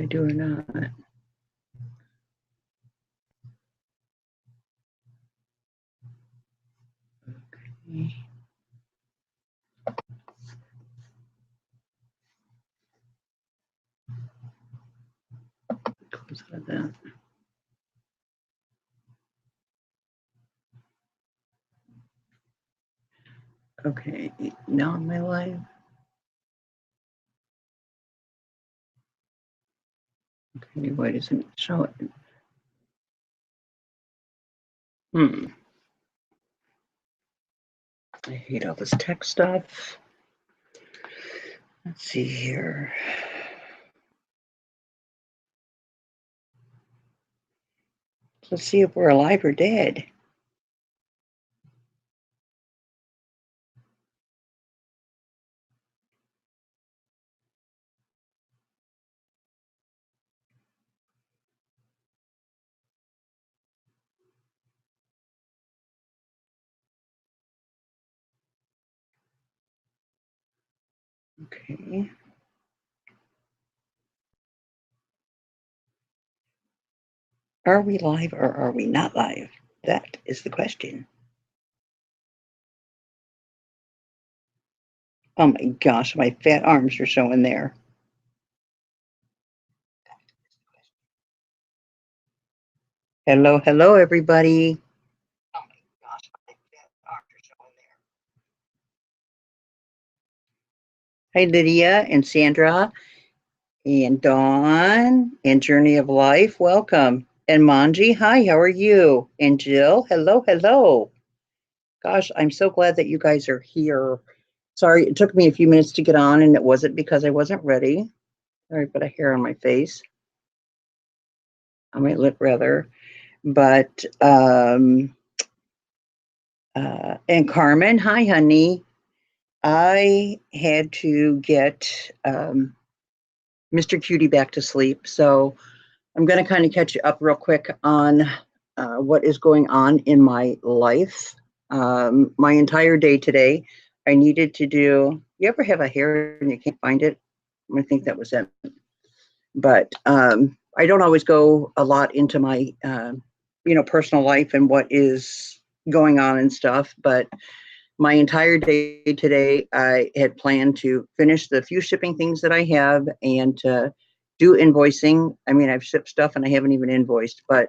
I do or not. Okay. Close out of that. Okay, now in my live. Okay, why doesn't it show it? I hate all this tech stuff. Let's see here. Let's see if we're alive or dead. Okay. Are we live or are we not live? That is the question. Oh my gosh, my fat arms are showing there. Hello, hello, everybody. Oh my gosh, my fat arms are showing there. Hi, Lydia and Sandra and Dawn and Journey of Life. Welcome. And Manji, hi, how are you? And Jill, hello, hello. Gosh, I'm so glad that you guys are here. Sorry, it took me a few minutes to get on, and it wasn't because I wasn't ready. Sorry, but I hair on my face, on my lip rather. But and Carmen, hi, honey. I had to get Mr. Cutie back to sleep, so I'm going to kind of catch you up real quick on what is going on in my life. My entire day today, I needed to do. You ever have a hair and you can't find it? I think that was it. But I don't always go a lot into my, personal life and what is going on and stuff. But my entire day today, I had planned to finish the few shipping things that I have and to do invoicing. I mean, I've shipped stuff and I haven't even invoiced, but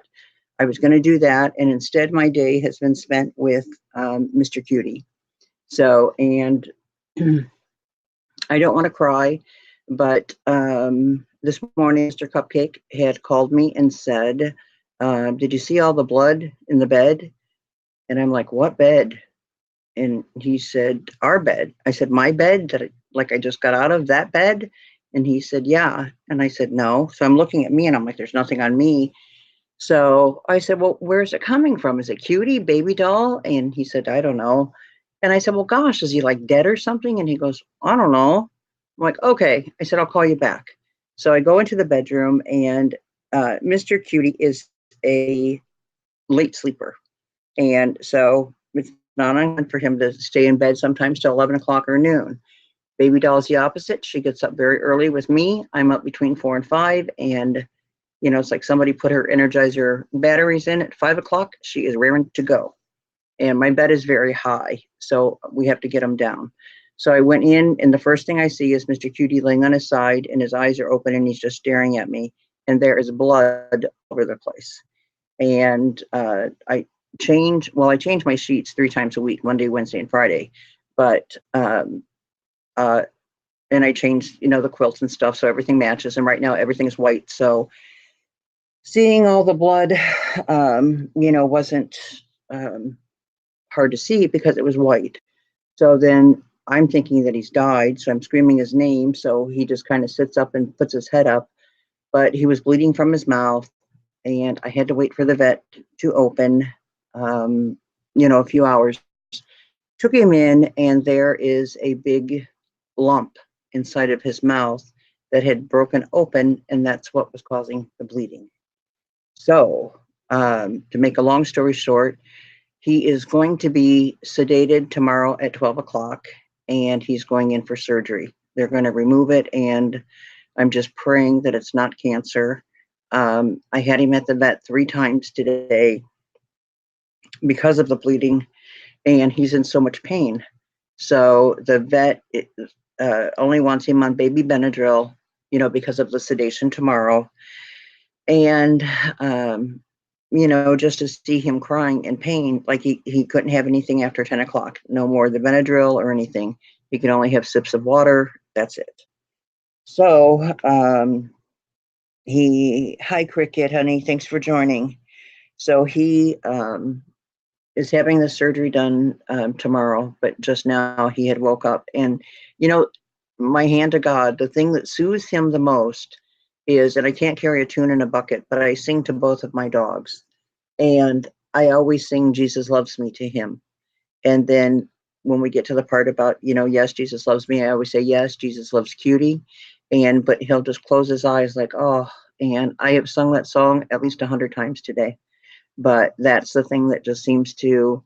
I was going to do that. And instead, my day has been spent with Mr. Cutie. So, and I don't want to cry, but this morning, Mr. Cupcake had called me and said, did you see all the blood in the bed? And I'm like, what bed? And he said, our bed. I said, my bed that I just got out of that bed? And he said, yeah. And I said, no. So I'm looking at me and I'm like, there's nothing on me. So I said, well, where's it coming from? Is it Cutie, baby doll? And he said, I don't know. And I said, well, gosh, is he like dead or something? And he goes, I don't know. I'm like, okay. I said, I'll call you back. So I go into the bedroom and Mr. Cutie is a late sleeper. And so it's not uncommon for him to stay in bed sometimes till 11 o'clock or noon. Baby doll is the opposite. She gets up very early with me. I'm up between 4 and 5. And, it's like somebody put her Energizer batteries in at 5 o'clock. She is raring to go. And my bed is very high. So we have to get them down. So I went in, and the first thing I see is Mr. Cutie laying on his side, and his eyes are open, and he's just staring at me. And there is blood over the place. And I change my sheets 3 times a week, Monday, Wednesday, and Friday. But and I changed, the quilts and stuff, so everything matches. And right now everything is white. So seeing all the blood, wasn't hard to see because it was white. So then I'm thinking that he's died. So I'm screaming his name. So he just kind of sits up and puts his head up. But he was bleeding from his mouth. And I had to wait for the vet to open, a few hours. Took him in, and there is a big lump inside of his mouth that had broken open, and that's what was causing the bleeding. So, to make a long story short, he is going to be sedated tomorrow at 12 o'clock, and he's going in for surgery. they're going to remove it, and I'm just praying that it's not cancer. I had him at the vet 3 times today because of the bleeding, and he's in so much pain. So the vet only wants him on baby Benadryl, because of the sedation tomorrow. And, just to see him crying in pain, like he couldn't have anything after 10 o'clock, no more the Benadryl or anything. He can only have sips of water. That's it. So hi Cricket, honey, thanks for joining. So he is having the surgery done tomorrow, but just now he had woke up. And, my hand to God, the thing that soothes him the most is, and I can't carry a tune in a bucket, but I sing to both of my dogs. And I always sing Jesus Loves Me to him. And then when we get to the part about, yes, Jesus loves me, I always say, yes, Jesus loves Cutie. But he'll just close his eyes like, oh, and I have sung that song at least 100 times today. But that's the thing that just seems to,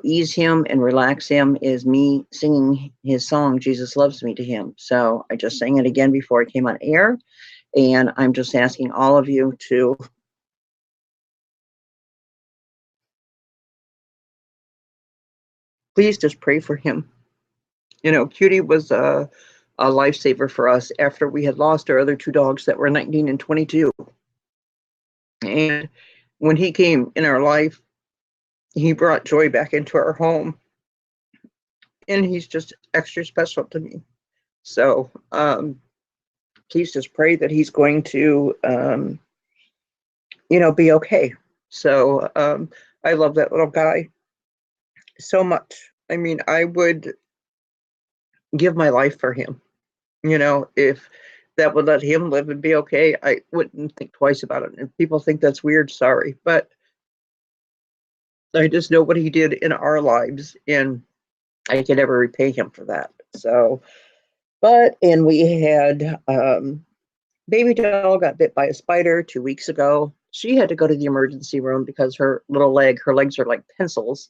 ease him and relax him, is me singing his song, Jesus Loves Me to him. So I just sang it again before I came on air. And I'm just asking all of you to please just pray for him. Cutie was a lifesaver for us after we had lost our other 2 dogs that were 19 and 22. And when he came in our life, he brought joy back into our home. And he's just extra special to me. So please just pray that he's going to, be okay. So I love that little guy so much. I mean, I would give my life for him. If that would let him live and be okay, I wouldn't think twice about it. If people think that's weird, sorry. But I just know what he did in our lives, and I can never repay him for that. So, and we had baby doll got bit by a spider 2 weeks ago. She had to go to the emergency room because her legs are like pencils,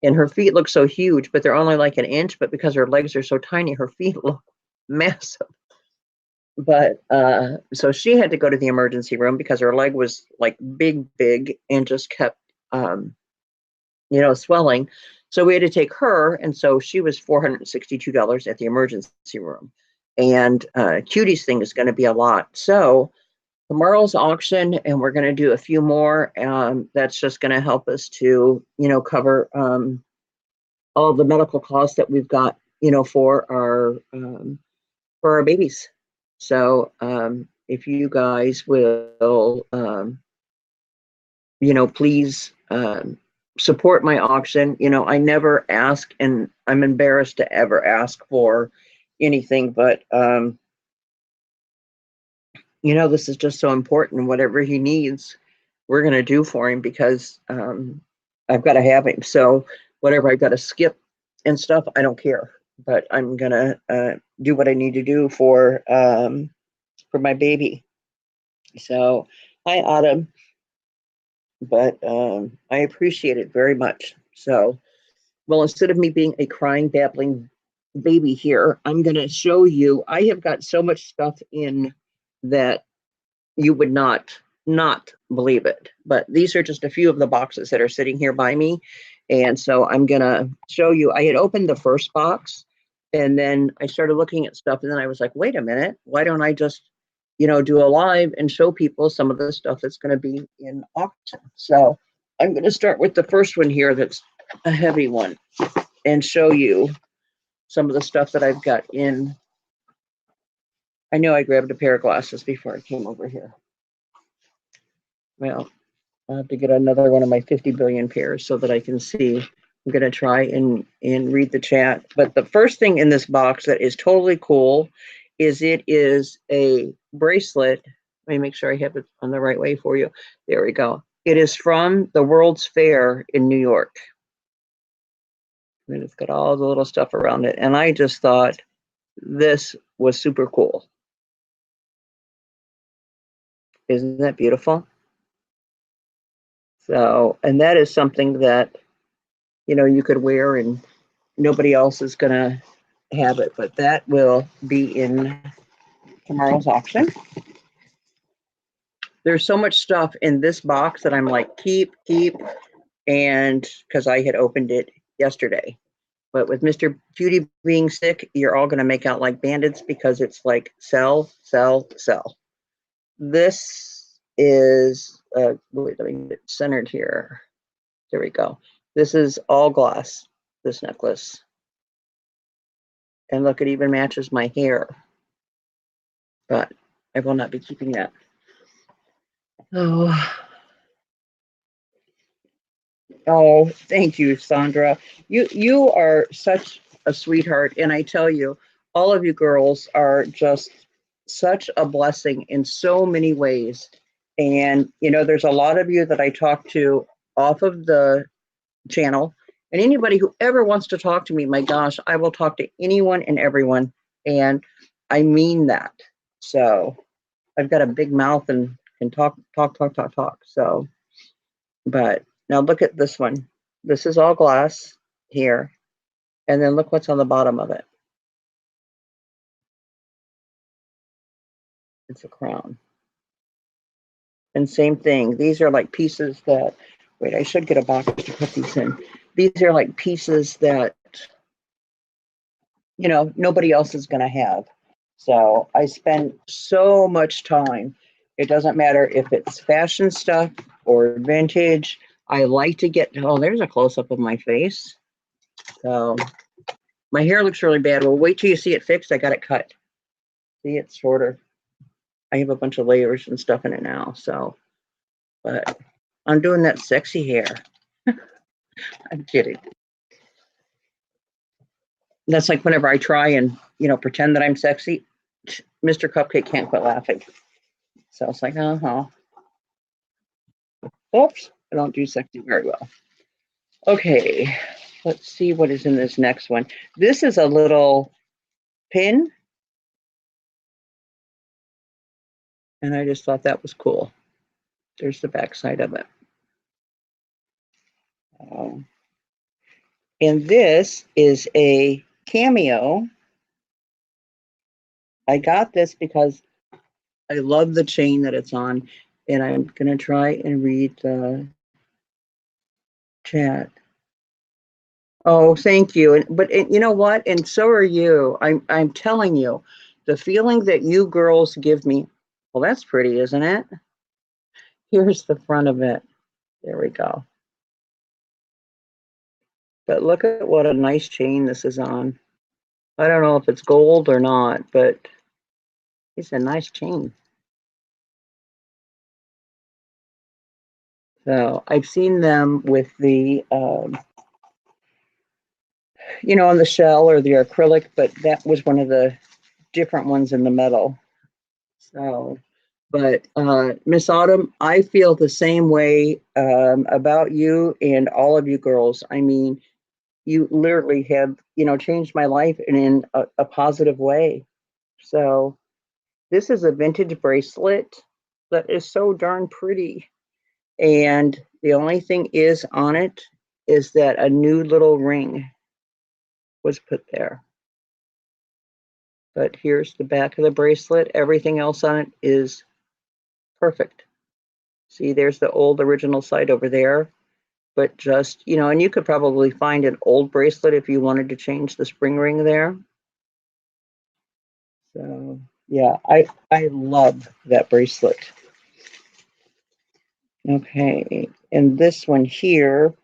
and her feet look so huge, but they're only like an inch. But because her legs are so tiny, her feet look massive. But so she had to go to the emergency room because her leg was like big, and just kept, swelling. So we had to take her. And so she was $462 at the emergency room. And Cutie's thing is going to be a lot. So tomorrow's auction, and we're going to do a few more. That's just going to help us to, cover all the medical costs that we've got, for our babies. So if you guys will, please support my auction. I never ask, and I'm embarrassed to ever ask for anything, but this is just so important. Whatever he needs, we're going to do for him, because I've got to have him. So whatever I've got to skip and stuff, I don't care. But I'm going to do what I need to do for my baby. So hi, Autumn. But I appreciate it very much. So, well, instead of me being a crying, babbling baby here, I'm going to show you. I have got so much stuff in that you would not believe it. But these are just a few of the boxes that are sitting here by me. And so I'm going to show you. I had opened the first box, and then I started looking at stuff, and then I was like, wait a minute, why don't I just do a live and show people some of the stuff that's going to be in auction. So I'm going to start with the first one here that's a heavy one, and show you some of the stuff that I've got in. I know I grabbed a pair of glasses before I came over here. Well, I'll have to get another one of my 50 billion pairs so that I can see. I'm going to try and read the chat. But the first thing in this box that is totally cool is it is a bracelet. Let me make sure I have it on the right way for you. There we go. It is from the World's Fair in New York. And it's got all the little stuff around it. And I just thought this was super cool. Isn't that beautiful? So, and that is something that, you could wear, and nobody else is going to have it, but that will be in tomorrow's auction. There's so much stuff in this box that I'm like, keep, and because I had opened it yesterday. But with Mr. Cutie being sick, you're all going to make out like bandits because it's like sell, sell, sell. This is, wait, let me get it centered here. There we go. This is all glass, this necklace. And look, it even matches my hair. But I will not be keeping that. Oh, thank you, Sandra. You are such a sweetheart, and I tell you, all of you girls are just such a blessing in so many ways. And you know, there's a lot of you that I talk to off of the channel, and anybody who ever wants to talk to me, my gosh, I will talk to anyone and everyone, and I mean that. So I've got a big mouth and can talk. So, but now look at this one. This is all glass here. And then look what's on the bottom of it. It's a crown. And same thing. These are like pieces that, wait, I should get a box to put these in. These are like pieces that, you know, nobody else is going to have. So I spend so much time. It doesn't matter if it's fashion stuff or vintage. I like to get, oh, there's a close up of my face. So my hair looks really bad. Well, wait till you see it fixed. I got it cut. See, it's shorter. I have a bunch of layers and stuff in it now. So, but I'm doing that sexy hair. I'm kidding. That's like whenever I try and, you know, pretend that I'm sexy, Mr. Cupcake can't quit laughing. So it's like, uh-huh. Oops, I don't do sexy very well. Okay, let's see what is in this next one. This is a little pin. And I just thought that was cool. There's the back side of it. And this is a cameo. I got this because I love the chain that it's on, and I'm going to try and read the chat. Oh, thank you. But you know what? And so are you. I'm telling you, the feeling that you girls give me. Well, that's pretty, isn't it? Here's the front of it. There we go. But look at what a nice chain this is on. I don't know if it's gold or not, but it's a nice chain. So I've seen them with the, you know, on the shell or the acrylic, but that was one of the different ones in the metal. So, but Miss Autumn, I feel the same way about you and all of you girls. I mean, you literally have, you know, changed my life in a positive way. So this is a vintage bracelet that is so darn pretty. And the only thing is on it is that a new little ring was put there. But here's the back of the bracelet. Everything else on it is perfect. See, there's the old original side over there. But just, you know, and you could probably find an old bracelet if you wanted to change the spring ring there. So yeah, I love that bracelet. Okay, and this one here,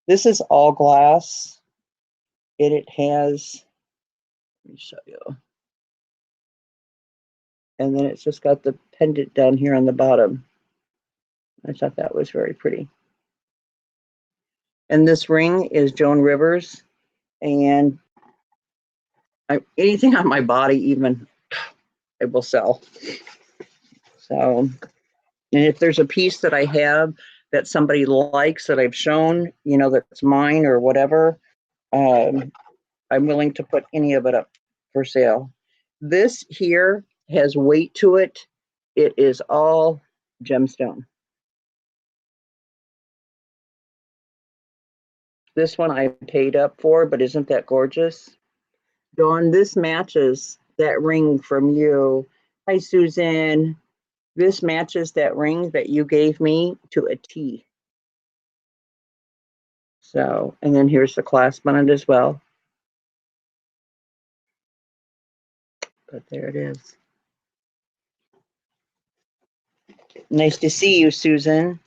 this is all glass. It has, let me show you. And then it's just got the pendant down here on the bottom. I thought that was very pretty. And this ring is Joan Rivers. And anything on my body, even, I will sell. So, and if there's a piece that I have that somebody likes that I've shown, you know, that's mine or whatever, I'm willing to put any of it up for sale. This here has weight to it. It is all gemstone. This one I paid up for, but isn't that gorgeous? Dawn, this matches that ring from you. Hi, Susan. This matches that ring that you gave me to a T. So, and then here's the clasp on it as well. But there it is. Nice to see you, Susan.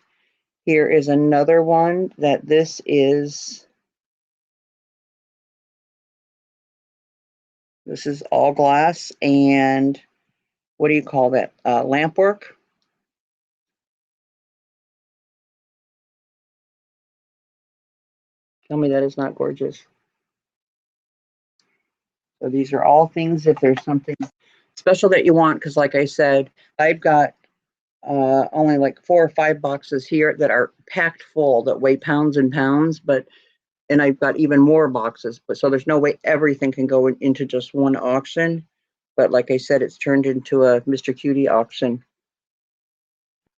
Here is another one that this is all glass and what do you call that? Lamp work. Tell me that is not gorgeous. So these are all things if there's something special that you want, because like I said, I've got only like 4 or 5 boxes here that are packed full that weigh pounds and pounds, and I've got even more boxes, but so there's no way everything can go into just one auction. But like I said, it's turned into a Mr. Cutie auction.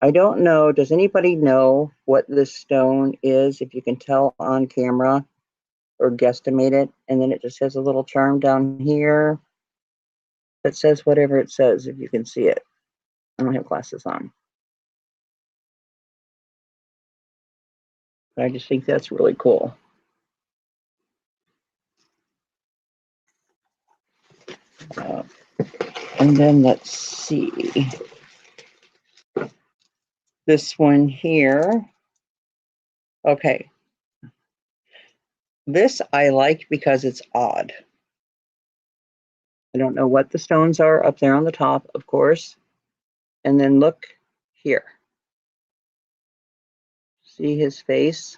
I don't know, does anybody know what this stone is, if you can tell on camera or guesstimate it? And then it just has a little charm down here that says whatever it says, if you can see it. I don't have glasses on. But I just think that's really cool. And then let's see. This one here. Okay. This I like because it's odd. I don't know what the stones are up there on the top, of course. And then look here. See his face?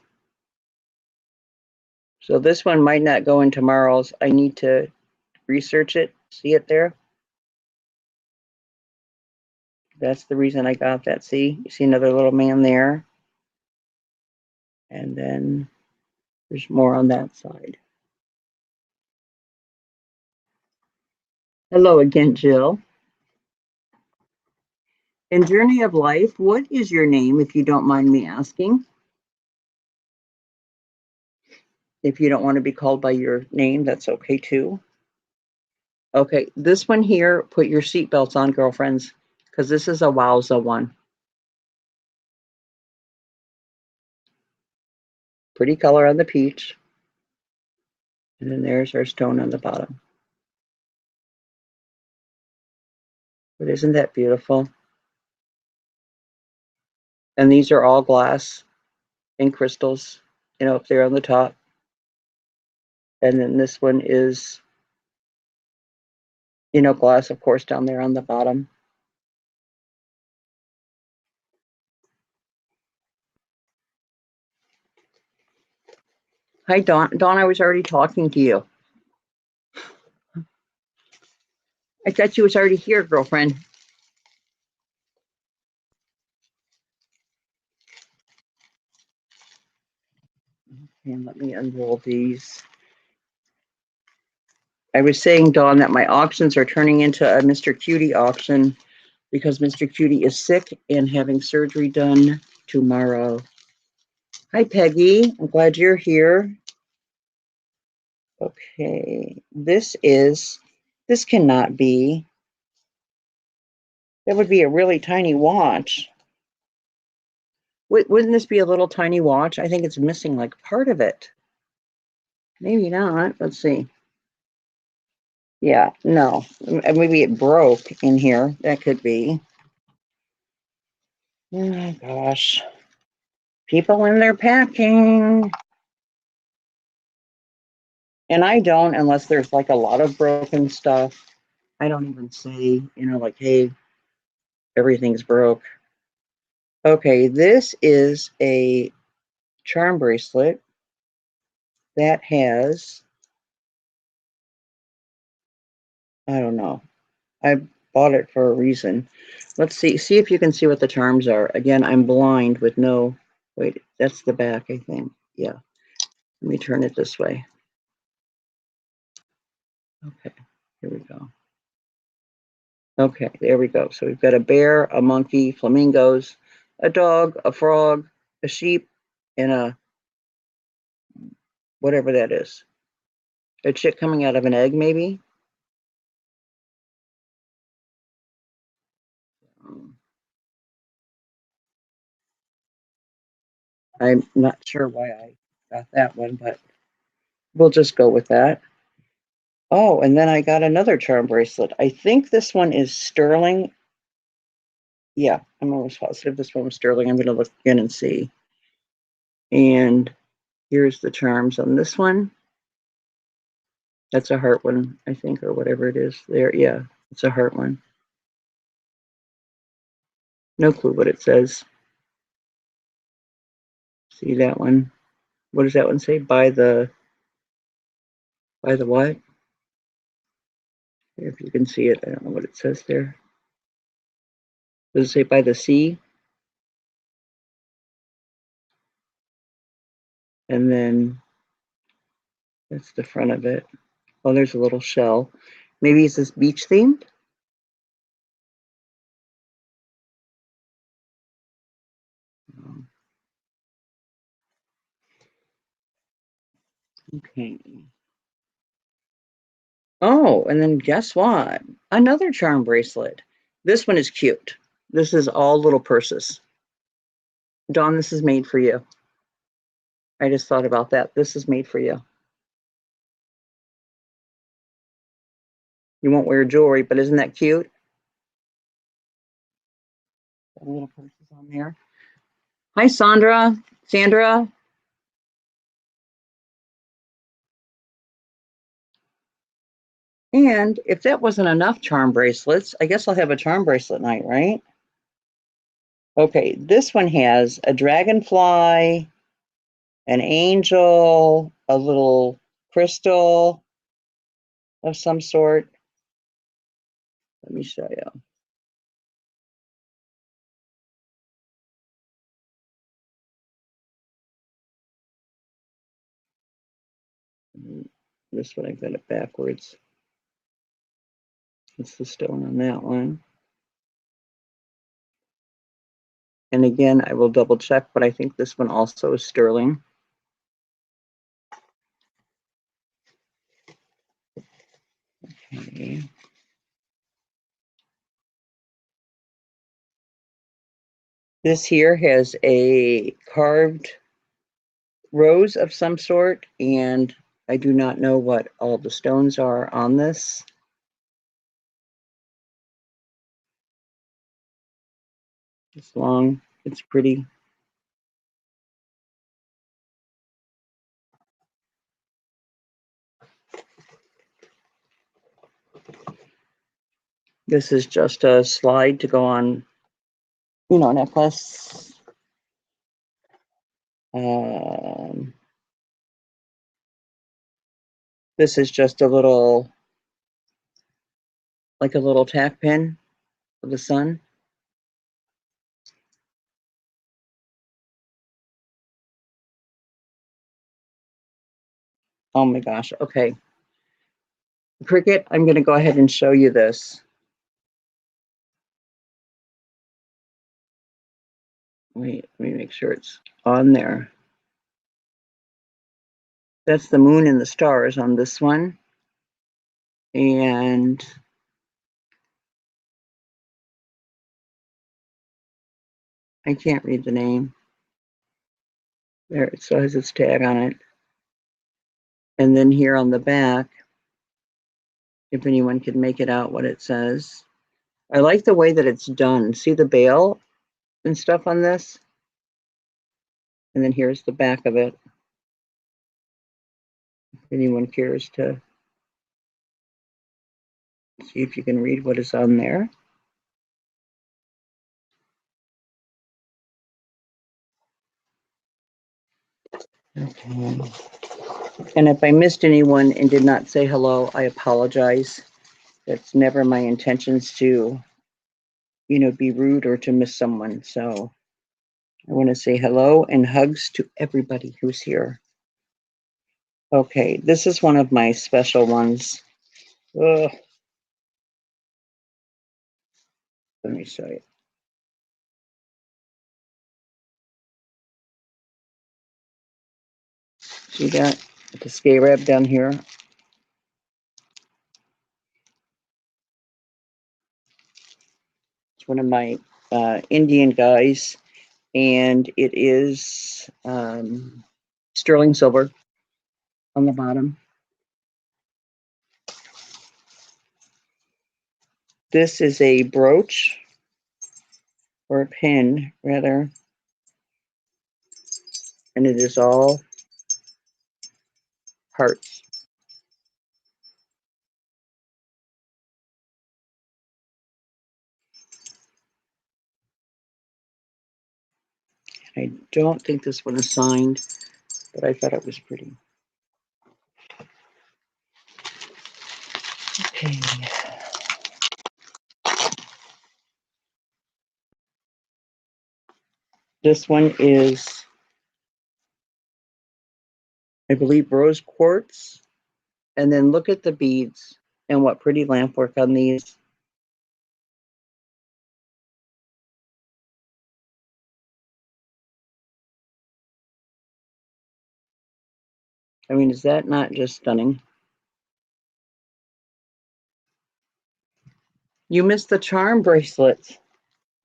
So this one might not go in tomorrow's. I need to research it. See it there? That's the reason I got that. See? You see another little man there? And then there's more on that side. Hello again, Jill. In Journey of Life, what is your name, if you don't mind me asking? If you don't want to be called by your name, that's okay too. Okay, this one here, put your seatbelts on, girlfriends, because this is a wowza one. Pretty color on the peach. And then there's our stone on the bottom. But isn't that beautiful? And these are all glass and crystals, up there on the top. And then this one is, glass, of course, down there on the bottom. Hi, Dawn. Dawn, I was already talking to you. I thought you was already here, girlfriend. And let me unroll these. I was saying, Dawn, that my auctions are turning into a Mr. Cutie auction because Mr. Cutie is sick and having surgery done tomorrow. Hi, Peggy. I'm glad you're here. Okay, this cannot be. That would be a really tiny watch. Wouldn't this be a little tiny watch? I think it's missing like part of it. Maybe not. Let's see. Yeah, no. Maybe it broke in here. That could be. Oh, gosh. People in their packing. And I don't, unless there's like a lot of broken stuff. I don't even say, like, hey, everything's broke. Okay, this is a charm bracelet that has, I don't know. I bought it for a reason. Let's see if you can see what the charms are. Again, I'm blind with no, wait, that's the back, I think. Yeah. Let me turn it this way. Okay, here we go. Okay, there we go. So we've got a bear, a monkey, flamingos, a dog, a frog, a sheep, and a whatever that is. A chick coming out of an egg, maybe? I'm not sure why I got that one, but we'll just go with that. Oh, and then I got another charm bracelet. I think this one is sterling. Yeah, I'm almost positive this one was sterling. I'm going to look again and see. And here's the charms on this one. That's a heart one, I think, or whatever it is there. Yeah, it's a heart one. No clue what it says. See that one? What does that one say? By the what? If you can see it, I don't know what it says there. Does it say by the sea? And then that's the front of it. Oh, there's a little shell. Maybe it's this beach themed? Okay. Oh, and then guess what? Another charm bracelet. This one is cute. This is all little purses. Dawn, this is made for you. I just thought about that. This is made for you. You won't wear jewelry, but isn't that cute? Little purses on there. Hi, Sandra. Sandra. And if that wasn't enough charm bracelets, I guess I'll have a charm bracelet night, right? Okay, this one has a dragonfly, an angel, a little crystal of some sort. Let me show you. This one, I've got it backwards. It's the stone on that one. And again, I will double check, but I think this one also is sterling. Okay. This here has a carved rose of some sort, and I do not know what all the stones are on this. It's long, it's pretty. This is just a slide to go on, necklace. This is just a little, like a little tack pin of the sun. Oh my gosh, okay. Cricket, I'm going to go ahead and show you this. Wait, let me make sure it's on there. That's the moon and the stars on this one. And I can't read the name. There, it still has its tag on it. And then here on the back, if anyone can make it out what it says. I like the way that it's done. See the bail and stuff on this? And then here's the back of it. If anyone cares to see if you can read what is on there. Okay. And if I missed anyone and did not say hello, I apologize. It's never my intentions to, be rude or to miss someone. So I want to say hello and hugs to everybody who's here. Okay, this is one of my special ones. Ugh. Let me show you. See that? The scarab down here one of my Indian guys, and it is sterling silver on the bottom. This is a brooch, or a pin rather, and it is all hearts. I don't think this one is signed, but I thought it was pretty. Okay. This one is, I believe, rose quartz. And then look at the beads and what pretty lamp work on these. I mean, is that not just stunning? You missed the charm bracelets.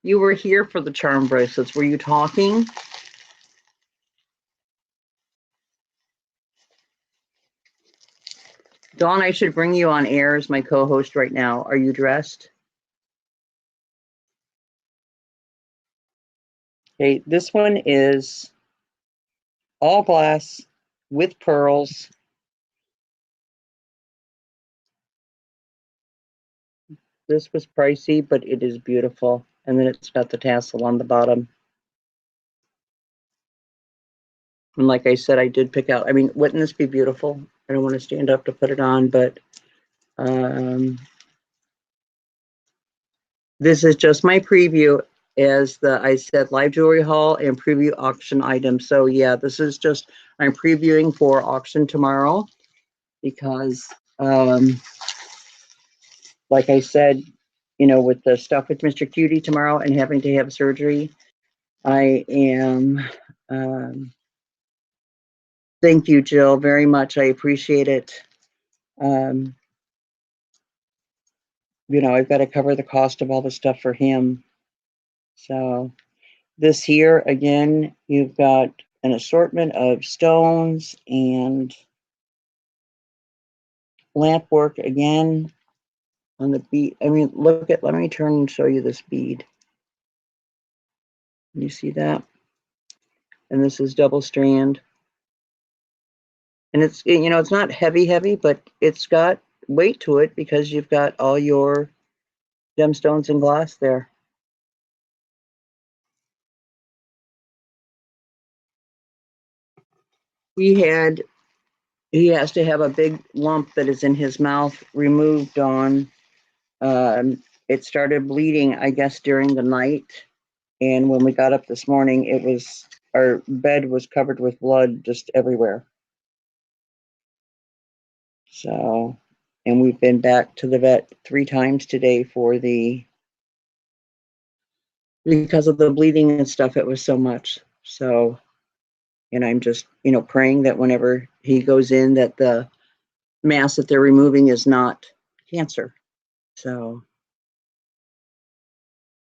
You were here for the charm bracelets. Were you talking? Dawn, I should bring you on air as my co-host right now. Are you dressed? Okay, this one is all glass with pearls. This was pricey, but it is beautiful. And then it's got the tassel on the bottom. And like I said, I did pick out, I mean, wouldn't this be beautiful? I don't want to stand up to put it on, but this is just my preview, as I said, live jewelry haul and preview auction items. So yeah, this is just, I'm previewing for auction tomorrow because, like I said, you know, with the stuff with Mr. Cutie tomorrow and having to have surgery, I am, thank you, Jill, very much. I appreciate it. You know, I've got to cover the cost of all the stuff for him. So this here, again, you've got an assortment of stones and lamp work again on the bead. I mean, look at, let me turn and show you this bead. You see that? And this is double strand. And it's, you know, it's not heavy, but it's got weight to it because you've got all your gemstones and glass there. He has to have a big lump that is in his mouth removed on, it started bleeding, I guess, during the night. And when we got up this morning, it was, our bed was covered with blood just everywhere. So, and we've been back to the vet 3 times today for because of the bleeding and stuff, it was so much. So, and I'm just, you know, praying that whenever he goes in, that the mass that they're removing is not cancer. So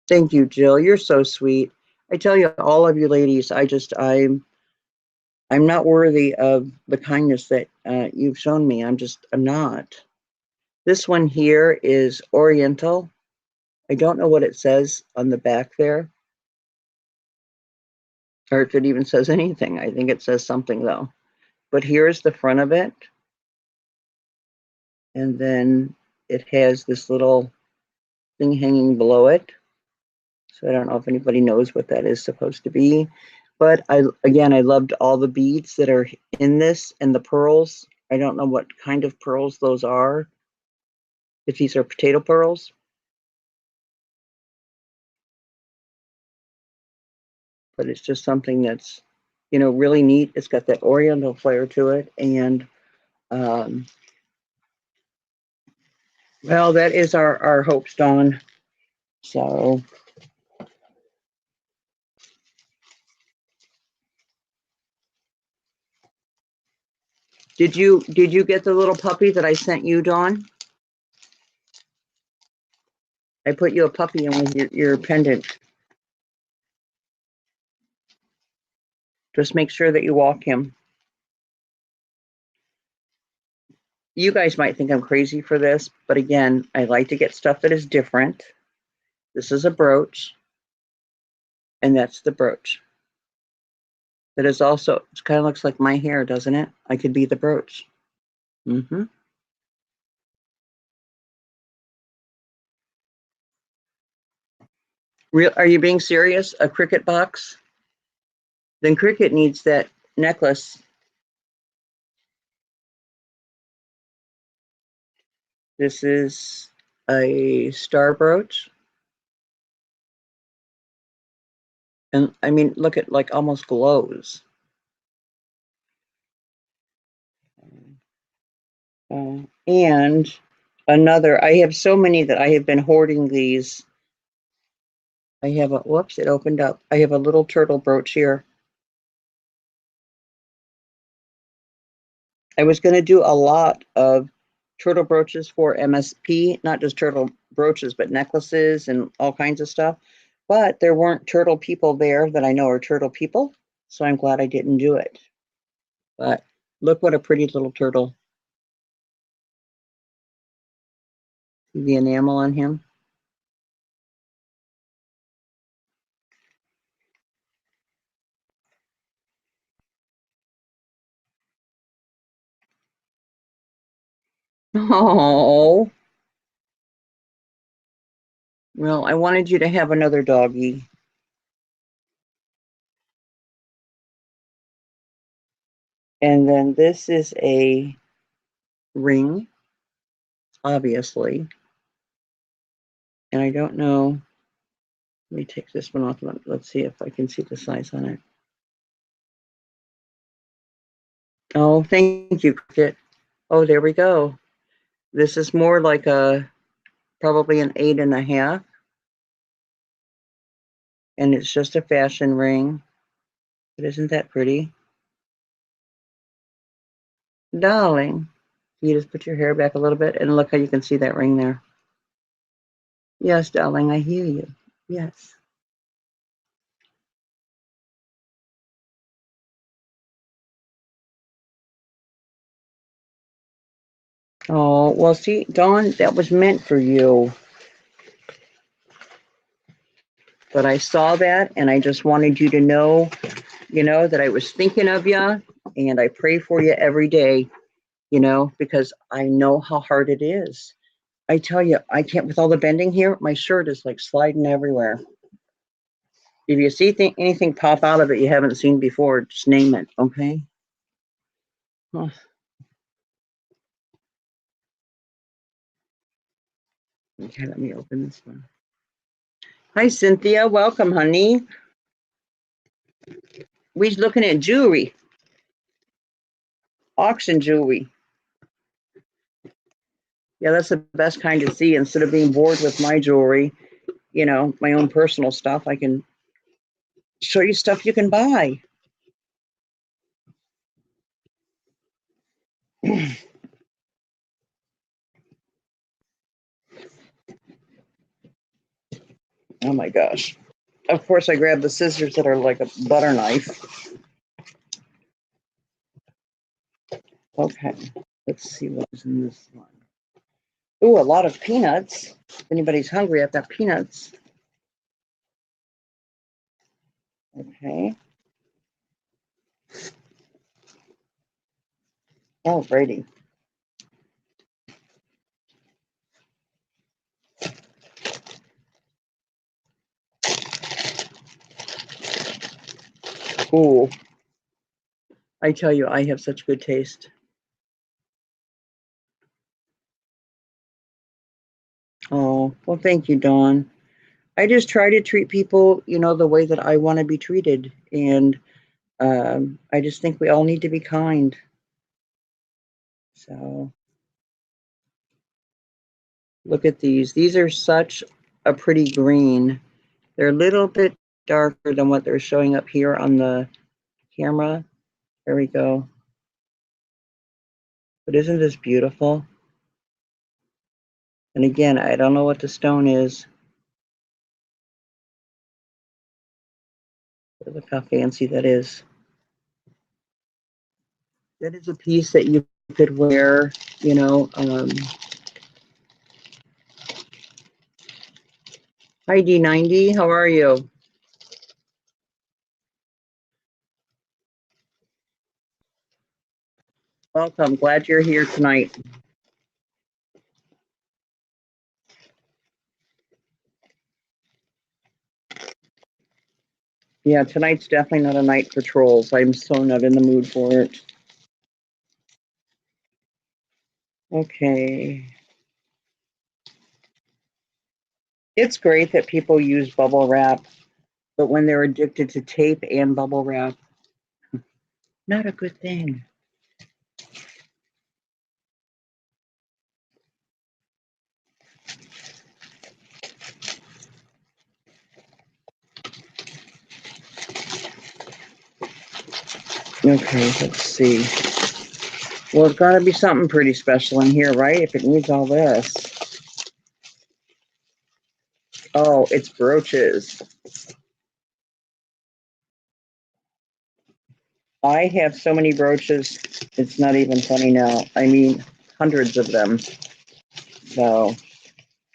thank you, Jill. You're so sweet. I tell you, all of you ladies, I'm not worthy of the kindness that you've shown me. I'm not. This one here is Oriental. I don't know what it says on the back there, or if it even says anything. I think it says something though. But here's the front of it. And then it has this little thing hanging below it. So I don't know if anybody knows what that is supposed to be. But I loved all the beads that are in this and the pearls. I don't know what kind of pearls those are. If these are potato pearls. But it's just something that's, you know, really neat. It's got that oriental flair to it. And, well, that is our hopes, Dawn. So. Did you get the little puppy that I sent you, Dawn? I put you a puppy in with your pendant. Just make sure that you walk him. You guys might think I'm crazy for this, but again, I like to get stuff that is different. This is a brooch, and that's the brooch. That is also, it kind of looks like my hair, doesn't it? I could be the brooch. Mm-hmm. Are you being serious? A Cricut box? Then Cricut needs that necklace. This is a star brooch. And I mean, look at like almost glows. And another, I have so many that I have been hoarding these. I have a, whoops, it opened up. I have a little turtle brooch here. I was going to do a lot of turtle brooches for MSP, not just turtle brooches, but necklaces and all kinds of stuff. But there weren't turtle people there that I know are turtle people. So I'm glad I didn't do it. But look what a pretty little turtle. See the enamel on him? Oh. Well, I wanted you to have another doggy. And then this is a ring, obviously. And I don't know. Let me take this one off. Let's see if I can see the size on it. Oh, thank you, Cricket. Oh, there we go. This is more like a probably an 8.5. And it's just a fashion ring. But isn't that pretty? Darling, you just put your hair back a little bit and look how you can see that ring there. Yes, darling, I hear you. Yes. Oh, well, see, Dawn, that was meant for you. But I saw that and I just wanted you to know, that I was thinking of you and I pray for you every day, because I know how hard it is. I tell you, I can't, with all the bending here, my shirt is like sliding everywhere. If you see anything pop out of it you haven't seen before, just name it, okay? Oh. Okay, let me open this one. Hi, Cynthia. Welcome, honey. We're looking at jewelry, auction jewelry. Yeah, that's the best kind to see. Instead of being bored with my jewelry, my own personal stuff, I can show you stuff you can buy. Oh my gosh. Of course, I grabbed the scissors that are like a butter knife. Okay, let's see what's in this one. Ooh, a lot of peanuts. If anybody's hungry, I've got peanuts. Okay. Oh, Brady. Ooh, I tell you, I have such good taste. Oh, well, thank you, Dawn. I just try to treat people, the way that I want to be treated. And I just think we all need to be kind. So look at these. These are such a pretty green. They're a little bit darker than what they're showing up here on the camera. There we go. But isn't this beautiful? And again, I don't know what the stone is. Look how fancy that is. That is a piece that you could wear, you know. Hi D90, how are you? Welcome, glad you're here tonight. Yeah, tonight's definitely not a night for trolls. I'm so not in the mood for it. Okay. It's great that people use bubble wrap, but when they're addicted to tape and bubble wrap, not a good thing. Okay, let's see. Well, it's got to be something pretty special in here, right? If it needs all this. Oh, it's brooches. I have so many brooches, it's not even funny now. I mean, hundreds of them. So,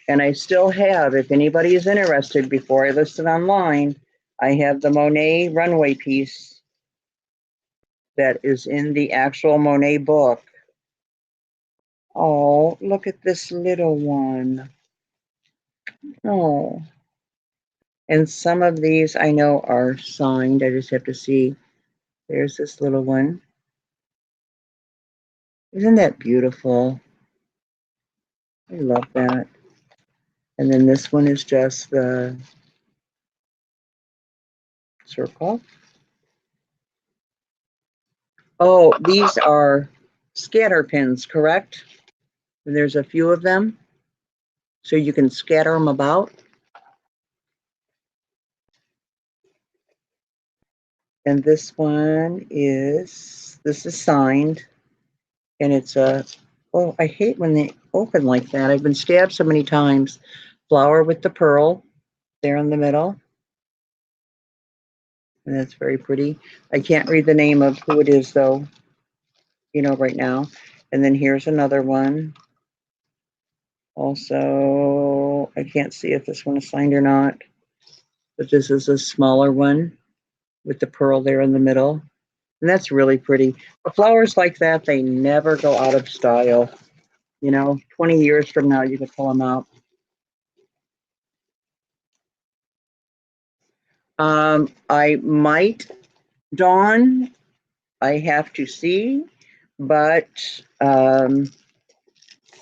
and I still have, if anybody is interested, before I list it online, I have the Monet runway piece that is in the actual Monet book. Oh, look at this little one. Oh. And some of these I know are signed. I just have to see. There's this little one. Isn't that beautiful? I love that. And then this one is just the circle. Oh, these are scatter pins, correct? And there's a few of them, so you can scatter them about. And this is signed, and it's a, oh, I hate when they open like that. I've been stabbed so many times. Flower with the pearl there in the middle. And that's very pretty. I can't read the name of who it is though, you know, right now. And then here's another one. Also, I can't see if this one is signed or not, but this is a smaller one with the pearl there in the middle. And that's really pretty. The flowers like that, they never go out of style. You know, 20 years from now, you could pull them out. I might, Dawn, I have to see, but I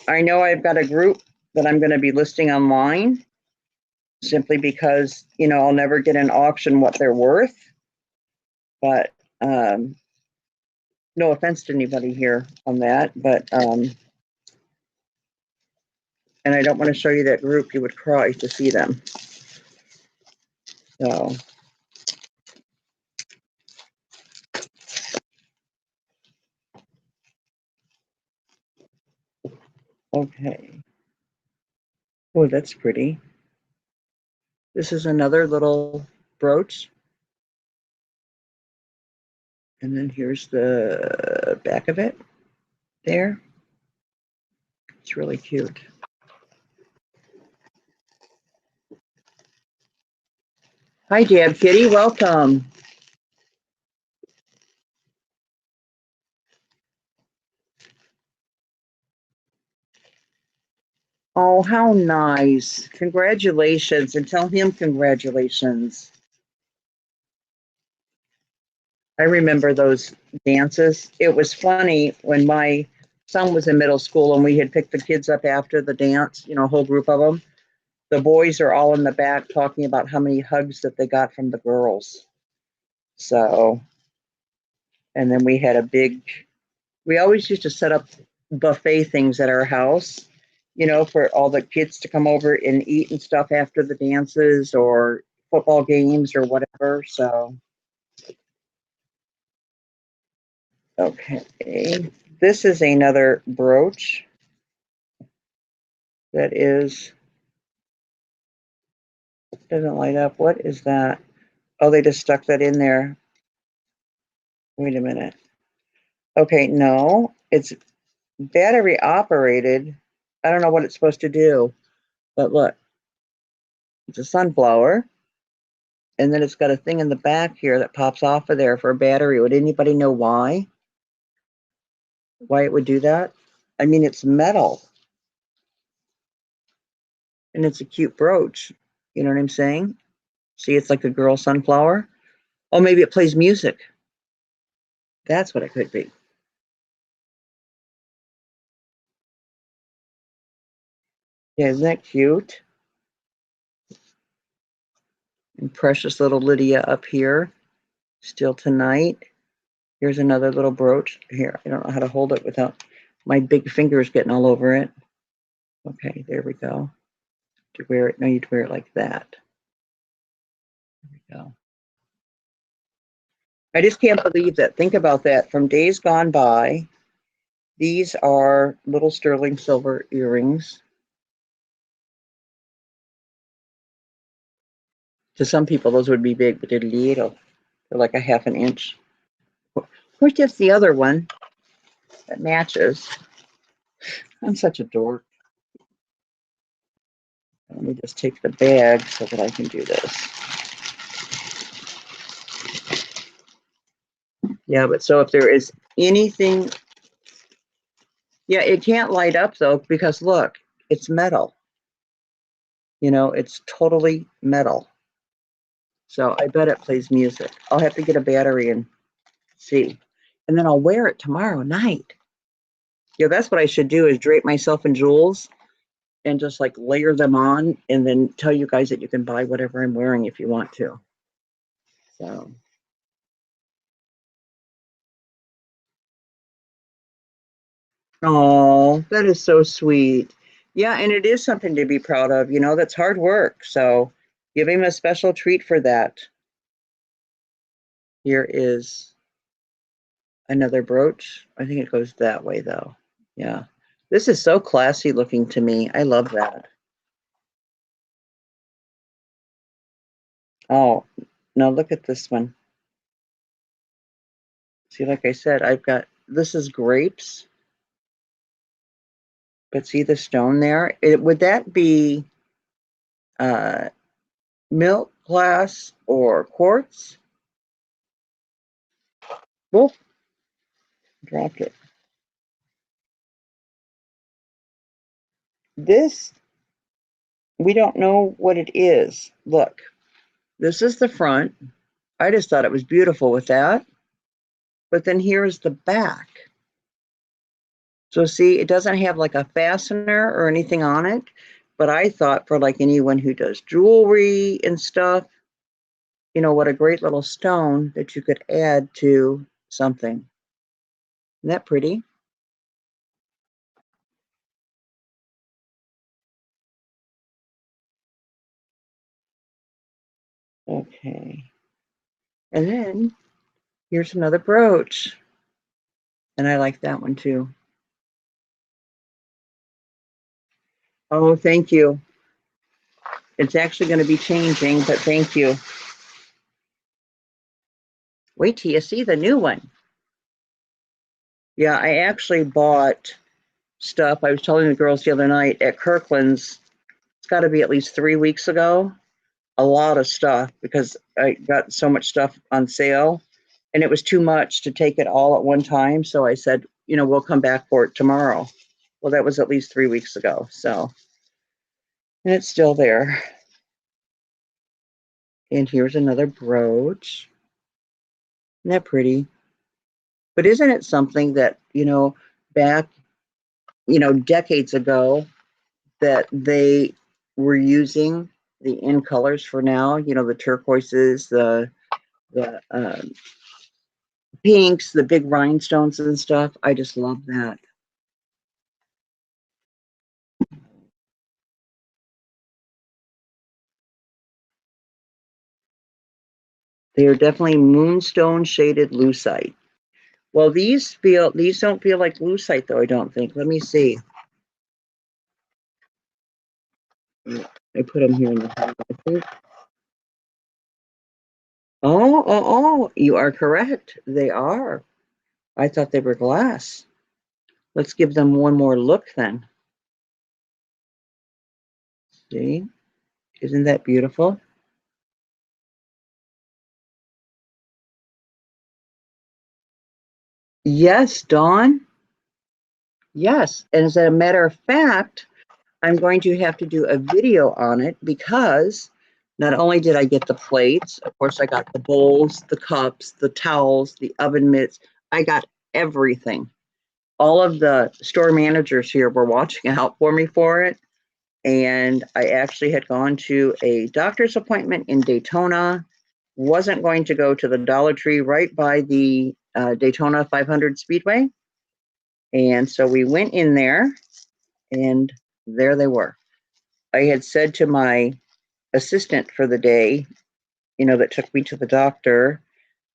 know I've got a group that I'm going to be listing online simply because, you know, I'll never get an auction what they're worth. But no offense to anybody here on that, but and I don't want to show you that group. You would cry to see them. So, okay. Oh, that's pretty. This is another little brooch. And then here's the back of it there. It's really cute. Hi, Dab Kitty. Welcome. Oh, how nice. Congratulations. And tell him congratulations. I remember those dances. It was funny when my son was in middle school and we had picked the kids up after the dance, you know, a whole group of them. The boys are all in the back talking about how many hugs that they got from the girls. So, and then we had a big, we always used to set up buffet things at our house, you know, for all the kids to come over and eat and stuff after the dances or football games or whatever. So, okay. This is another brooch that is, doesn't light up. What is that? Oh, they just stuck that in there. Wait a minute. Okay, no, it's battery operated. I don't know what it's supposed to do, but look, it's a sunflower. And then it's got a thing in the back here that pops off of there for a battery. Would anybody know why? Why it would do that? I mean, it's metal and it's a cute brooch. You know what I'm saying? See, it's like a girl sunflower. Oh, maybe it plays music. That's what it could be. Yeah, isn't that cute? And precious little Lydia up here, still tonight. Here's another little brooch. Here, I don't know how to hold it without my big fingers getting all over it. Okay, there we go. To wear it, no, you'd wear it like that. There we go. I just can't believe that. Think about that. From days gone by, these are little sterling silver earrings. To some people, those would be big, but they're little. They're like a half an inch. Where's just the other one that matches? I'm such a dork. Let me just take the bag so that I can do this. Yeah, but so if there is anything, yeah, it can't light up though, because look, it's metal. You know, it's totally metal. So I bet it plays music. I'll have to get a battery and see. And then I'll wear it tomorrow night. Yeah, that's what I should do is drape myself in jewels and just like layer them on and then tell you guys that you can buy whatever I'm wearing if you want to. So. Oh, that is so sweet. Yeah, and it is something to be proud of. You know, that's hard work. So give him a special treat for that. Here is another brooch. I think it goes that way though. Yeah. This is so classy looking to me. I love that. Oh, now look at this one. See, like I said, I've got, this is grapes, but see the stone there? Would that be uh, milk glass or quartz? Oh, dropped it. This, we don't know what it is. Look, this is the front. I just thought it was beautiful with that. But then here's the back. So see, it doesn't have like a fastener or anything on it. But I thought for like anyone who does jewelry and stuff, you know, what a great little stone that you could add to something. Isn't that pretty? Okay. And then here's another brooch. And I like that one too. Oh, thank you. It's actually going to be changing, but thank you. Wait till you see the new one. Yeah, I actually bought stuff. I was telling the girls the other night at Kirkland's. It's got to be at least 3 weeks ago. A lot of stuff because I got so much stuff on sale and it was too much to take it all at one time. So I said, you know, we'll come back for it tomorrow. Well, that was at least 3 weeks ago. So, and it's still there. And here's another brooch. Isn't that pretty? But isn't it something that, you know, back, you know, decades ago that they were using the in colors for now, you know, the turquoises, the pinks, the big rhinestones and stuff. I just love that. They are definitely moonstone shaded lucite. Well, these don't feel like lucite though, I don't think. Let me see. I put them here in the hand. I think Oh, you are correct. They are. I thought they were glass. Let's give them one more look then. See? Isn't that beautiful? Yes, Dawn. Yes. And as a matter of fact, I'm going to have to do a video on it because not only did I get the plates, of course, I got the bowls, the cups, the towels, the oven mitts. I got everything. All of the store managers here were watching out for me for it. And I actually had gone to a doctor's appointment in Daytona, wasn't going to go to the Dollar Tree right by the Daytona 500 Speedway. And so we went in there, and there they were. I had said to my assistant for the day, that took me to the doctor,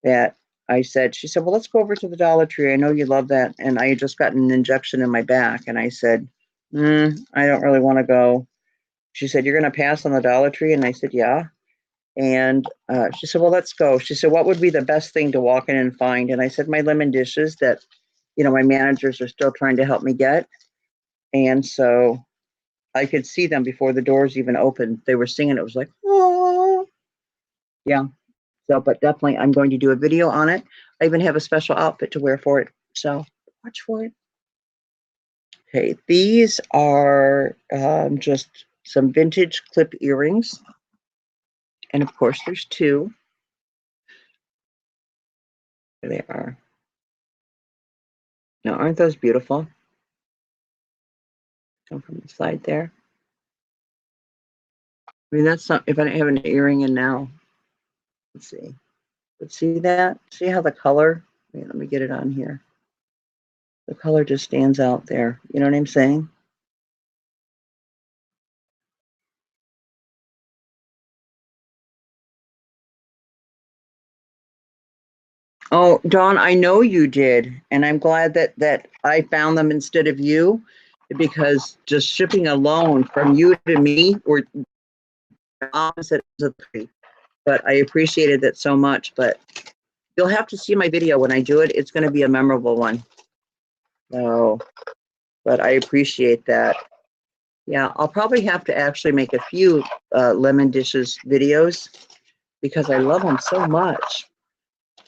that she said, well, let's go over to the Dollar Tree. I know you love that. And I had just gotten an injection in my back. And I said, I don't really want to go. She said, you're going to pass on the Dollar Tree? And I said, yeah. And she said, well, let's go. She said, what would be the best thing to walk in and find? And I said, my lemon dishes that, my managers are still trying to help me get. And so I could see them before the doors even opened. They were singing. It was like, oh, yeah. So, but definitely I'm going to do a video on it. I even have a special outfit to wear for it. So watch for it. Okay, these are just some vintage clip earrings. And of course, there's two. There they are. Now, aren't those beautiful? Come from the side there. I mean, that's not, if I don't have an earring in now, let's see. But see that? See how the color, let me get it on here. The color just stands out there. You know what I'm saying? Oh, Dawn, I know you did, and I'm glad that I found them instead of you, because just shipping alone from you to me were opposite of the tree. But I appreciated it so much. But you'll have to see my video when I do it. It's going to be a memorable one. So, but I appreciate that. Yeah, I'll probably have to actually make a few lemon dishes videos because I love them so much.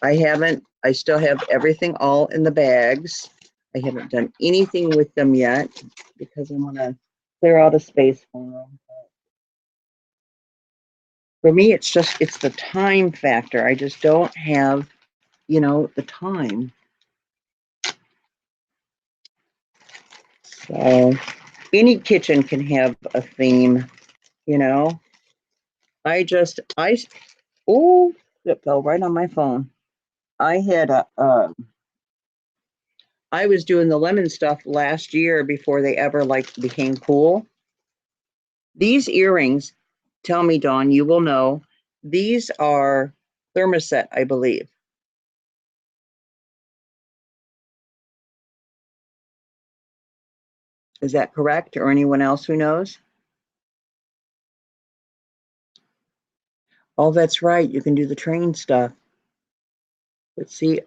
I still have everything all in the bags. I haven't done anything with them yet because I want to clear out a space for them. For me, it's the time factor. I just don't have, the time. So any kitchen can have a theme, you know. Oh, it fell right on my phone. I had I was doing the lemon stuff last year before they ever became cool. These earrings, tell me, Dawn, you will know. These are thermoset, I believe. Is that correct? Or anyone else who knows? Oh, that's right. You can do the train stuff. Let's see.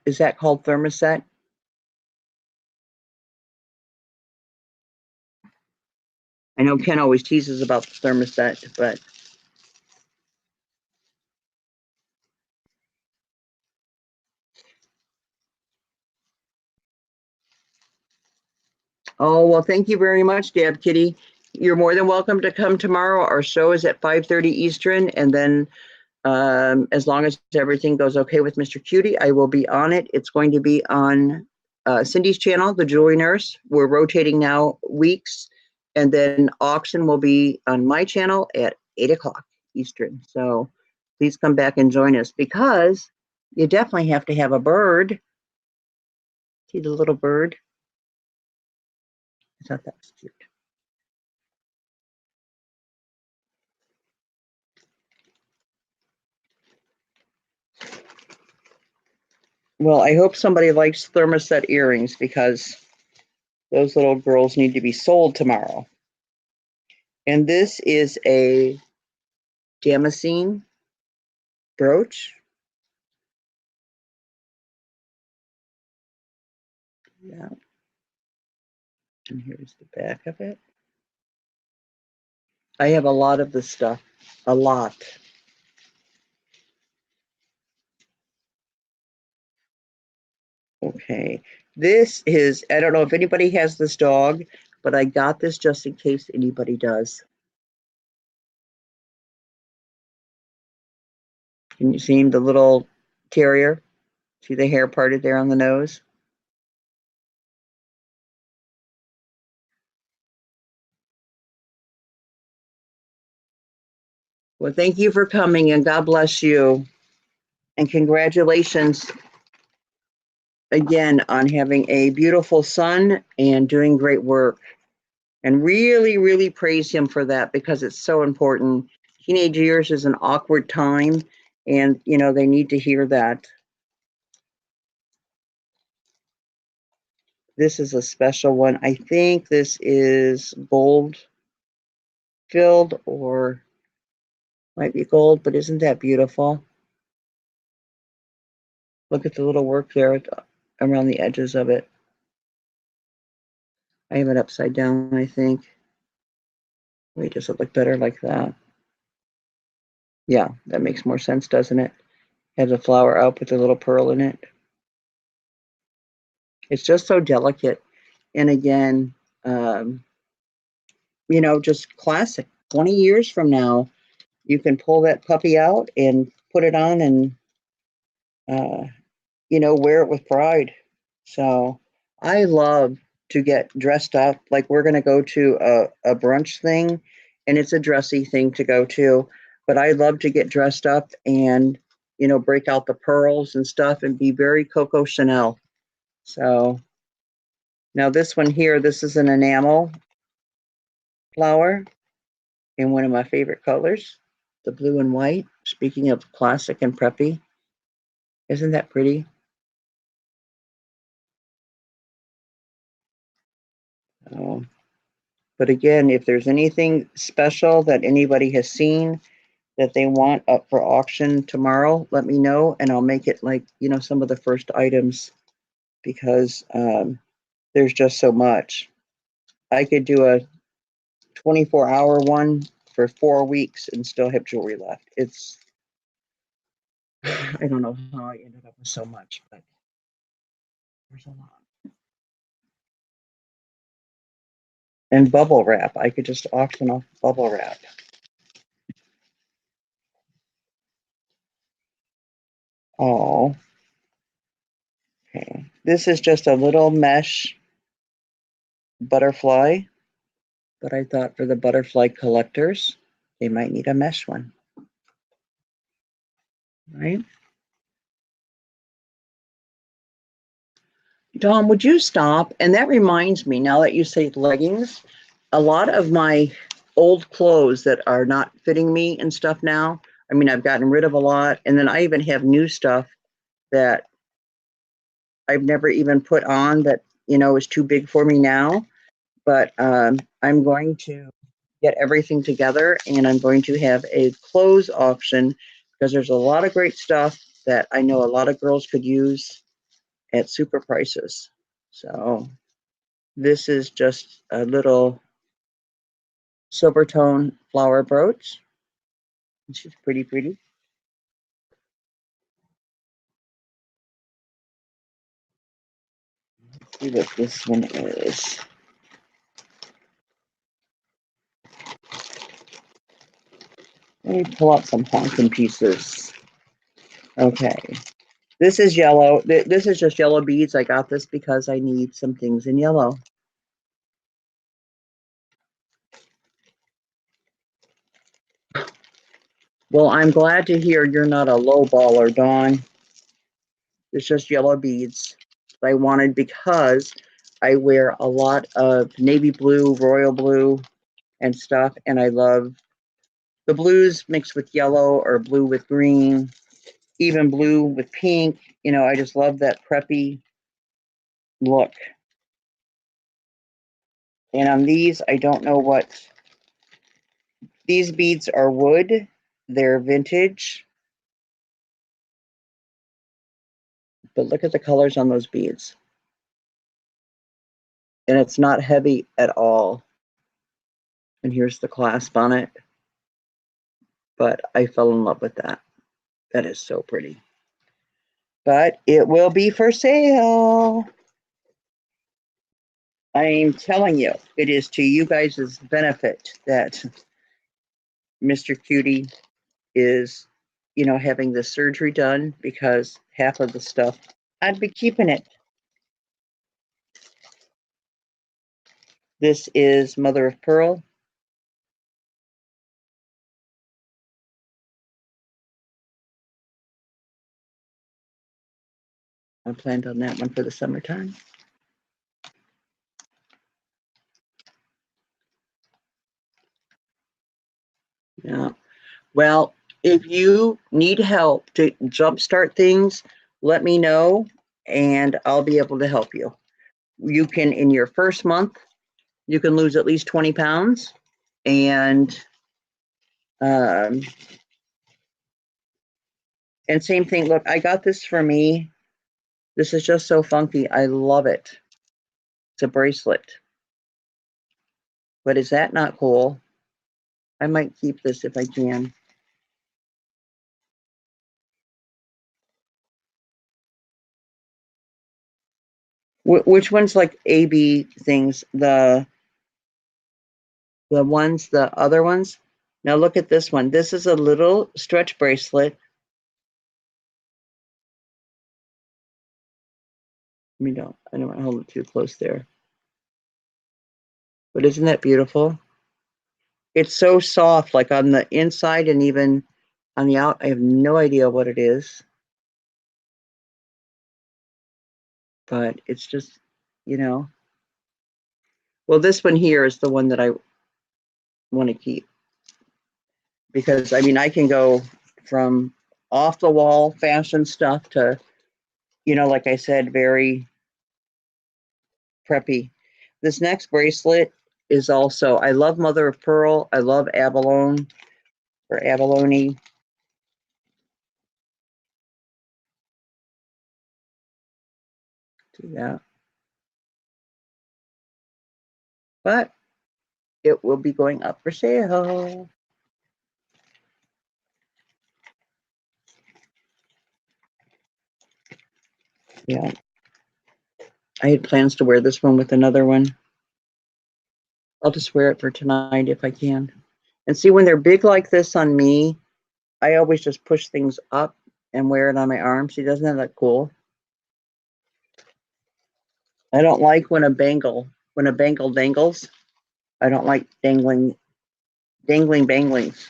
Is that called thermoset? I know Ken always teases about the thermoset, but oh, well, thank you very much, Deb Kitty. You're more than welcome to come tomorrow. Our show is at 5:30 Eastern, and then as long as everything goes okay with Mr. Cutie, I will be on it. It's going to be on Cindy's channel, The Jewelry Nurse. We're rotating now weeks, and then auction will be on my channel at 8 o'clock Eastern. So please come back and join us because you definitely have to have a bird. See the little bird? I thought that was cute. Well, I hope somebody likes thermoset earrings because those little girls need to be sold tomorrow. And this is a Damascene. brooch. Yeah. And here's the back of it. I have a lot of this stuff, a lot. Okay, this is, I don't know if anybody has this dog, but I got this just in case anybody does. Can you see the little terrier? See the hair parted there on the nose? Well, thank you for coming and God bless you. And congratulations again on having a beautiful son and doing great work. And really, really praise him for that because it's so important. Teenage years is an awkward time, and you know, they need to hear that. This is a special one. I think this is gold filled or might be gold, but isn't that beautiful? Look at the little work there around the edges of it. I have it upside down, I think. Wait, does it look better like that? Yeah, that makes more sense, doesn't it? Has a flower out with a little pearl in it. It's just so delicate. And again, um, you know, just classic. 20 years from now, you can pull that puppy out and put it on and, uh, you know, wear it with pride. So I love to get dressed up. Like we're going to go to a brunch thing, and it's a dressy thing to go to. But I love to get dressed up and, you know, break out the pearls and stuff and be very Coco Chanel. So now this one here, this is an enamel flower in one of my favorite colors, the blue and white. Speaking of classic and preppy, isn't that pretty? Oh. But again, if there's anything special that anybody has seen that they want up for auction tomorrow, let me know and I'll make it like, you know, some of the first items because there's just so much. I could do a 24-hour one for 4 weeks and still have jewelry left. It's, I don't know how I ended up with so much, but there's a lot. And bubble wrap. I could just auction off bubble wrap. Oh, okay. This is just a little mesh butterfly, but I thought for the butterfly collectors, they might need a mesh one, right? Tom, would you stop? And that reminds me, now that you say leggings, a lot of my old clothes that are not fitting me and stuff now, I mean, I've gotten rid of a lot. And then I even have new stuff that I've never even put on that, you know, is too big for me now. But I'm going to get everything together and I'm going to have a clothes auction because there's a lot of great stuff that I know a lot of girls could use at super prices. So this is just a little silver tone flower brooch. She's pretty, pretty. Let's see what this one is. Let me pull out some pumpkin pieces. Okay. This is yellow. This is just yellow beads. I got this because I need some things in yellow. Well, I'm glad to hear you're not a low baller, Dawn. It's just yellow beads. I wanted because I wear a lot of navy blue, royal blue, and stuff, and I love the blues mixed with yellow or blue with green, even blue with pink. You know, I just love that preppy look. And on these, I don't know what these beads are. Wood, they're vintage. But look at the colors on those beads. And it's not heavy at all. And here's the clasp on it. But I fell in love with that. That is so pretty. But it will be for sale. I'm telling you, it is to you guys' benefit that Mr. Cutie is, having the surgery done, because half of the stuff, I'd be keeping it. This is Mother of Pearl. I planned on that one for the summertime. Yeah. Well, if you need help to jumpstart things, let me know and I'll be able to help you. You can, in your first month, you can lose at least 20 pounds. And same thing, look, I got this for me. This is just so funky. I love it. It's a bracelet. But is that not cool? I might keep this if I can. Which one's like AB things? The other ones? Now look at this one. This is a little stretch bracelet. I don't want to hold it too close there. But isn't that beautiful? It's so soft, like on the inside and even on the out. I have no idea what it is. But it's just, Well, this one here is the one that I want to keep. Because, I can go from off the wall fashion stuff to, like I said, very preppy. This next bracelet is also, I love Mother of Pearl. I love abalone or abalone. Do that. But it will be going up for sale. Yeah. I had plans to wear this one with another one. I'll just wear it for tonight if I can. And see, when they're big like this on me, I always just push things up and wear it on my arm. See, doesn't that look cool? I don't like when a bangle dangles. I don't like dangling banglings.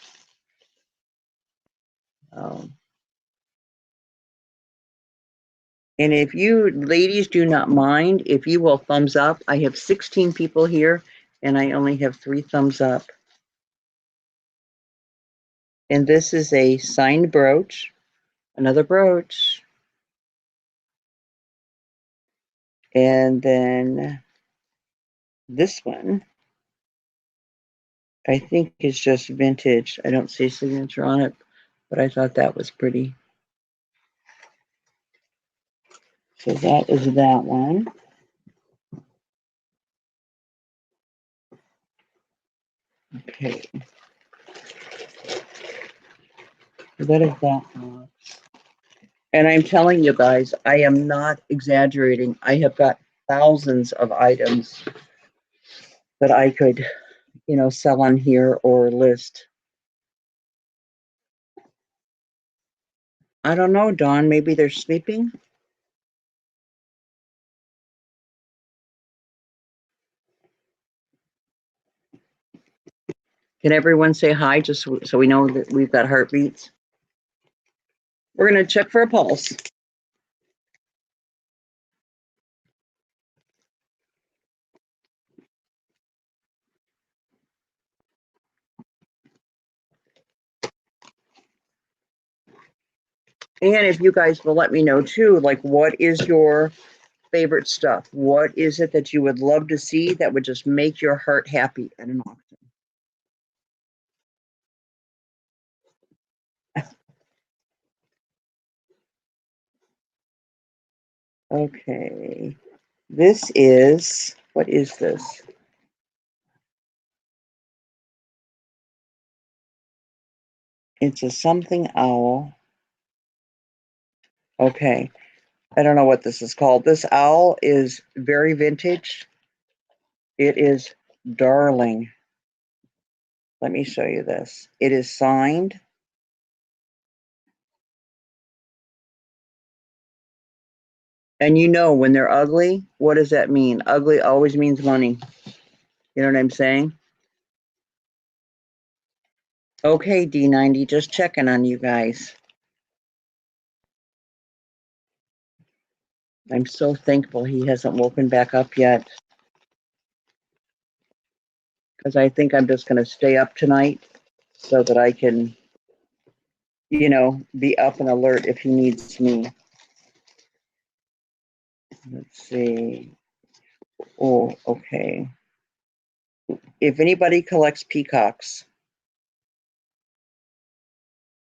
And if you ladies do not mind, if you will thumbs up, I have 16 people here and I only have 3 thumbs up. And this is a signed brooch, another brooch. And then this one, I think is just vintage. I don't see a signature on it, but I thought that was pretty. So that is that one. Okay. So that is that one. And I'm telling you guys, I am not exaggerating. I have got thousands of items that I could, sell on here or list. I don't know, Dawn, maybe they're sleeping. Can everyone say hi just so we know that we've got heartbeats? We're going to check for a pulse. And if you guys will let me know too, like, what is your favorite stuff? What is it that you would love to see that would just make your heart happy at an auction? Okay. This is, what is this? It's a something owl. Okay. I don't know what this is called. This owl is very vintage. It is darling. Let me show you this. It is signed. And you know, when they're ugly, what does that mean? Ugly always means money. You know what I'm saying? Okay, D90, just checking on you guys. I'm so thankful he hasn't woken back up yet. Because I think I'm just going to stay up tonight so that I can, you know, be up and alert if he needs me. Let's see. Oh, okay. If anybody collects peacocks,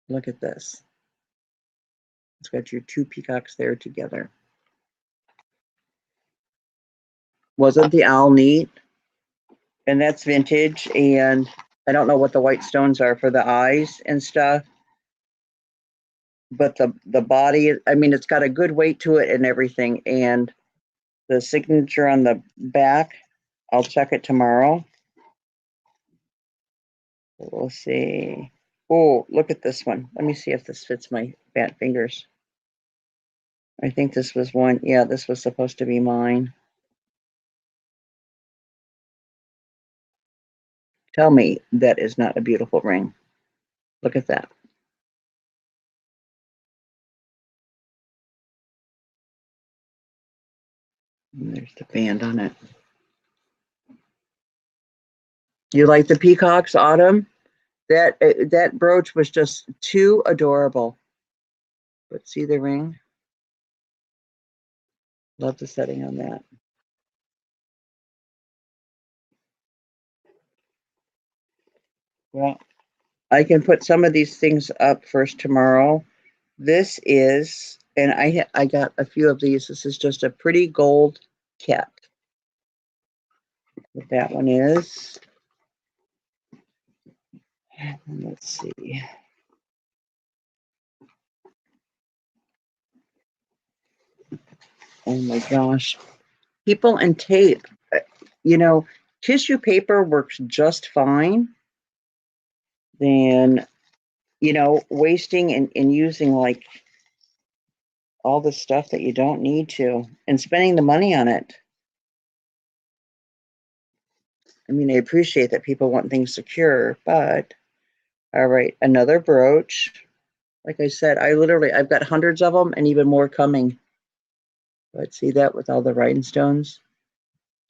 look at this. It's got your two peacocks there together. Wasn't the owl neat? And that's vintage. And I don't know what the white stones are for the eyes and stuff. But the body, I mean, it's got a good weight to it and everything. And the signature on the back, I'll check it tomorrow. We'll see. Oh, look at this one. Let me see if this fits my fat fingers. I think this was one. Yeah, this was supposed to be mine. Tell me that is not a beautiful ring. Look at that. And there's the band on it. You like the peacocks, Autumn? That brooch was just too adorable. But see the ring? Love the setting on that. Well, I can put some of these things up first tomorrow. This is, and I got a few of these. This is just a pretty gold cat. What that one is. Let's see. Oh my gosh. People and tape. You know, tissue paper works just fine. Than, you know, wasting and using like all the stuff that you don't need to and spending the money on it. I mean, I appreciate that people want things secure, but all right, another brooch. Like I said, I've got hundreds of them and even more coming. But see that with all the rhinestones?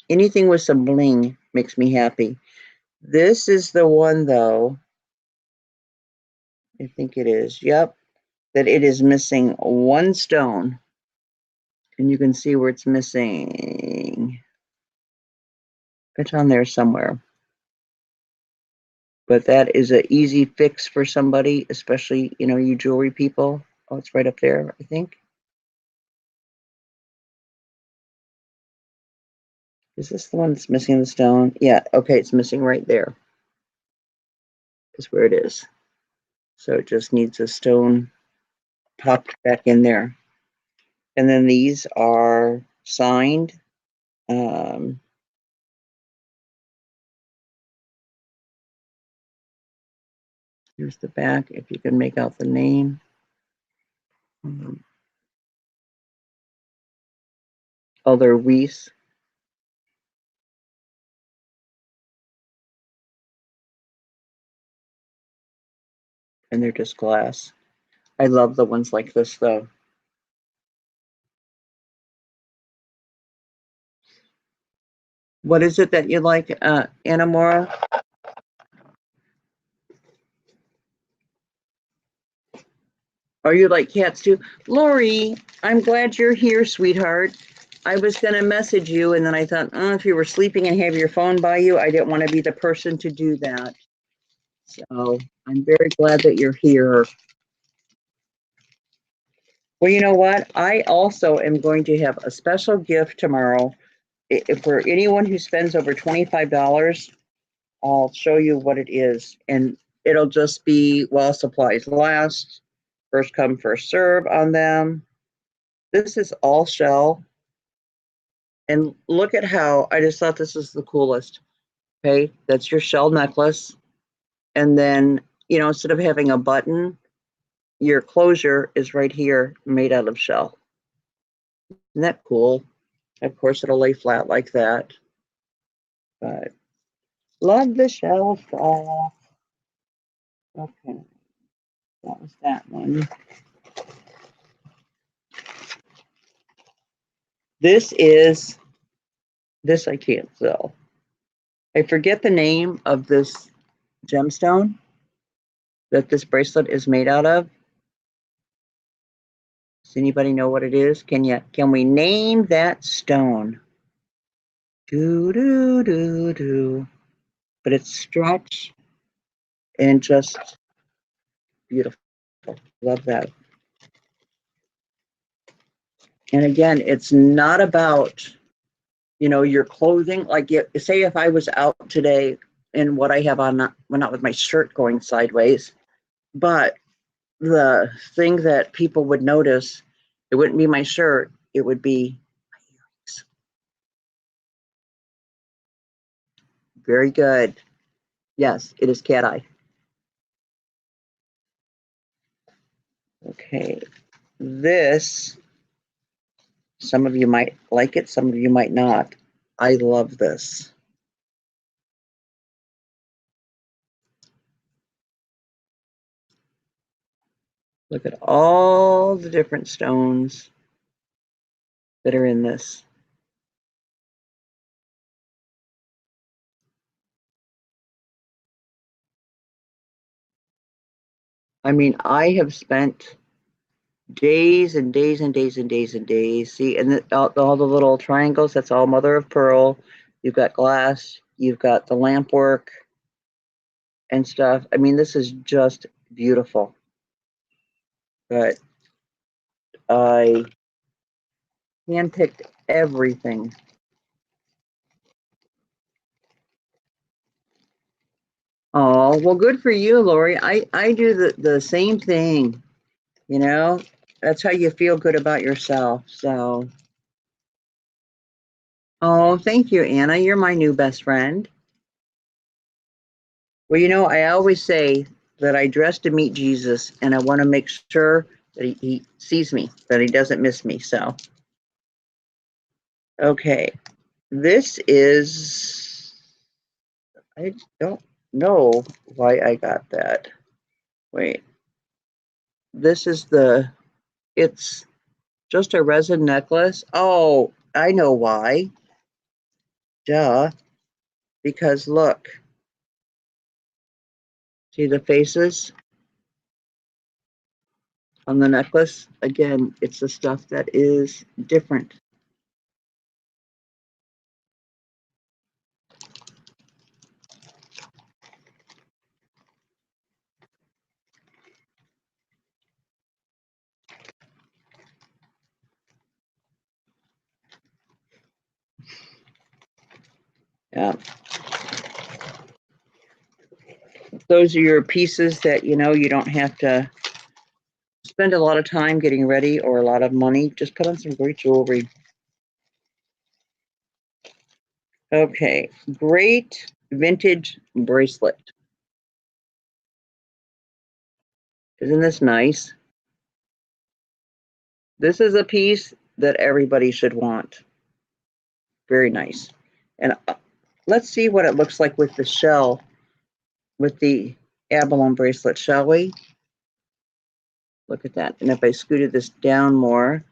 Anything with some bling makes me happy. This is the one though. I think it is. Yep. That it is missing one stone. And you can see where it's missing. It's on there somewhere. But that is an easy fix for somebody, especially, you know, you jewelry people. Oh, it's right up there, I think. Is this the one that's missing the stone? Yeah, okay, it's missing right there. Is where it is. So it just needs a stone popped back in there. And then these are signed. Here's the back, if you can make out the name. Oh, they're Weiss. And they're just glass. I love the ones like this, though. What is it that you like, Anamora? Are you like cats too? Lori, I'm glad you're here, sweetheart. I was going to message you, and then I thought, oh, if you were sleeping and have your phone by you, I didn't want to be the person to do that. So I'm very glad that you're here. Well, you know what? I also am going to have a special gift tomorrow. If for anyone who spends over $25, I'll show you what it is. And it'll just be while supplies last, first come, first serve on them. This is all shell. And look at how I just thought this is the coolest. Okay, that's your shell necklace. And then, instead of having a button, your closure is right here made out of shell. Isn't that cool? Of course, it'll lay flat like that. But love the shell stuff. Okay, that was that one. This I can't sell. I forget the name of this gemstone that this bracelet is made out of. Does anybody know what it is? Can we name that stone? Do do do do. But it's stretch and just beautiful. Love that. And again, it's not about, your clothing. Like, say if I was out today in what I have on, not with my shirt going sideways, but the thing that people would notice, it wouldn't be my shirt, it would be my earrings. Very good. Yes, it is cat eye. Okay. This, some of you might like it, some of you might not. I love this. Look at all the different stones that are in this. I mean, I have spent days and days and days and days and days. See, and all the little triangles, that's all mother of pearl. You've got glass, you've got the lamp work and stuff. I mean, this is just beautiful. But I handpicked everything. Oh, well, good for you, Lori. I do the same thing, you know? That's how you feel good about yourself. So, oh, thank you, Anna. You're my new best friend. Well, I always say that I dress to meet Jesus, and I want to make sure that he sees me, that he doesn't miss me. So, okay. This is, I don't know why I got that. Wait. This is it's just a resin necklace. Oh, I know why. Duh. Because look, see the faces on the necklace? Again, it's the stuff that is different. Yeah. Those are your pieces that, you don't have to spend a lot of time getting ready or a lot of money. Just put on some great jewelry. Okay. Great vintage bracelet. Isn't this nice? This is a piece that everybody should want. Very nice. And let's see what it looks like with the shell, with the abalone bracelet, shall we? Look at that. And if I scooted this down more,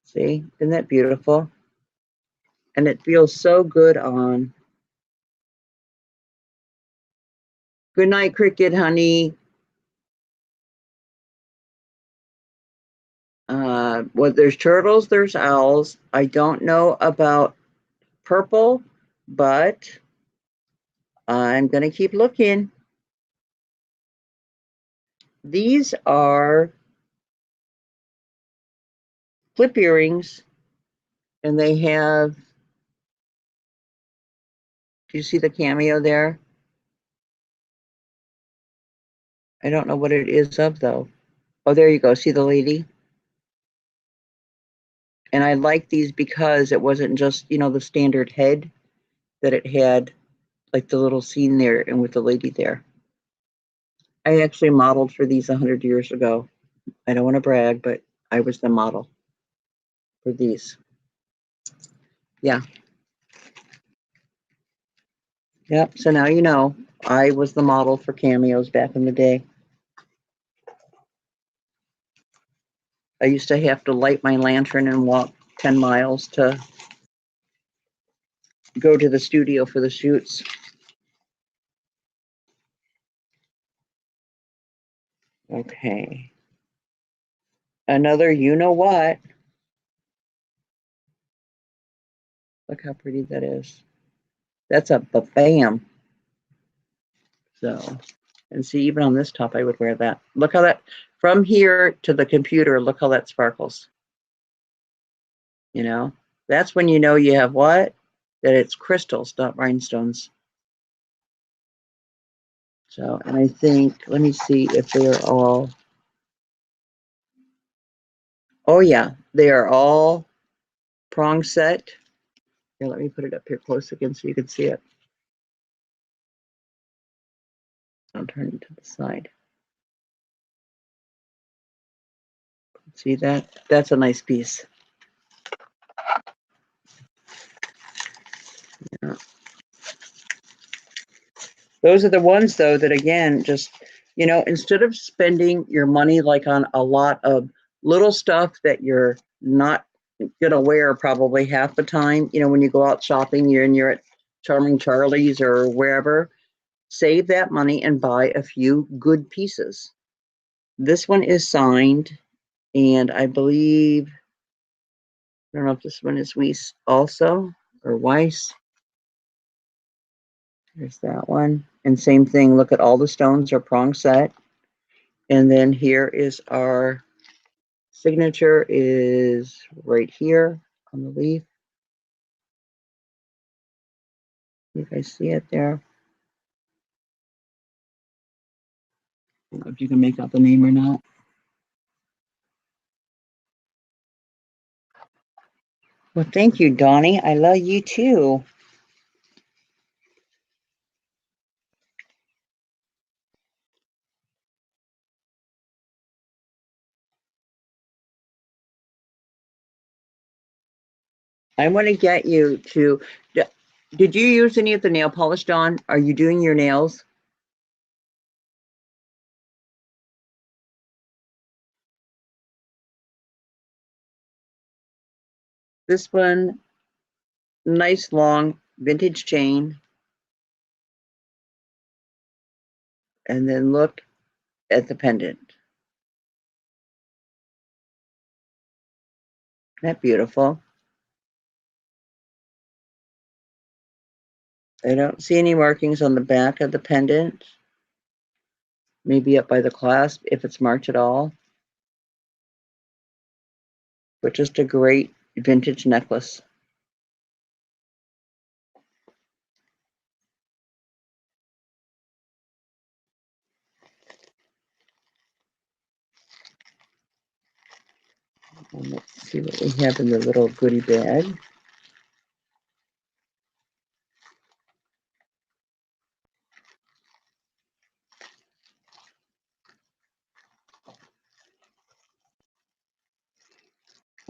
see, isn't that beautiful? And it feels so good on. Good night, Cricket, honey. Well, there's turtles, there's owls. I don't know about purple, but I'm going to keep looking. These are clip earrings, and they have, do you see the cameo there? I don't know what it is of though. Oh, there you go. See the lady? And I like these because it wasn't just, the standard head, that it had like the little scene there and with the lady there. I actually modeled for these 100 years ago. I don't want to brag, but I was the model for these. Yeah. Yep. So now you know I was the model for cameos back in the day. I used to have to light my lantern and walk 10 miles to go to the studio for the shoots. Okay. Another you know what. Look how pretty that is. That's a bam. So, and see, even on this top, I would wear that. Look how that, from here to the computer, look how that sparkles. That's when you know you have what? That it's crystals, not rhinestones. So, and I think, let me see if they are all, oh yeah, they are all prong set. Here, let me put it up here close again so you can see it. I'll turn it to the side. See that? That's a nice piece. Yeah. Those are the ones, though, that again, just, instead of spending your money like on a lot of little stuff that you're not going to wear probably half the time, when you go out shopping, you're at Charming Charlie's or wherever, save that money and buy a few good pieces. This one is signed, and I believe, I don't know if this one is Weiss also, or Weiss. There's that one. And same thing, look at all the stones are prong set. And then here is our signature is right here on the leaf. You guys see it there? I don't know if you can make out the name or not. Well, thank you, Donnie. I love you too. I want to get you to, did you use any of the nail polish, Dawn? Are you doing your nails? This one, nice long vintage chain. And then look at the pendant. Isn't that beautiful? I don't see any markings on the back of the pendant. Maybe up by the clasp if it's marked at all. But just a great vintage necklace. And let's see what we have in the little goodie bag.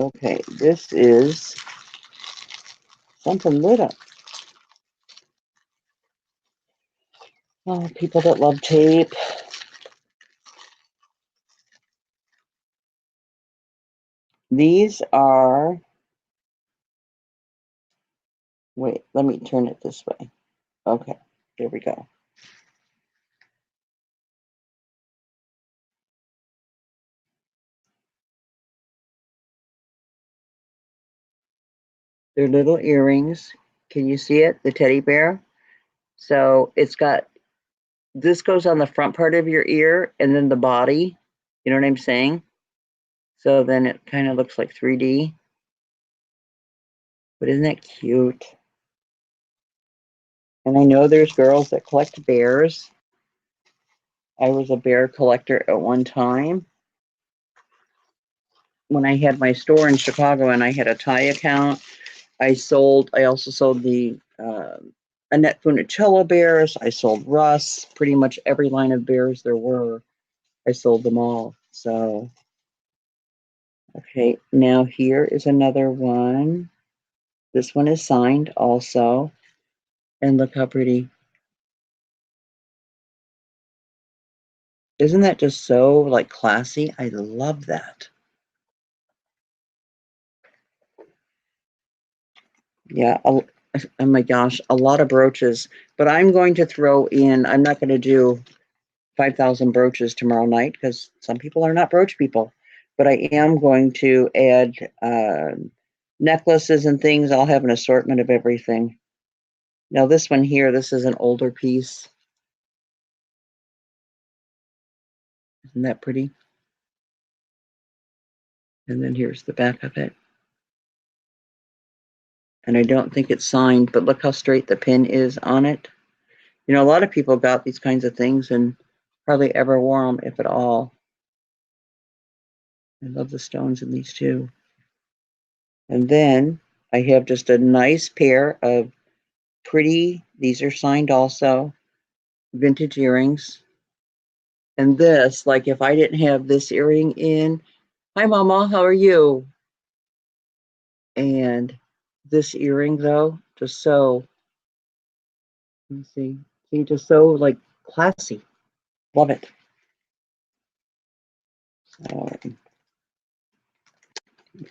Okay, this is something little. Oh, people that love tape. These are, wait, let me turn it this way. Okay, here we go. They're little earrings. Can you see it? The teddy bear. So it's got, this goes on the front part of your ear and then the body. You know what I'm saying? So then it kind of looks like 3D. But isn't that cute? And I know there's girls that collect bears. I was a bear collector at one time when I had my store in Chicago and I had a Thai account. I also sold the Annette Funicello bears. I sold Russ, pretty much every line of bears there were. I sold them all. So, okay, now here is another one. This one is signed also. And look how pretty. Isn't that just so like classy? I love that. Yeah. Oh my gosh, a lot of brooches. But I'm going to throw in, I'm not going to do 5,000 brooches tomorrow night because some people are not brooch people. But I am going to add necklaces and things. I'll have an assortment of everything. Now, this one here, this is an older piece. Isn't that pretty? And then here's the back of it. And I don't think it's signed, but look how straight the pin is on it. You know, a lot of people got these kinds of things and hardly ever wore them, if at all. I love the stones in these too. And then I have just a nice pair of pretty, these are signed also, vintage earrings. And this, like if I didn't have this earring in, hi mama, how are you? And this earring though, just so, let me see, just so like classy. Love it.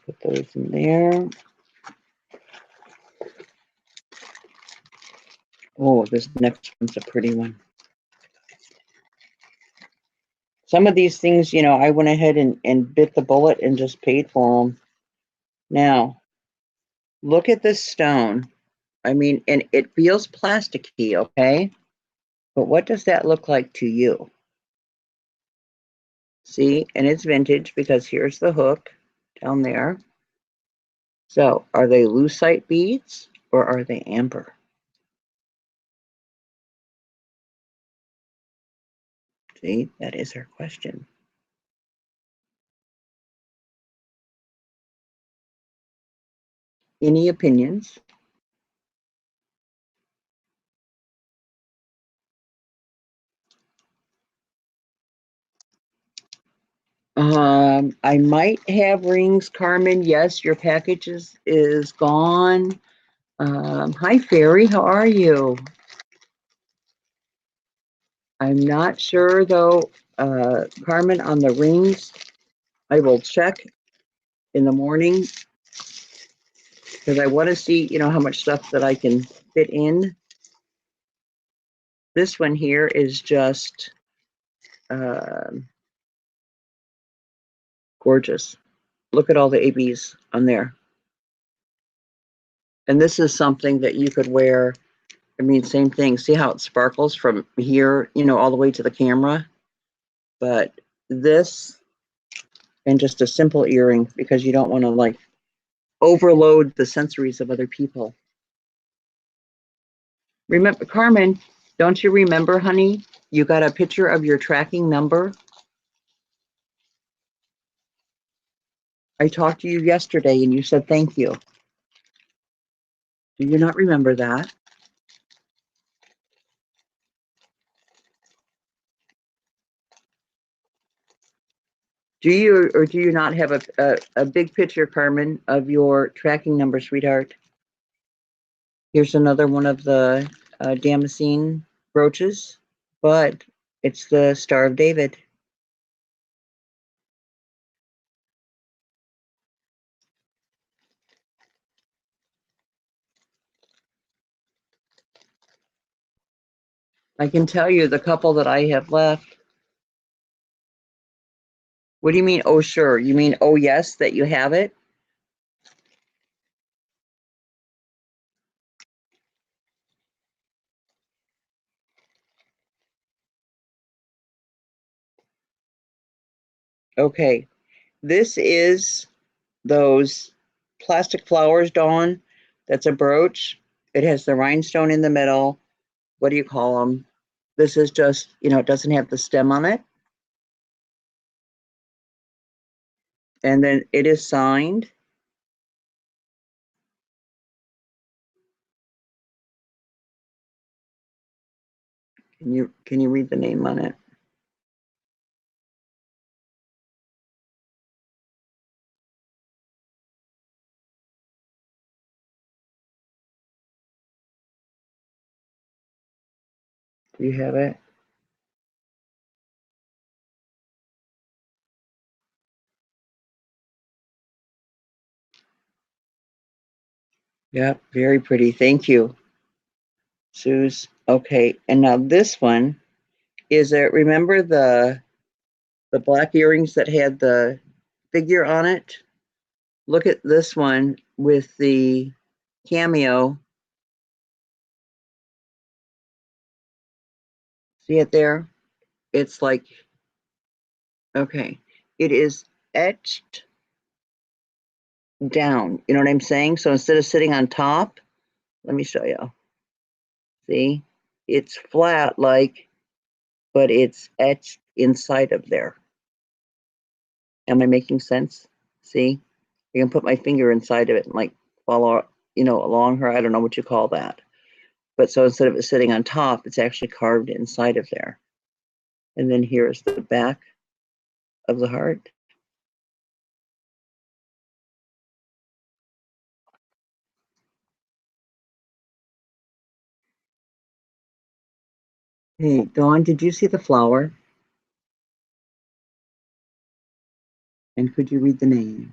Put those in there. Oh, this next one's a pretty one. Some of these things, you know, I went ahead and bit the bullet and just paid for them. Now, look at this stone. I mean, and it feels plasticky, okay? But what does that look like to you? See, and it's vintage because here's the hook down there. So, are they lucite beads or are they amber? See, that is our question. Any opinions? I might have rings, Carmen. Yes, your package is gone. Hi, Fairy. How are you? I'm not sure though, Carmen, on the rings. I will check in the morning because I want to see, you know, how much stuff that I can fit in. This one here is just gorgeous. Look at all the ABs on there. And this is something that you could wear. I mean, same thing. See how it sparkles from here, you know, all the way to the camera? But this and just a simple earring because you don't want to like overload the sensories of other people. Remember, Carmen, don't you remember, honey? You got a picture of your tracking number? I talked to you yesterday and you said thank you. Do you not remember that? Do you or do you not have a big picture, Carmen, of your tracking number, sweetheart? Here's another one of the Damascene brooches, but it's the Star of David. I can tell you the couple that I have left. What do you mean, oh, sure? You mean, oh, yes, that you have it? Okay. This is those plastic flowers, Dawn. That's a brooch. It has the rhinestone in the middle. What do you call them? This is just, it doesn't have the stem on it. And then it is signed. Can you read the name on it? Do you have it? Yep, very pretty. Thank you, Suze. Okay, and now this one is it. Remember the black earrings that had the figure on it? Look at this one with the cameo. See it there? It's like, okay, it is etched down. You know what I'm saying? So instead of sitting on top, let me show you. See, it's flat like, but it's etched inside of there. Am I making sense? See, I can put my finger inside of it and like follow, along her. I don't know what you call that. But so instead of it sitting on top, it's actually carved inside of there. And then here's the back of the heart. Hey, Dawn, did you see the flower? And could you read the name?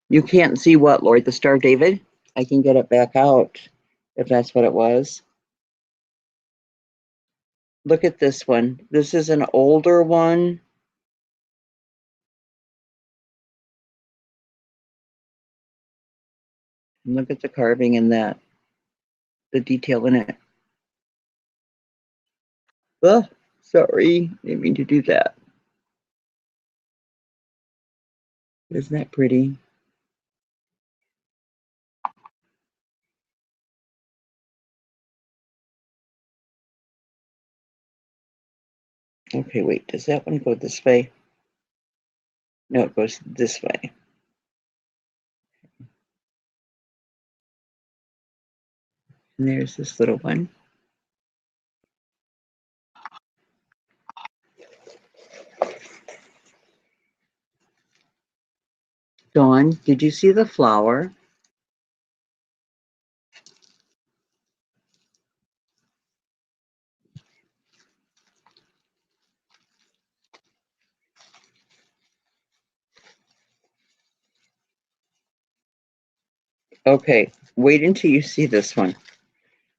You can't see what, Lord? The Star of David? I can get it back out if that's what it was. Look at this one. This is an older one. Look at the carving in that, the detail in it. Oh, sorry, didn't mean to do that. Isn't that pretty? Okay, wait, does that one go this way? No, it goes this way. And there's this little one. Dawn, did you see the flower? Okay, wait until you see this one.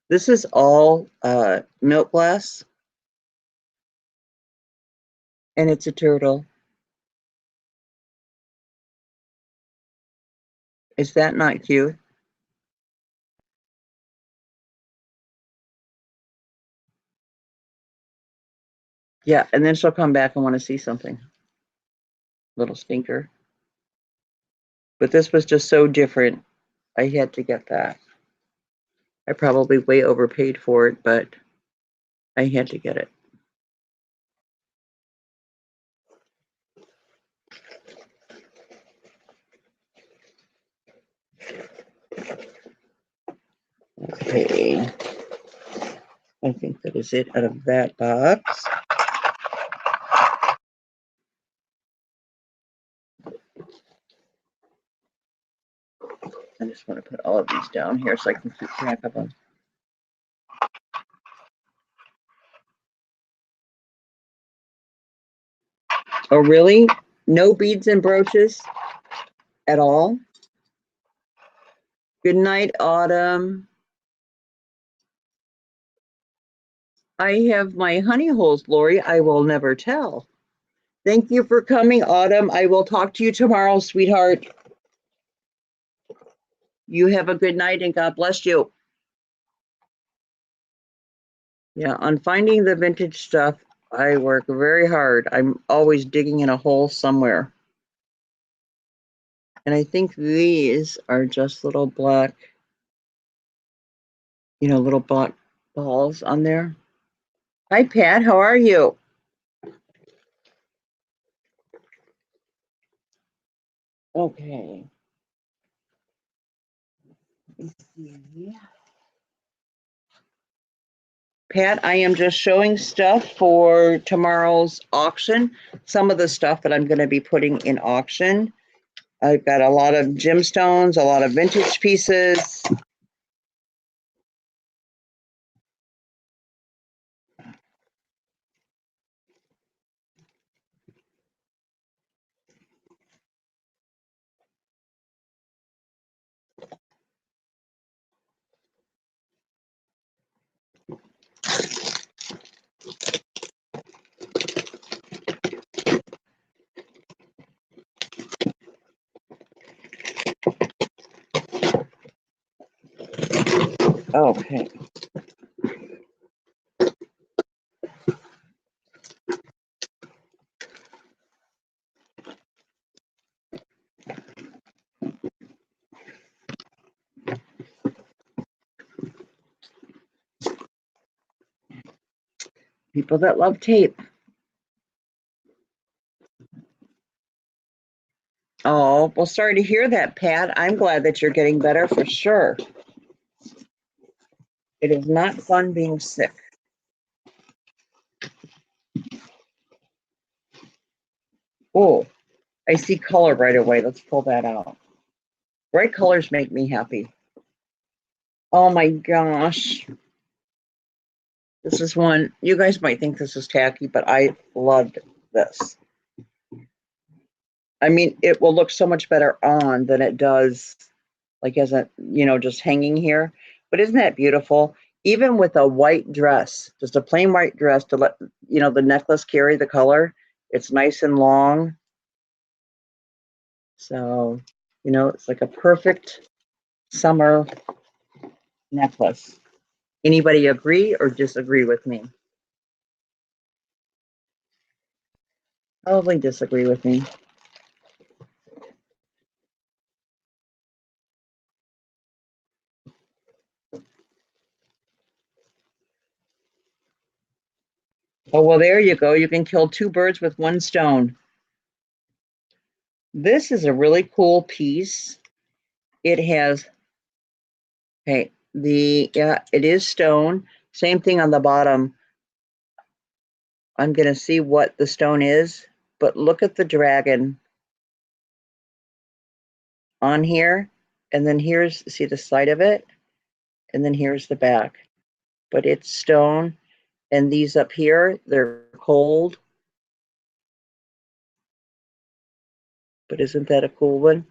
This is all milk glass, and it's a turtle. Is that not cute? Yeah, and then she'll come back and want to see something. Little stinker. But this was just so different. I had to get that. I probably way overpaid for it, but I had to get it. Okay. I think that is it out of that box. I just want to put all of these down here so I can keep track of them. Oh, really? No beads and brooches at all? Good night, Autumn. I have my honey holes, Lori. I will never tell. Thank you for coming, Autumn. I will talk to you tomorrow, sweetheart. You have a good night and God bless you. Yeah, on finding the vintage stuff, I work very hard. I'm always digging in a hole somewhere. And I think these are just little black, little black balls on there. Hi, Pat. How are you? Okay. Let's see. Pat, I am just showing stuff for tomorrow's auction. Some of the stuff that I'm going to be putting in auction. I've got a lot of gemstones, a lot of vintage pieces. Okay. People that love tape. Oh, well, sorry to hear that, Pat. I'm glad that you're getting better for sure. It is not fun being sick. Oh, I see color right away. Let's pull that out. Bright colors make me happy. Oh my gosh. This is one, you guys might think this is tacky, but I loved this. I mean, it will look so much better on than it does like as a, just hanging here. But isn't that beautiful? Even with a white dress, just a plain white dress to let, the necklace carry the color. It's nice and long. So, it's like a perfect summer necklace. Anybody agree or disagree with me? Probably disagree with me. Oh, well, there you go. You can kill two birds with one stone. This is a really cool piece. It has, okay, it is stone. Same thing on the bottom. I'm going to see what the stone is, but look at the dragon on here. And then see the side of it? And then here's the back. But it's stone. And these up here, they're cold. But isn't that a cool one?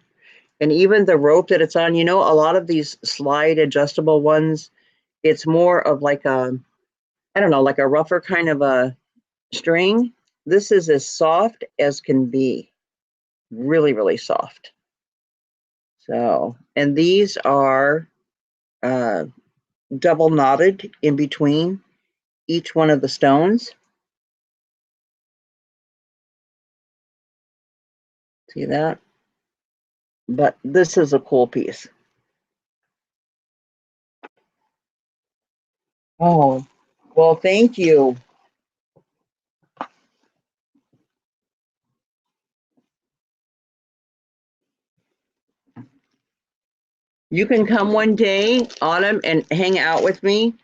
And even the rope that it's on, a lot of these slide adjustable ones, it's more of like I don't know, like a rougher kind of a string. This is as soft as can be. Really, really soft. So, and these are double knotted in between each one of the stones. See that? But this is a cool piece. Oh, well, thank you. You can come one day, Autumn, and hang out with me.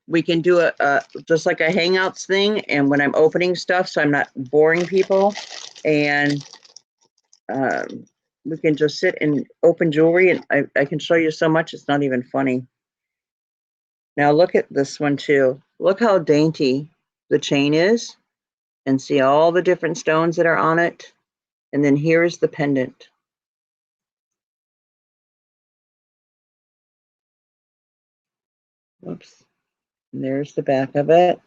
We can do a just like a Hangouts thing, and when I'm opening stuff, so I'm not boring people, and we can just sit and open jewelry, and I can show you so much, it's not even funny. Now look at this one too. Look how dainty the chain is, and see all the different stones that are on it. And then here's the pendant. Whoops. And there's the back of it.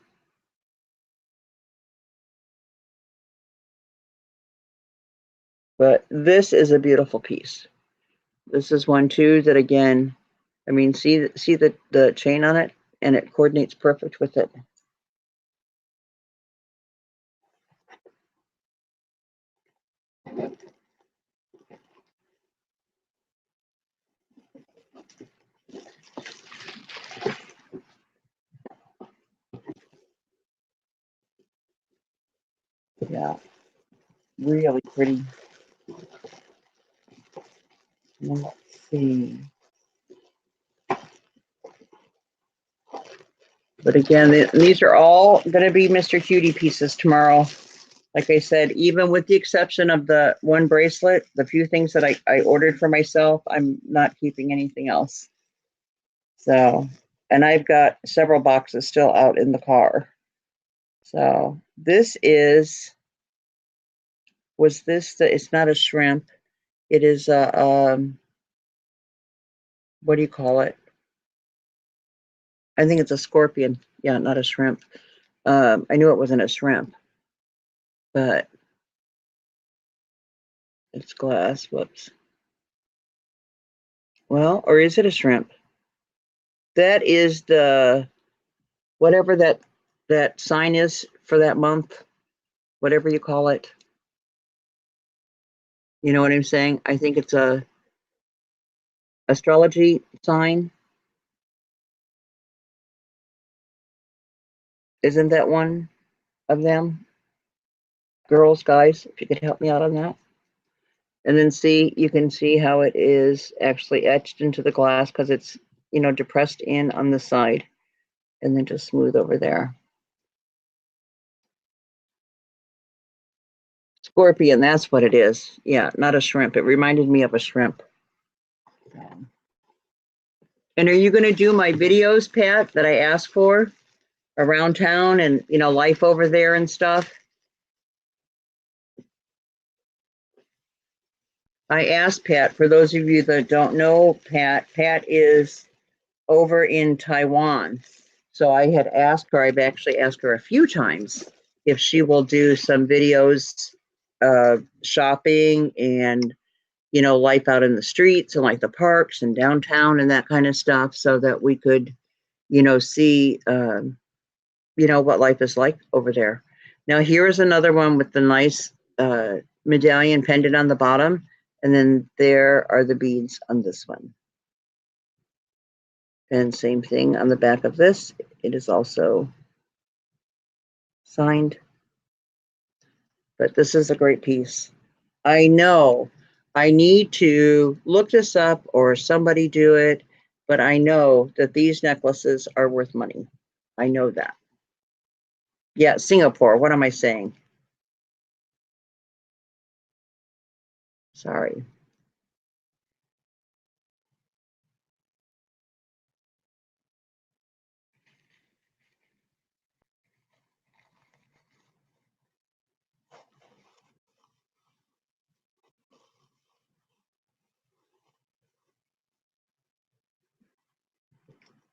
But this is a beautiful piece. This is one too that, again, I mean, see the chain on it, and it coordinates perfect with it. Yeah, really pretty. Let's see. But again, these are all going to be Mr. Cutie pieces tomorrow. Like I said, even with the exception of the one bracelet, the few things that I ordered for myself, I'm not keeping anything else. So, and I've got several boxes still out in the car. So this was this it's not a shrimp. It is a, what do you call it? I think it's a scorpion. Yeah, not a shrimp. I knew it wasn't a shrimp, but it's glass. Whoops. Well, or is it a shrimp? That is the, whatever that sign is for that month, whatever you call it. You know what I'm saying? I think it's a astrology sign. Isn't that one of them? Girls, guys, if you could help me out on that. And then see, you can see how it is actually etched into the glass because it's, depressed in on the side and then just smooth over there. Scorpion, that's what it is. Yeah, not a shrimp. It reminded me of a shrimp. And are you going to do my videos, Pat, that I asked for around town and, life over there and stuff? I asked Pat, for those of you that don't know Pat is over in Taiwan. So I had asked her, I've actually asked her a few times if she will do some videos of shopping and, life out in the streets and like the parks and downtown and that kind of stuff so that we could, see, what life is like over there. Now, here is another one with the nice medallion pendant on the bottom. And then there are the beads on this one. And same thing on the back of this. It is also signed. But this is a great piece. I know I need to look this up or somebody do it, but I know that these necklaces are worth money. I know that. Yeah, Singapore. What am I saying? Sorry.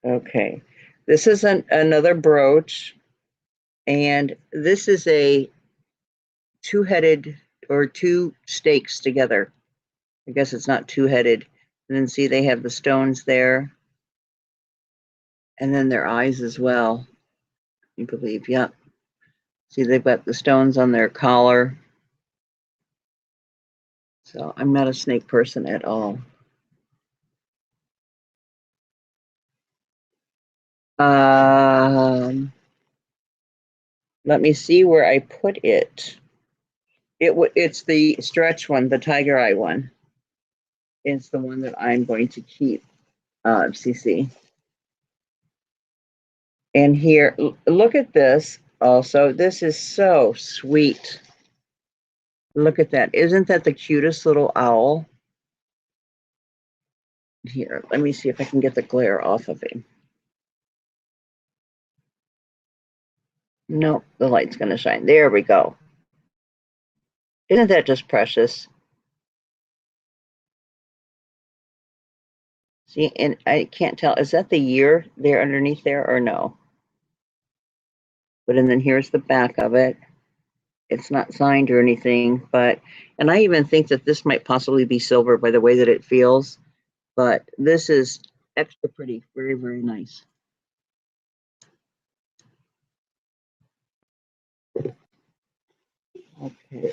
Okay. This is another brooch, and this is a two-headed or two stakes together. I guess it's not two-headed. And then see, they have the stones there. And then their eyes as well. You believe, yeah. See, they've got the stones on their collar. So I'm not a snake person at all. Let me see where I put it. It's the stretch one, the tiger eye one. It's the one that I'm going to keep, CC. And here, look at this also. This is so sweet. Look at that. Isn't that the cutest little owl? Here, let me see if I can get the glare off of him. Nope, the light's going to shine. There we go. Isn't that just precious? See, and I can't tell, is that the year there underneath there or no? But and then here's the back of it. It's not signed or anything, but, and I even think that this might possibly be silver by the way that it feels, but this is extra pretty. Very, very nice. Okay.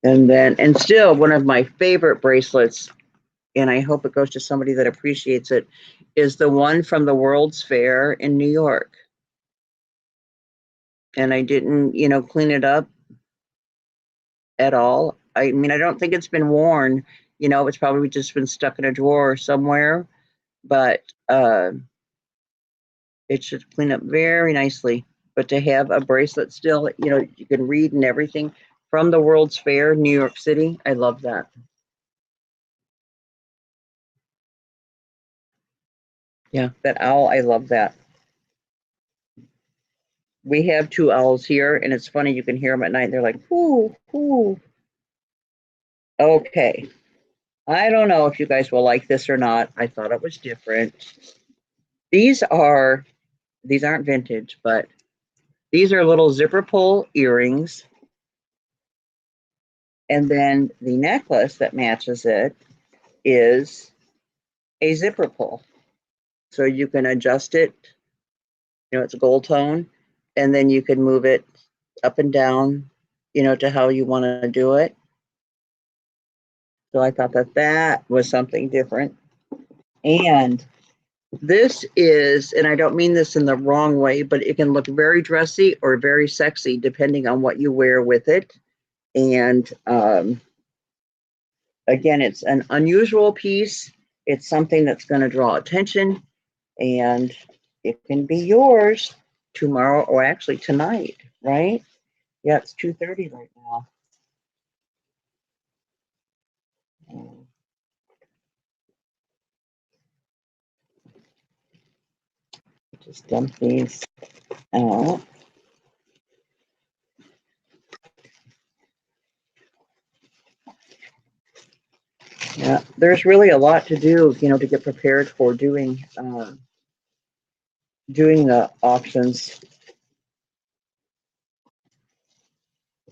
And then, and still one of my favorite bracelets, and I hope it goes to somebody that appreciates it, is the one from the World's Fair in New York. And I didn't, clean it up at all. I mean, I don't think it's been worn. It's probably just been stuck in a drawer somewhere, but it should clean up very nicely. But to have a bracelet still, you can read and everything from the World's Fair, New York City. I love that. Yeah, that owl, I love that. We have two owls here, and it's funny, you can hear them at night. They're like, whoo, whoo. Okay. I don't know if you guys will like this or not. I thought it was different. These are, these aren't vintage, but these are little zipper pull earrings. And then the necklace that matches it is a zipper pull. So you can adjust it, it's a gold tone, and then you can move it up and down, to how you want to do it. So I thought that that was something different. And this is, and I don't mean this in the wrong way, but it can look very dressy or very sexy depending on what you wear with it. And again, it's an unusual piece. It's something that's going to draw attention, and it can be yours tomorrow, or actually tonight, right? Yeah, it's 2:30 right now. Just dump these out. Yeah, there's really a lot to do, to get prepared for doing the auctions.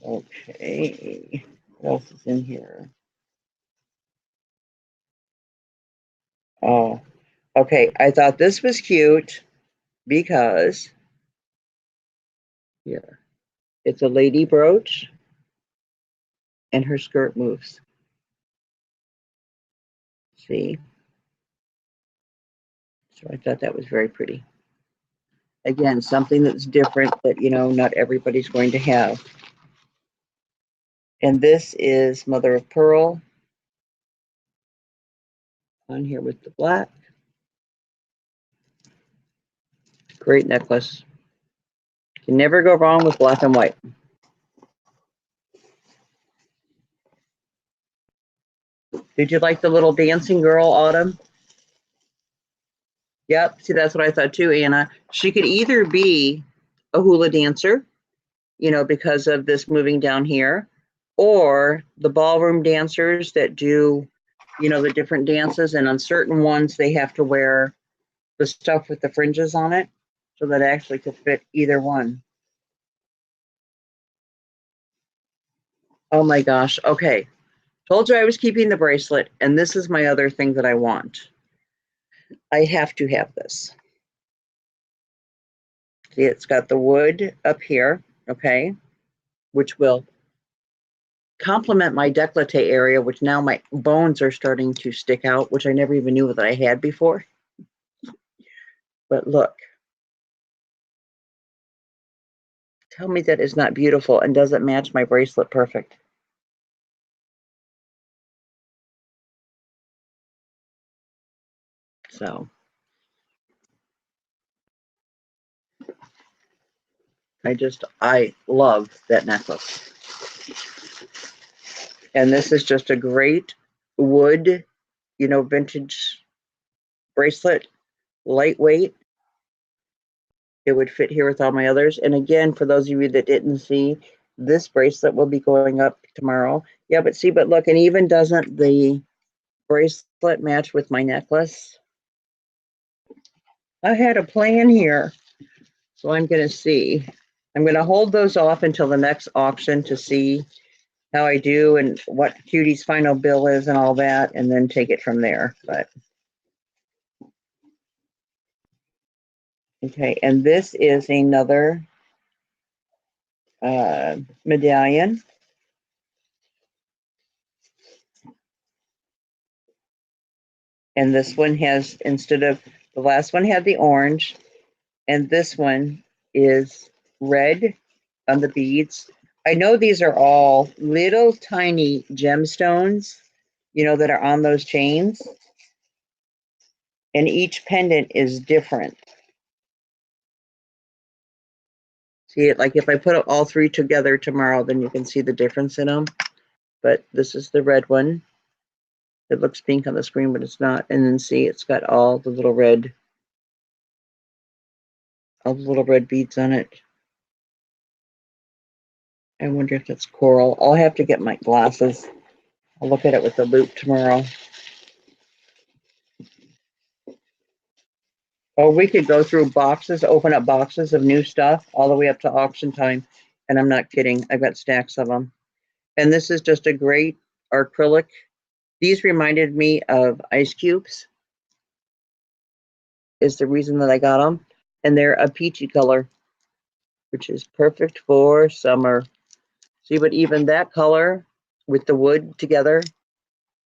Okay, what else is in here? Oh, okay. I thought this was cute because here, it's a lady brooch and her skirt moves. See? So I thought that was very pretty. Again, something that's different that, not everybody's going to have. And this is mother of pearl on here with the black. Great necklace. Can never go wrong with black and white. Did you like the little dancing girl, Autumn? Yep. See, that's what I thought too, Anna. She could either be a hula dancer, because of this moving down here, or the ballroom dancers that do, the different dances. And on certain ones, they have to wear the stuff with the fringes on it, so that actually could fit either one. Oh my gosh. Okay. Told you I was keeping the bracelet, and this is my other thing that I want. I have to have this. See, it's got the wood up here, okay, which will complement my décolleté area, which now my bones are starting to stick out, which I never even knew that I had before. But look. Tell me that is not beautiful and doesn't match my bracelet perfect. So I love that necklace. And this is just a great wood, vintage bracelet, lightweight. It would fit here with all my others. And again, for those of you that didn't see, this bracelet will be going up tomorrow. Yeah, but see, but look, and even doesn't the bracelet match with my necklace? I had a plan here, so I'm going to see. I'm going to hold those off until the next auction to see how I do and what Cutie's final bill is and all that, and then take it from there. But okay, and this is another medallion. And this one has, instead of the last one had the orange, and this one is red on the beads. I know these are all little tiny gemstones, you know, that are on those chains. And each pendant is different. See it, like if I put all three together tomorrow, then you can see the difference in them. But this is the red one. It looks pink on the screen, but it's not. And then see, it's got all the little red beads on it. I wonder if that's coral. I'll have to get my glasses. I'll look at it with the loupe tomorrow. Or we could go through boxes, open up boxes of new stuff all the way up to auction time. And I'm not kidding. I've got stacks of them. And this is just a great acrylic. These reminded me of ice cubes, is the reason that I got them. And they're a peachy color, which is perfect for summer. See, but even that color with the wood together,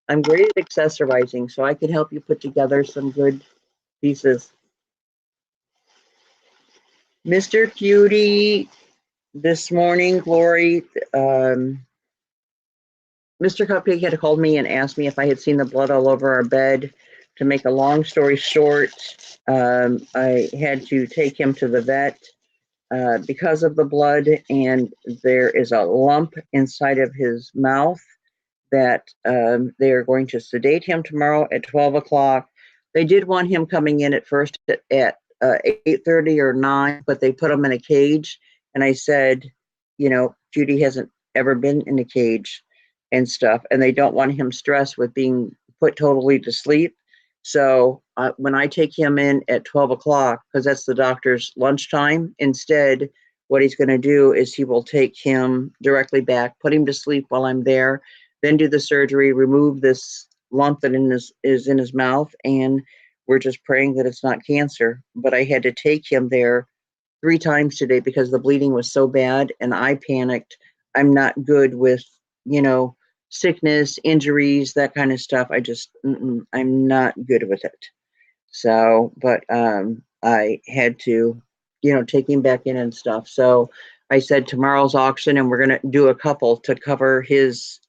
I'm great at accessorizing, so I can help you put together some good pieces. Mr. Cutie, this morning, Glory, Mr. Cupcake had called me and asked me if I had seen the blood all over our bed. To make a long story short, I had to take him to the vet because of the blood, and there is a lump inside of his mouth that they are going to sedate him tomorrow at 12 o'clock. They did want him coming in at first at 8:30 or 9, but they put him in a cage. And I said, you know, Judy hasn't ever been in a cage and stuff, and they don't want him stressed with being put totally to sleep. So when I take him in at 12 o'clock, because that's the doctor's lunchtime, instead, what he's going to do is he will take him directly back, put him to sleep while I'm there, then do the surgery, remove this lump that is in his mouth, and we're just praying that it's not cancer. But I had to take him there 3 times today because the bleeding was so bad, and I panicked. I'm not good with, you know, sickness, injuries, that kind of stuff. I just, I'm not good with it. So, but I had to, you know, take him back in and stuff. So I said tomorrow's auction, and we're going to do a couple to cover his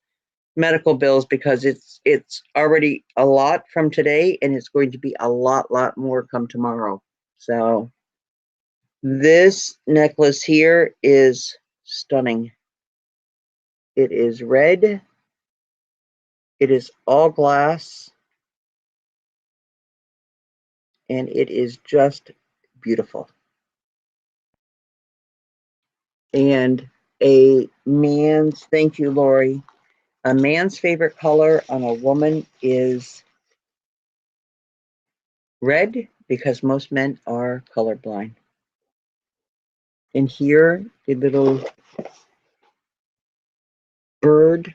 medical bills, because it's already a lot from today, and it's going to be a lot more come tomorrow. So this necklace here is stunning. It is red. It is all glass, and it is just beautiful. And a man's, thank you, Lori. A man's favorite color on a woman is red, because most men are colorblind. And here, the little bird,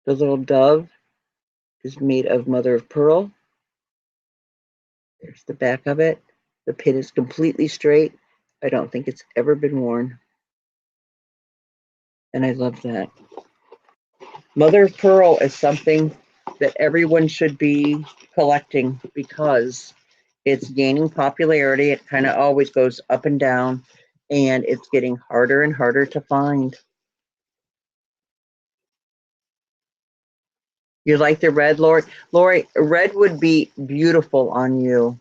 the little dove, is made of mother of pearl. There's the back of it. The pin is completely straight. I don't think it's ever been worn. And I love that. Mother of pearl is something that everyone should be collecting, because it's gaining popularity. It kind of always goes up and down, and it's getting harder and harder to find. You like the red, Lori? Lori, red would be beautiful on you.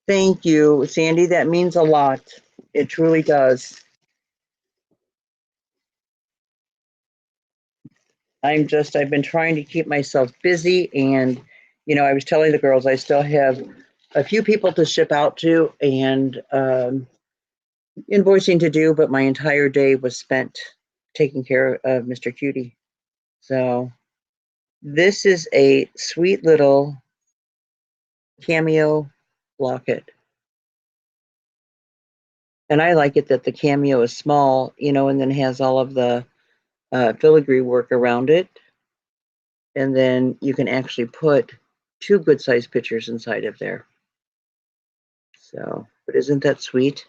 Thank you, Sandy. That means a lot. It truly does. I've been trying to keep myself busy, and, you know, I was telling the girls I still have a few people to ship out to, and invoicing to do, but my entire day was spent taking care of Mr. Cutie. So this is a sweet little cameo block it. And I like it that the cameo is small, you know, and then has all of the filigree work around it. And then you can actually put 2 good sized pictures inside of there. So, but isn't that sweet?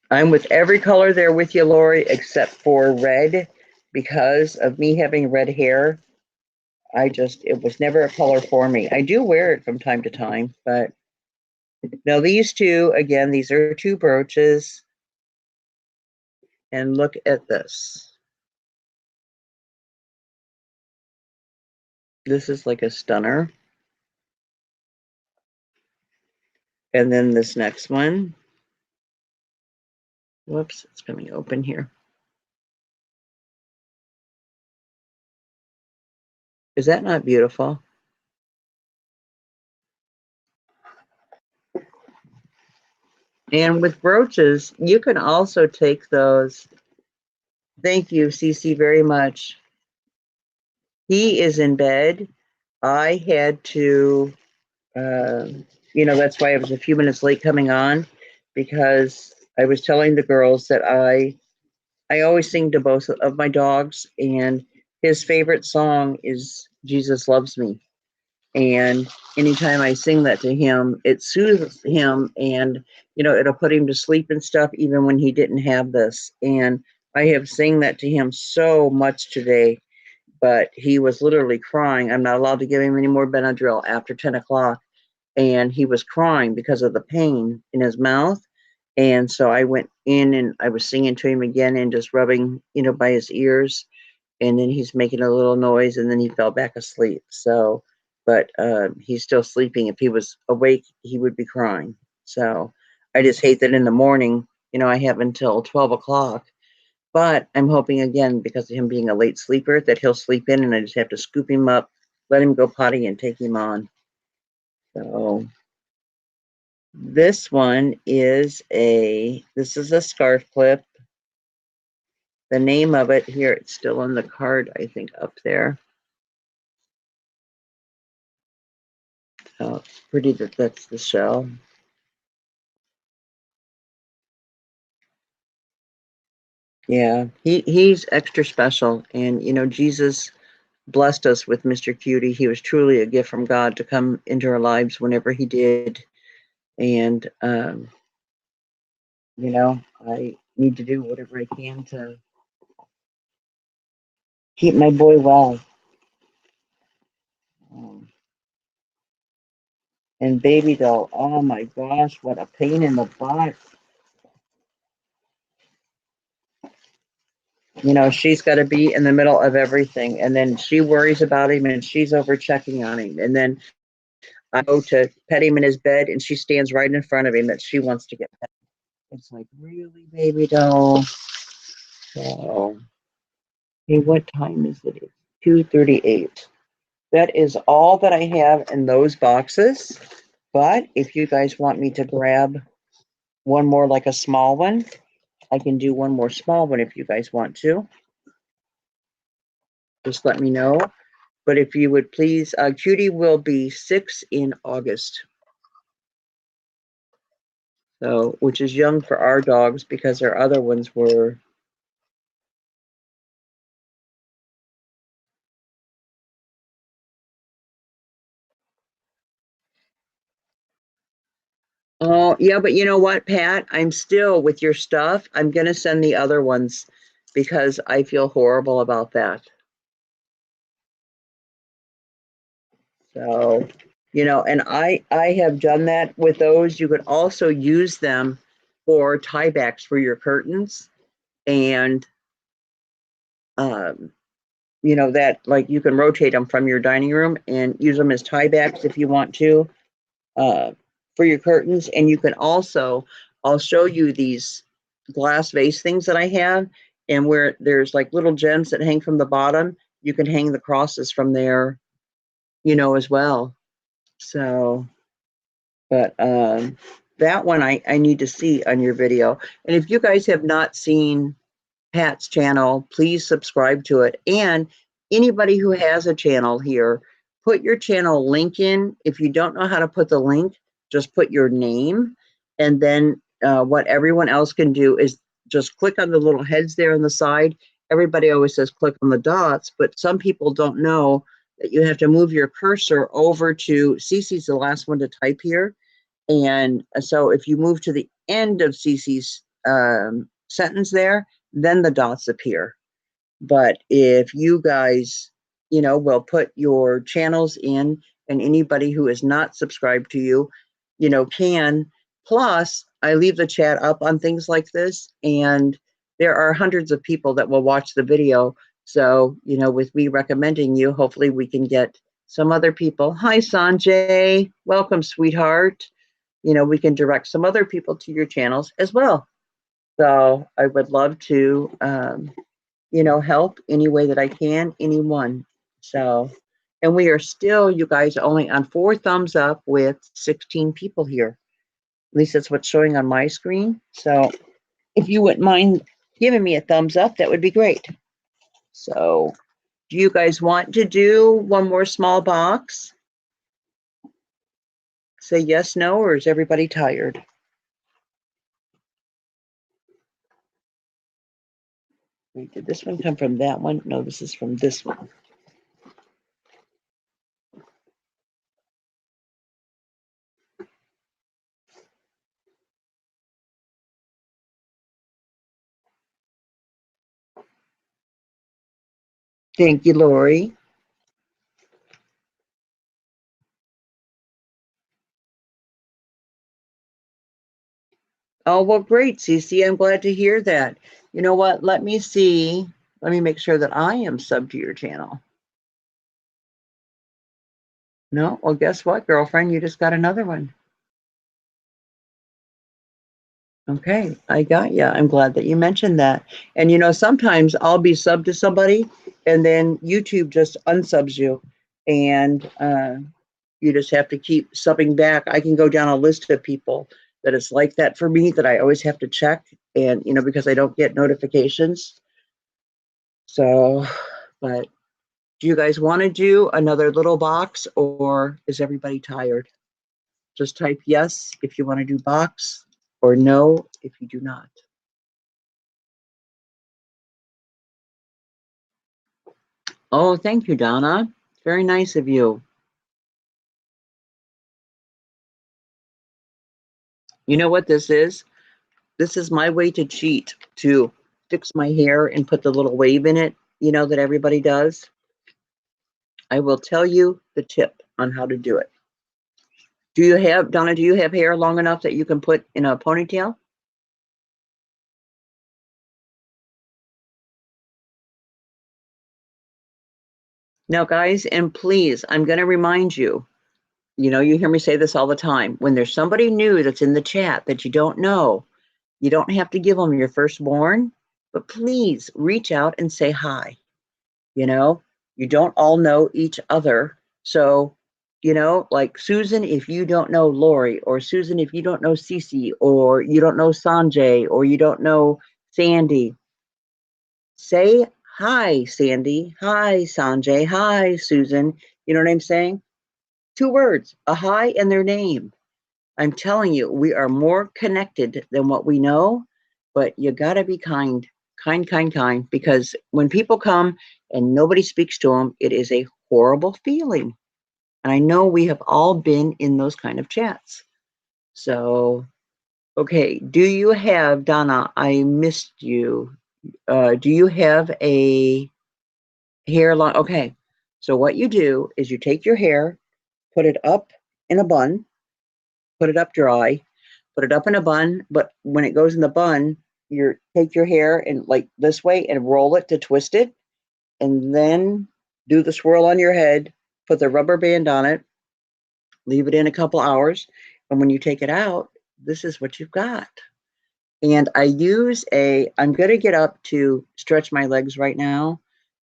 I'm with every color there with you, Lori, except for red. Because of me having red hair, it was never a color for me. I do wear it from time to time, but now these two, again, these are 2 brooches. And look at this. This is like a stunner. And then this next one. Whoops, it's coming open here. Is that not beautiful? And with brooches, you can also take those. Thank you, Cece, very much. He is in bed. I had to, you know, that's why I was a few minutes late coming on, because I was telling the girls that I always sing to both of my dogs, and his favorite song is Jesus Loves Me. And anytime I sing that to him, it soothes him, and you know, it'll put him to sleep and stuff, even when he didn't have this. And I have sang that to him so much today, but he was literally crying. I'm not allowed to give him any more Benadryl after 10 o'clock. And he was crying because of the pain in his mouth. And so I went in and I was singing to him again and just rubbing, you know, by his ears. And then he's making a little noise and then he fell back asleep. So, but he's still sleeping. If he was awake, he would be crying. So I just hate that in the morning, you know, I have until 12 o'clock. But I'm hoping again, because of him being a late sleeper, that he'll sleep in and I just have to scoop him up, let him go potty and take him on. So this one is this is a scarf clip. The name of it here, it's still on the card, I think, up there. Oh, it's pretty that that's the shell. Yeah, he's extra special. And, you know, Jesus blessed us with Mr. Cutie. He was truly a gift from God to come into our lives whenever he did. And, you know, I need to do whatever I can to keep my boy well. Um, and baby doll, oh my gosh, what a pain in the butt. You know, she's got to be in the middle of everything. And then she worries about him and she's over checking on him. And then I go to pet him in his bed and she stands right in front of him that she wants to get pet. It's like, really, baby doll? So, hey, what time is it? It's 2:38. That is all that I have in those boxes. But if you guys want me to grab one more, like a small one, I can do one more small one if you guys want to. Just let me know. But if you would please, Cutie will be 6 in August. So, which is young for our dogs because our other ones were. Oh, yeah, but you know what, Pat? I'm still with your stuff. I'm going to send the other ones because I feel horrible about that. So, you know, and I have done that with those. You could also use them for tiebacks for your curtains, and you know, that like you can rotate them from your dining room and use them as tiebacks if you want to, uh, for your curtains. And you can also, I'll show you these glass vase things that I have, and where there's like little gems that hang from the bottom, you can hang the crosses from there, you know, as well. So, but that one I need to see on your video. And if you guys have not seen Pat's channel, please subscribe to it. And anybody who has a channel here, put your channel link in. If you don't know how to put the link, just put your name. And then what everyone else can do is just click on the little heads there on the side. Everybody always says click on the dots, but some people don't know that you have to move your cursor over to, Cece's the last one to type here. And so if you move to the end of Cece's sentence there, then the dots appear. But if you guys, will put your channels in, and anybody who is not subscribed to you, can. Plus, I leave the chat up on things like this, and there are hundreds of people that will watch the video. So, with me recommending you, hopefully we can get some other people. Hi, Sanjay. Welcome, sweetheart. We can direct some other people to your channels as well. So I would love to, help any way that I can, anyone. So, and we are still, you guys, only on 4 thumbs up with 16 people here. At least that's what's showing on my screen. So if you wouldn't mind giving me a thumbs up, that would be great. So do you guys want to do one more small box? Say yes, no, or is everybody tired? Wait, did this one come from that one? No, this is from this one. Thank you, Lori. Oh, well, great, Cece. I'm glad to hear that. You know what? Let me see. Let me make sure that I am sub to your channel. No? Well, guess what, girlfriend? You just got another one. Okay, I got you. I'm glad that you mentioned that. And sometimes I'll be sub to somebody, and then YouTube just unsubs you, and you just have to keep subbing back. I can go down a list of people that it's like that for me that I always have to check, and because I don't get notifications. So, but do you guys want to do another little box, or is everybody tired? Just type yes if you want to do box, or no if you do not. Oh, thank you, Donna. Very nice of you. You know what this is? This is my way to cheat, to fix my hair and put the little wave in it, that everybody does. I will tell you the tip on how to do it. Donna, do you have hair long enough that you can put in a ponytail? Now, guys, and please, I'm going to remind you, you hear me say this all the time. When there's somebody new that's in the chat that you don't know, you don't have to give them your firstborn, but please reach out and say hi. You don't all know each other. So, like Susan, if you don't know Lori, or Susan, if you don't know Cece, or you don't know Sanjay, or you don't know Sandy, say hi, Sandy. Hi, Sanjay. Hi, Susan. You know what I'm saying? 2 words, a hi and their name. I'm telling you, we are more connected than what we know, but you got to be kind, kind, because when people come and nobody speaks to them, it is a horrible feeling. And I know we have all been in those kind of chats. So, okay, do you have, Donna, I missed you. Do you have a hair long? Okay, so what you do is you take your hair, put it up in a bun, put it up dry, put it up in a bun, but when it goes in the bun, you take your hair and like this way and roll it to twist it, and then do the swirl on your head, put the rubber band on it, leave it in a couple hours, and when you take it out, this is what you've got. And I'm going to get up to stretch my legs right now,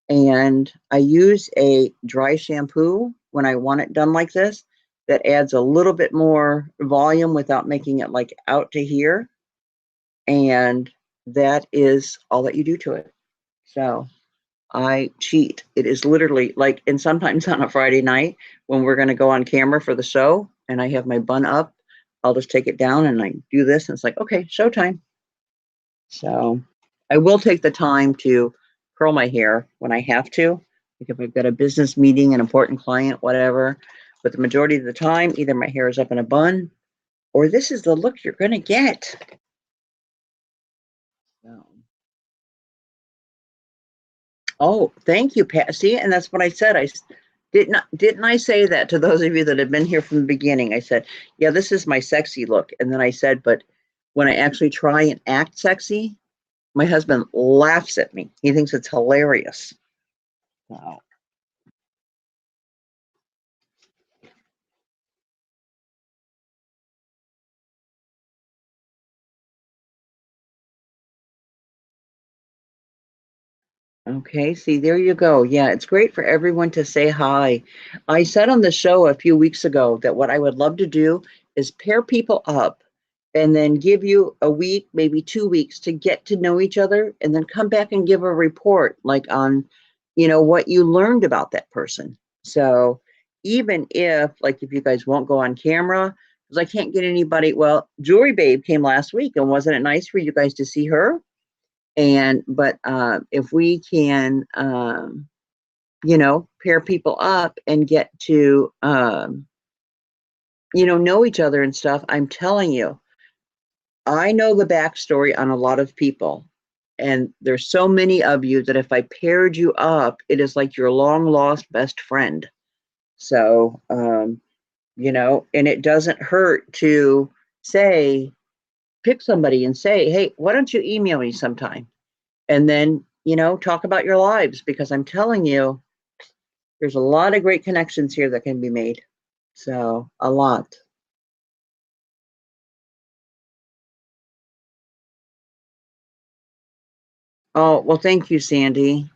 and I use a dry shampoo when I want it done like this, that adds a little bit more volume without making it like out to here. And that is all that you do to it. So I cheat. It is literally like, and sometimes on a Friday night when we're going to go on camera for the show and I have my bun up, I'll just take it down and I do this. And it's like, okay, showtime. So I will take the time to curl my hair when I have to, like if I've got a business meeting, an important client, whatever. But the majority of the time, either my hair is up in a bun or this is the look you're going to get. So. Oh, thank you, Pat. See, and that's what I said. I didn't I say that to those of you that have been here from the beginning? I said, yeah, this is my sexy look. And then I said, but when I actually try and act sexy, my husband laughs at me. He thinks it's hilarious. Wow. Okay, see, there you go. Yeah, it's great for everyone to say hi. I said on the show a few weeks ago that what I would love to do is pair people up and then give you a week, maybe 2 weeks to get to know each other and then come back and give a report like on, what you learned about that person. So even if you guys won't go on camera, because I can't get anybody, well, Jewelry Babe came last week and wasn't it nice for you guys to see her? But if we can, pair people up and get to, know each other and stuff, I'm telling you, I know the backstory on a lot of people. And there's so many of you that if I paired you up, it is like your long lost best friend. So, and it doesn't hurt to say, pick somebody and say, hey, why don't you email me sometime? And then, talk about your lives because I'm telling you, there's a lot of great connections here that can be made. So, a lot. Oh, well, thank you, Sandy.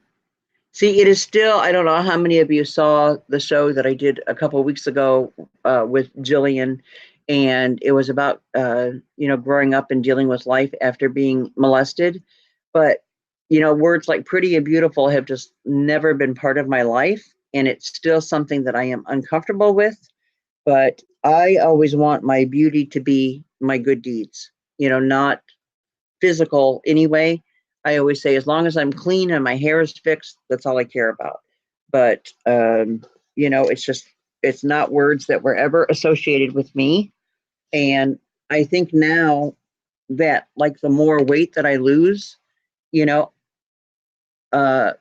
See, it is still, I don't know how many of you saw the show that I did a couple of weeks ago with Jillian, and it was about, growing up and dealing with life after being molested. But, words like pretty and beautiful have just never been part of my life. And it's still something that I am uncomfortable with. But I always want my beauty to be my good deeds, not physical anyway. I always say, as long as I'm clean and my hair is fixed, that's all I care about. But, it's not words that were ever associated with me. And I think now that, like, the more weight that I lose, you know, uh,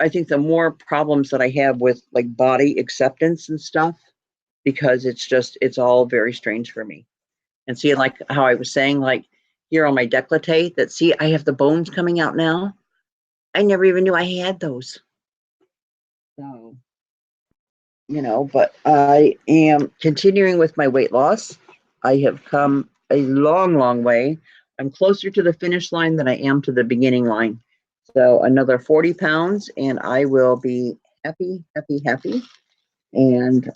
I think the more problems that I have with like body acceptance and stuff, because it's all very strange for me. And see, like how I was saying, like here on my décolleté, that see, I have the bones coming out now. I never even knew I had those. So, but I am continuing with my weight loss. I have come a long, long way. I'm closer to the finish line than I am to the beginning line. So another 40 pounds and I will be happy, happy, happy. And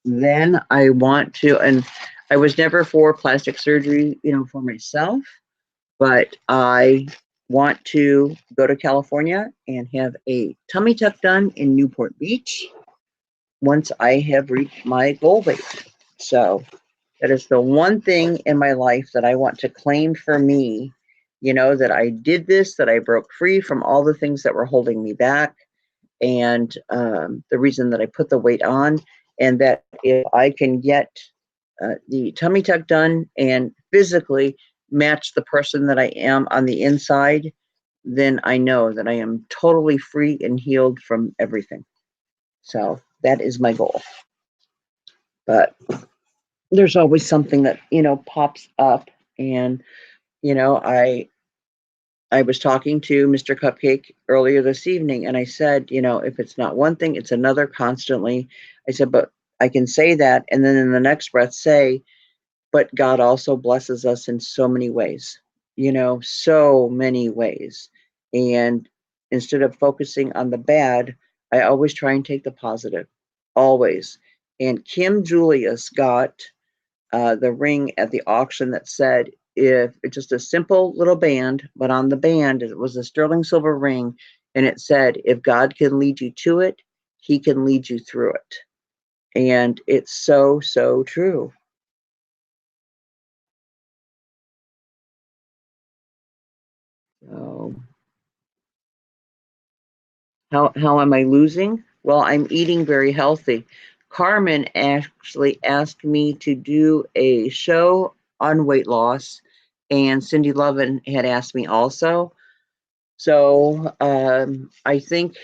then I want to, and I was never for plastic surgery, for myself, but I want to go to California and have a tummy tuck done in Newport Beach once I have reached my goal weight. So that is the one thing in my life that I want to claim for me, that I did this, that I broke free from all the things that were holding me back. And the reason that I put the weight on, and that if I can get the tummy tuck done and physically match the person that I am on the inside, then I know that I am totally free and healed from everything. So that is my goal. But there's always something that, pops up. And, I was talking to Mr. Cupcake earlier this evening, and I said, if it's not one thing, it's another constantly. I said, but I can say that. And then in the next breath, say, but God also blesses us in so many ways, so many ways. And instead of focusing on the bad, I always try and take the positive, always. And Kim Julius got the ring at the auction that said, if it's just a simple little band, but on the band it was a sterling silver ring, and it said, if God can lead you to it, he can lead you through it. And it's so, so true. So how am I losing? Well, I'm eating very healthy. Carmen actually asked me to do a show on weight loss, and Cindy Lovin had asked me also. So I think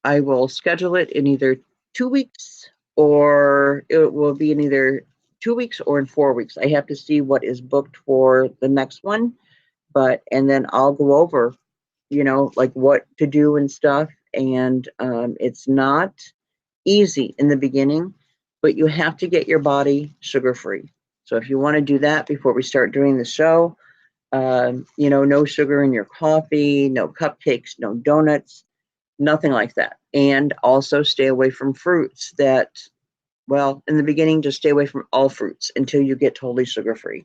I will schedule it in either 2 weeks, or it will be in either 2 weeks or in 4 weeks. I have to see what is booked for the next one, and then I'll go over, like what to do and stuff. And it's not easy in the beginning, but you have to get your body sugar free. So if you want to do that before we start doing the show, no sugar in your coffee, no cupcakes, no donuts, nothing like that. And also stay away from fruits that, well, in the beginning, just stay away from all fruits until you get totally sugar free.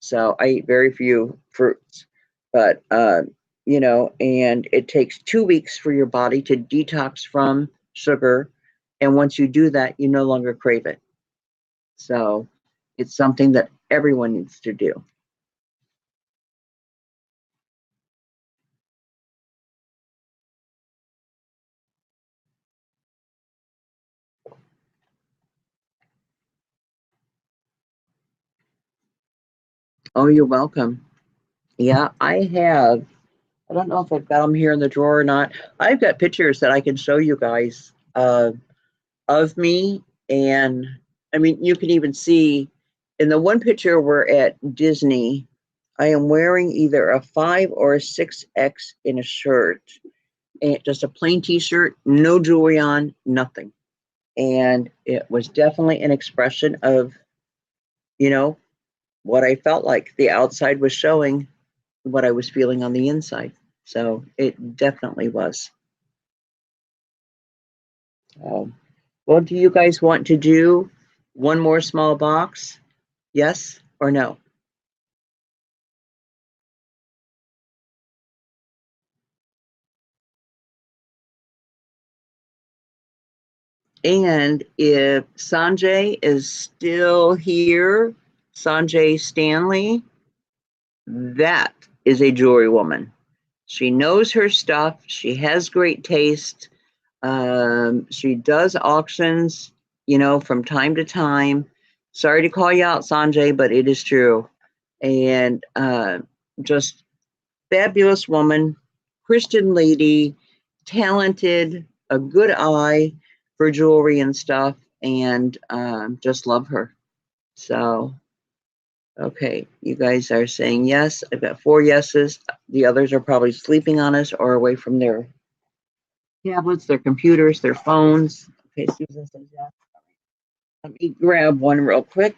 So I eat very few fruits, but, and it takes 2 weeks for your body to detox from sugar. And once you do that, you no longer crave it. So it's something that everyone needs to do. Oh, you're welcome. Yeah, I don't know if I've got them here in the drawer or not. I've got pictures that I can show you guys of me. And I mean, you can even see in the one picture we're at Disney, I am wearing either a 5 or a 6X in a shirt, and just a plain t-shirt, no jewelry on, nothing. And it was definitely an expression of, you know, what I felt like. The outside was showing what I was feeling on the inside. So it definitely was. Well, do you guys want to do one more small box? Yes or no? And if Sanjay is still here, Sanjay Stanley, that is a jewelry woman. She knows her stuff. She has great taste. She does auctions, from time to time. Sorry to call you out, Sanjay, but it is true. And just fabulous woman, Christian lady, talented, a good eye for jewelry and stuff, and just love her. So, okay, you guys are saying yes. I've got 4 yeses. The others are probably sleeping on us or away from their tablets, their computers, their phones. Okay, Susan says yes. Let me grab one real quick.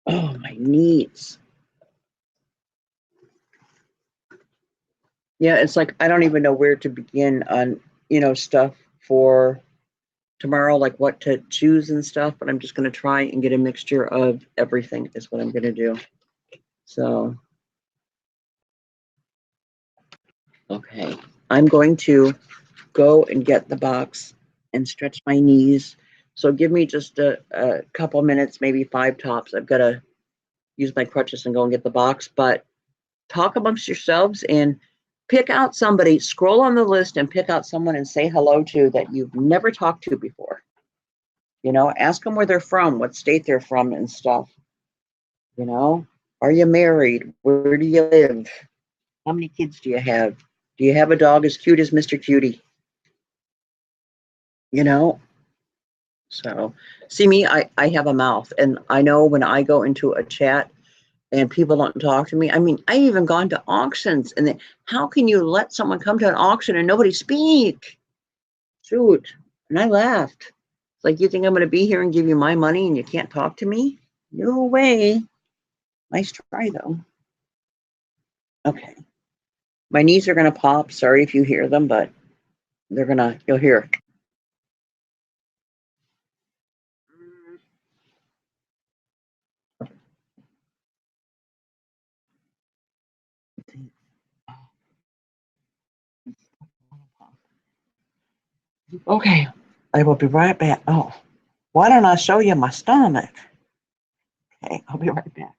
Oh, my knees. Yeah, it's like I don't even know where to begin on, stuff for tomorrow, like what to choose and stuff, but I'm just going to try and get a mixture of everything is what I'm going to do. So, okay, I'm going to go and get the box and stretch my knees. So give me just a couple minutes, maybe 5 tops. I've got to use my crutches and go and get the box, but talk amongst yourselves and pick out somebody, scroll on the list and pick out someone and say hello to that you've never talked to before. Ask them where they're from, what state they're from and stuff. Are you married? Where do you live? How many kids do you have? Do you have a dog as cute as Mr. Cutie? You know? So, see me, I have a mouth, and I know when I go into a chat and people don't talk to me. I mean, I've even gone to auctions, and how can you let someone come to an auction and nobody speak? Shoot. And I laughed. It's like, you think I'm going to be here and give you my money and you can't talk to me? No way. Nice try, though. Okay. My knees are going to pop. Sorry if you hear them, but you'll hear. Okay, I will be right back. Oh, why don't I show you my stomach? Okay, I'll be right back.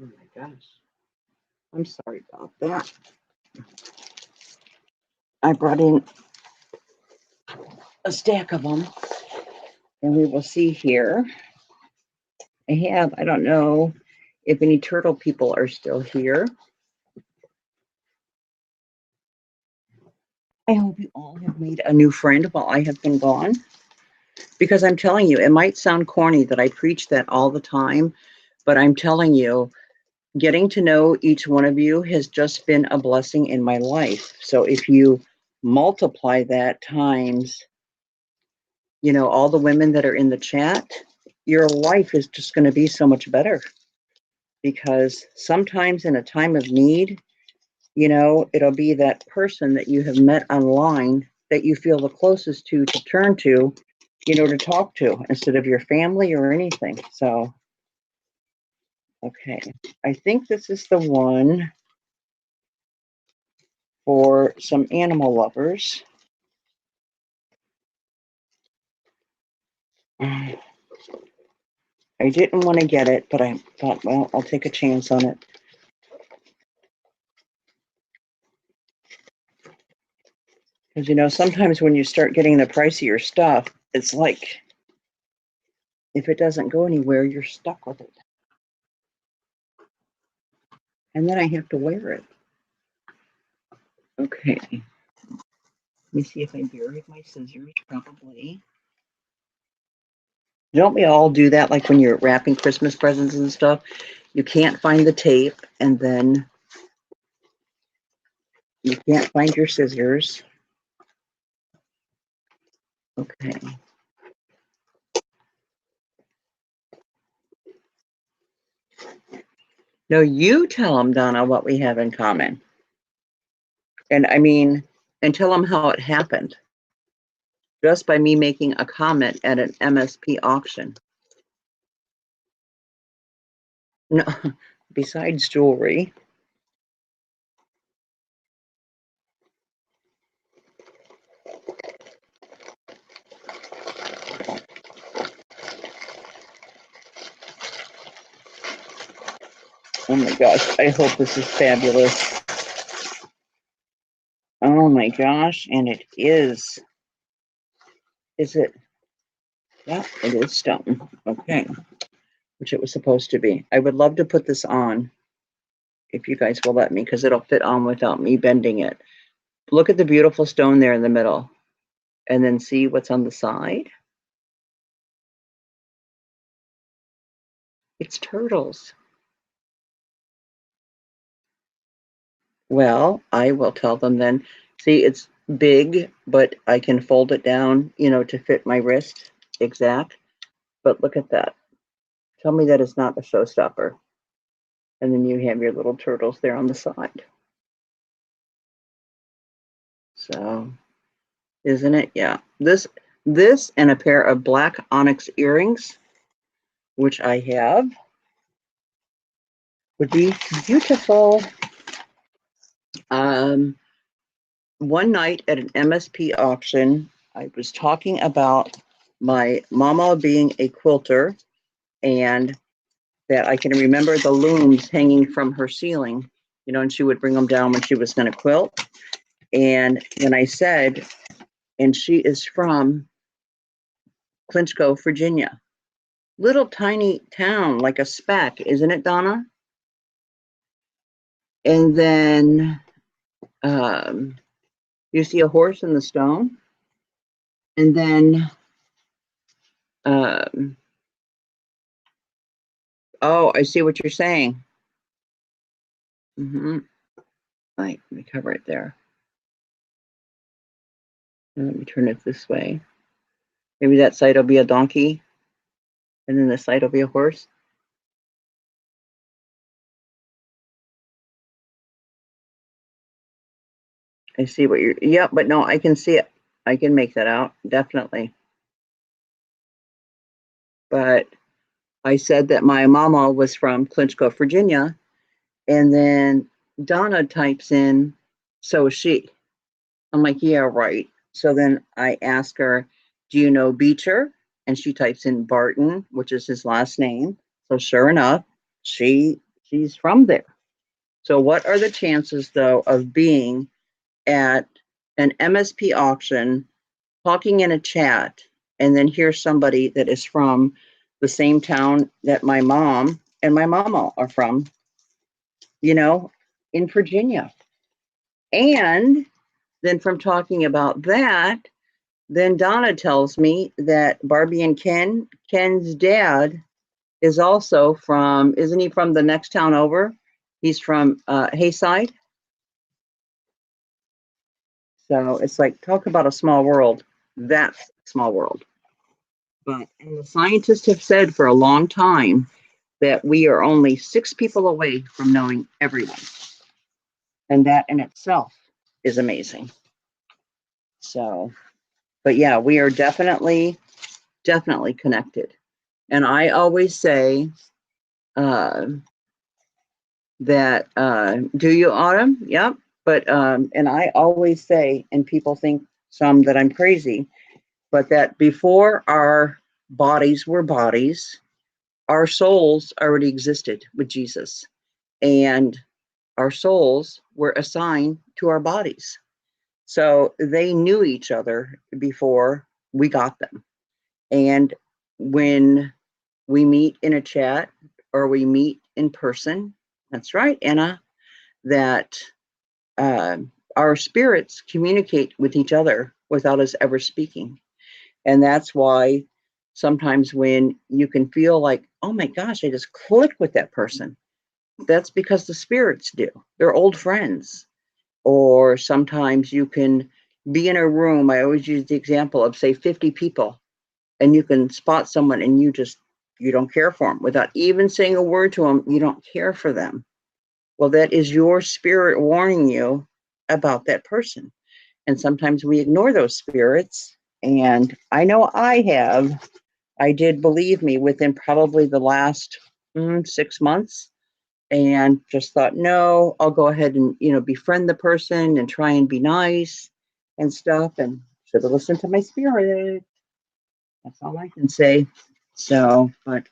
Oh my gosh. I'm sorry about that. I brought in a stack of them, and we will see here. I don't know if any turtle people are still here. I hope you all have made a new friend while I have been gone. Because I'm telling you, it might sound corny that I preach that all the time, but I'm telling you, getting to know each one of you has just been a blessing in my life. So if you multiply that times, all the women that are in the chat, your life is just going to be so much better. Because sometimes in a time of need, it'll be that person that you have met online that you feel the closest to turn to, to talk to instead of your family or anything. So, okay, I think this is the one for some animal lovers. I didn't want to get it, but I thought, well, I'll take a chance on it. Because, sometimes when you start getting the pricier stuff, it's like, if it doesn't go anywhere, you're stuck with it. And then I have to wear it. Okay. Let me see if I buried my scissors. Probably. Don't we all do that? Like when you're wrapping Christmas presents and stuff, you can't find the tape, and then you can't find your scissors. Okay. No, you tell them, Donna, what we have in common. And tell them how it happened. Just by me making a comment at an MSP auction. No, besides jewelry. Oh my gosh, I hope this is fabulous. Oh my gosh, and it is. Is it? Yeah, it is stone. Okay. Which it was supposed to be. I would love to put this on if you guys will let me, because it'll fit on without me bending it. Look at the beautiful stone there in the middle, and then see what's on the side. It's turtles. Well, I will tell them then. See, it's big, but I can fold it down, to fit my wrist exact. But look at that. Tell me that it's not a showstopper. And then you have your little turtles there on the side. So, isn't it? Yeah. This and a pair of black onyx earrings, which I have, would be beautiful. One night at an MSP auction, I was talking about my mama being a quilter, and that I can remember the looms hanging from her ceiling, and she would bring them down when she was going to quilt. And when I said, and she is from Clinchco, Virginia, little tiny town, like a speck, isn't it, Donna? And then you see a horse in the stone. And then, oh, I see what you're saying. Right, let me cover it there. And let me turn it this way. Maybe that side will be a donkey, and then this side will be a horse. I see what you're, yeah, but no, I can see it. I can make that out, definitely. But I said that my mama was from Clinchco, Virginia, and then Donna types in, so is she. I'm like, yeah, right. So then I ask her, do you know Beecher? And she types in Barton, which is his last name. So sure enough, she She's from there. So what are the chances, though, of being at an MSP auction, talking in a chat, and then hear somebody that is from the same town that my mom and my mama are from, in Virginia? And then from talking about that, then Donna tells me that Barbie and Ken's dad is also from, isn't he from the next town over? He's from Hayside. So it's like, talk about a small world. That's a small world. But and the scientists have said for a long time that we are only 6 people away from knowing everyone. And that in itself is amazing. So, but yeah, we are definitely connected. And I always say that, do you, Autumn? Yep. But, and I always say, and people think some that I'm crazy, but that before our bodies were bodies, our souls already existed with Jesus. And our souls were assigned to our bodies. So they knew each other before we got them. And when we meet in a chat or we meet in person, that's right, Anna, that our spirits communicate with each other without us ever speaking. And that's why sometimes when you can feel like, oh my gosh, I just clicked with that person, that's because the spirits do. They're old friends. Or sometimes you can be in a room. I always use the example of, say, 50 people, and you can spot someone and you don't care for them without even saying a word to them. You don't care for them. Well, that is your spirit warning you about that person. And sometimes we ignore those spirits. And I know I have. I did, believe me, within probably the last 6 months, and just thought, no, I'll go ahead and, befriend the person and try and be nice and stuff, and should have listened to my spirit. That's all I can say. So, but,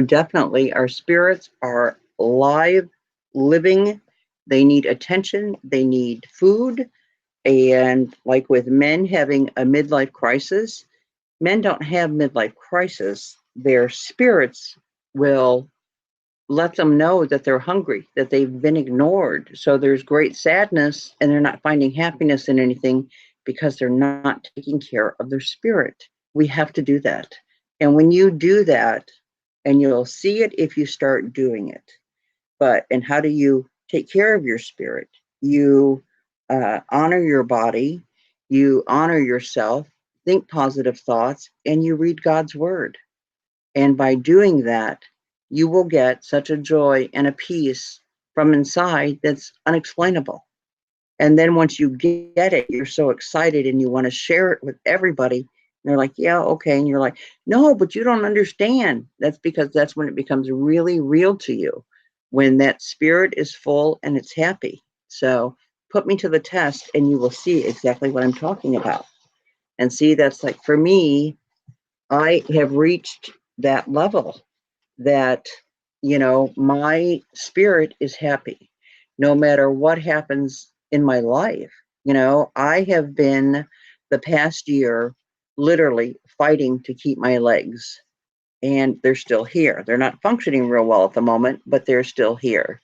definitely our spirits are live, living. They need attention. They need food. And like with men having a midlife crisis, men don't have midlife crisis. Their spirits will let them know that they're hungry, that they've been ignored. So there's great sadness and they're not finding happiness in anything because they're not taking care of their spirit. We have to do that. And when you do that, and you'll see it if you start doing it. And how do you take care of your spirit? You honor your body, you honor yourself, think positive thoughts, and you read God's word. And by doing that, you will get such a joy and a peace from inside that's unexplainable. And then once you get it, you're so excited and you want to share it with everybody. And they're like, yeah, okay. And you're like, no, but you don't understand. That's because that's when it becomes really real to you, when that spirit is full and it's happy. So put me to the test and you will see exactly what I'm talking about. And see, that's like, for me, I have reached that level that, my spirit is happy no matter what happens in my life. I have been the past year literally fighting to keep my legs, and they're still here. They're not functioning real well at the moment, but they're still here.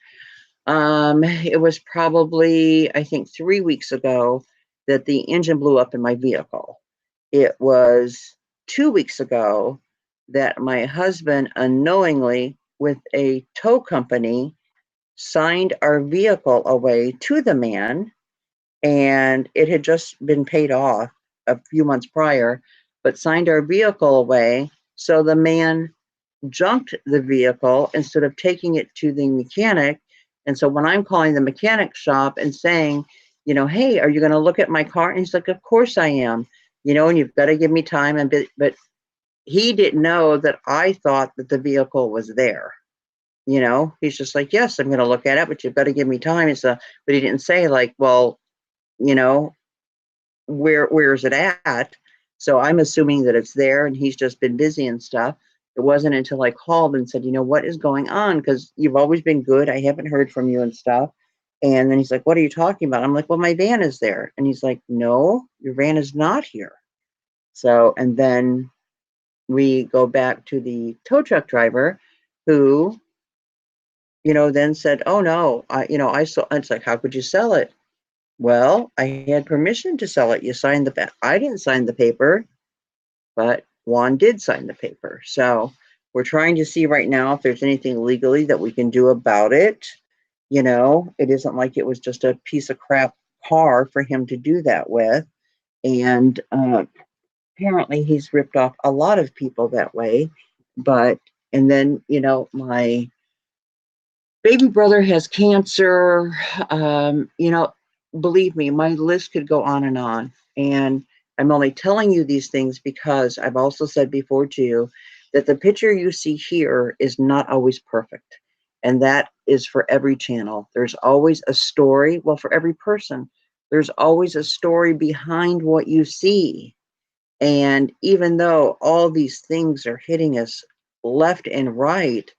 It was probably, I think, 3 weeks ago that the engine blew up in my vehicle. It was 2 weeks ago that my husband unknowingly, with a tow company, signed our vehicle away to the man, and it had just been paid off a few months prior, but signed our vehicle away. So the man junked the vehicle instead of taking it to the mechanic. And so when I'm calling the mechanic shop and saying, hey, are you going to look at my car? And he's like, of course I am, and you've got to give me time. But he didn't know that I thought that the vehicle was there. He's just like, yes, I'm going to look at it, but you've got to give me time. And so, but he didn't say like, well, where is it at? So I'm assuming that it's there and he's just been busy and stuff. It wasn't until I called and said, what is going on? Because you've always been good. I haven't heard from you and stuff. And then he's like, what are you talking about? I'm like, well, my van is there. And he's like, no, your van is not here. So, and then we go back to the tow truck driver who, then said, oh no, I saw, it's like, how could you sell it? Well, I had permission to sell it. You signed I didn't sign the paper, but Juan did sign the paper. So we're trying to see right now if there's anything legally that we can do about it. It isn't like it was just a piece of crap car for him to do that with. And apparently he's ripped off a lot of people that way. And then, my baby brother has cancer. Believe me, my list could go on and on. And I'm only telling you these things because I've also said before to you that the picture you see here is not always perfect. And that is for every channel. There's always a story. Well, for every person, there's always a story behind what you see. And even though all these things are hitting us left and right,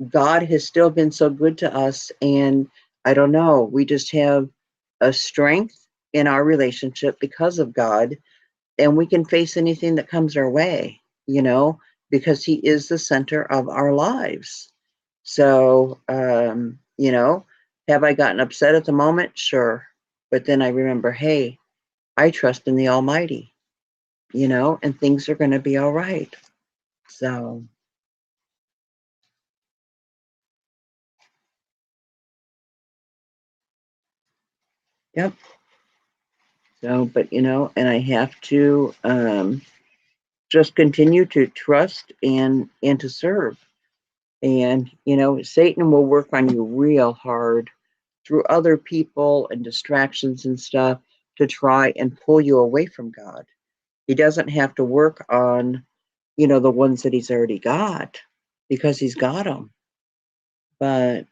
God has still been so good to us. And I don't know, we just have a strength in our relationship because of God, and we can face anything that comes our way, because He is the center of our lives. So, have I gotten upset at the moment? Sure. But then I remember, hey, I trust in the Almighty, and things are going to be all right. So, yep. So, but and I have to just continue to trust and to serve. And Satan will work on you real hard through other people and distractions and stuff to try and pull you away from God. He doesn't have to work on the ones that he's already got, because he's got them. But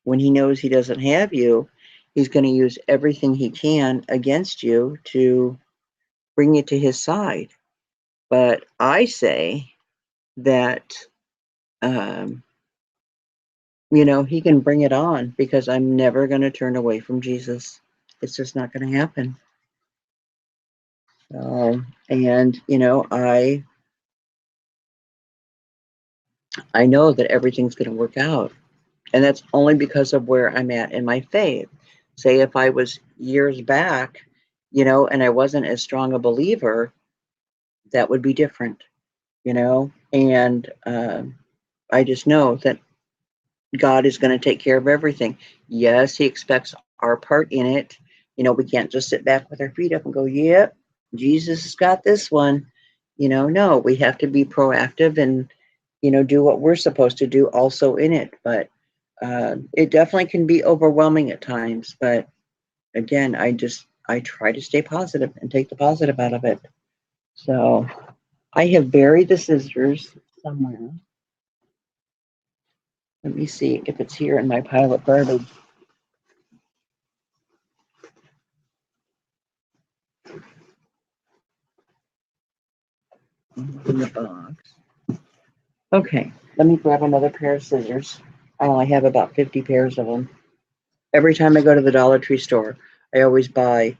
when he knows he doesn't have you, he's going to use everything he can against you to bring you to his side. But I say that, he can bring it on, because I'm never going to turn away from Jesus. It's just not going to happen. And, I know that everything's going to work out. And that's only because of where I'm at in my faith. Say if I was years back, and I wasn't as strong a believer, that would be different, and I just know that God is going to take care of everything. Yes, He expects our part in it. We can't just sit back with our feet up and go, yep, Jesus has got this one. No, we have to be proactive and, do what we're supposed to do also in it. But it definitely can be overwhelming at times. But again, I try to stay positive and take the positive out of it. So I have buried the scissors somewhere. Let me see if it's here in my pile of garbage. In the box. Okay, let me grab another pair of scissors. I only have about 50 pairs of them. Every time I go to the Dollar Tree store, I always buy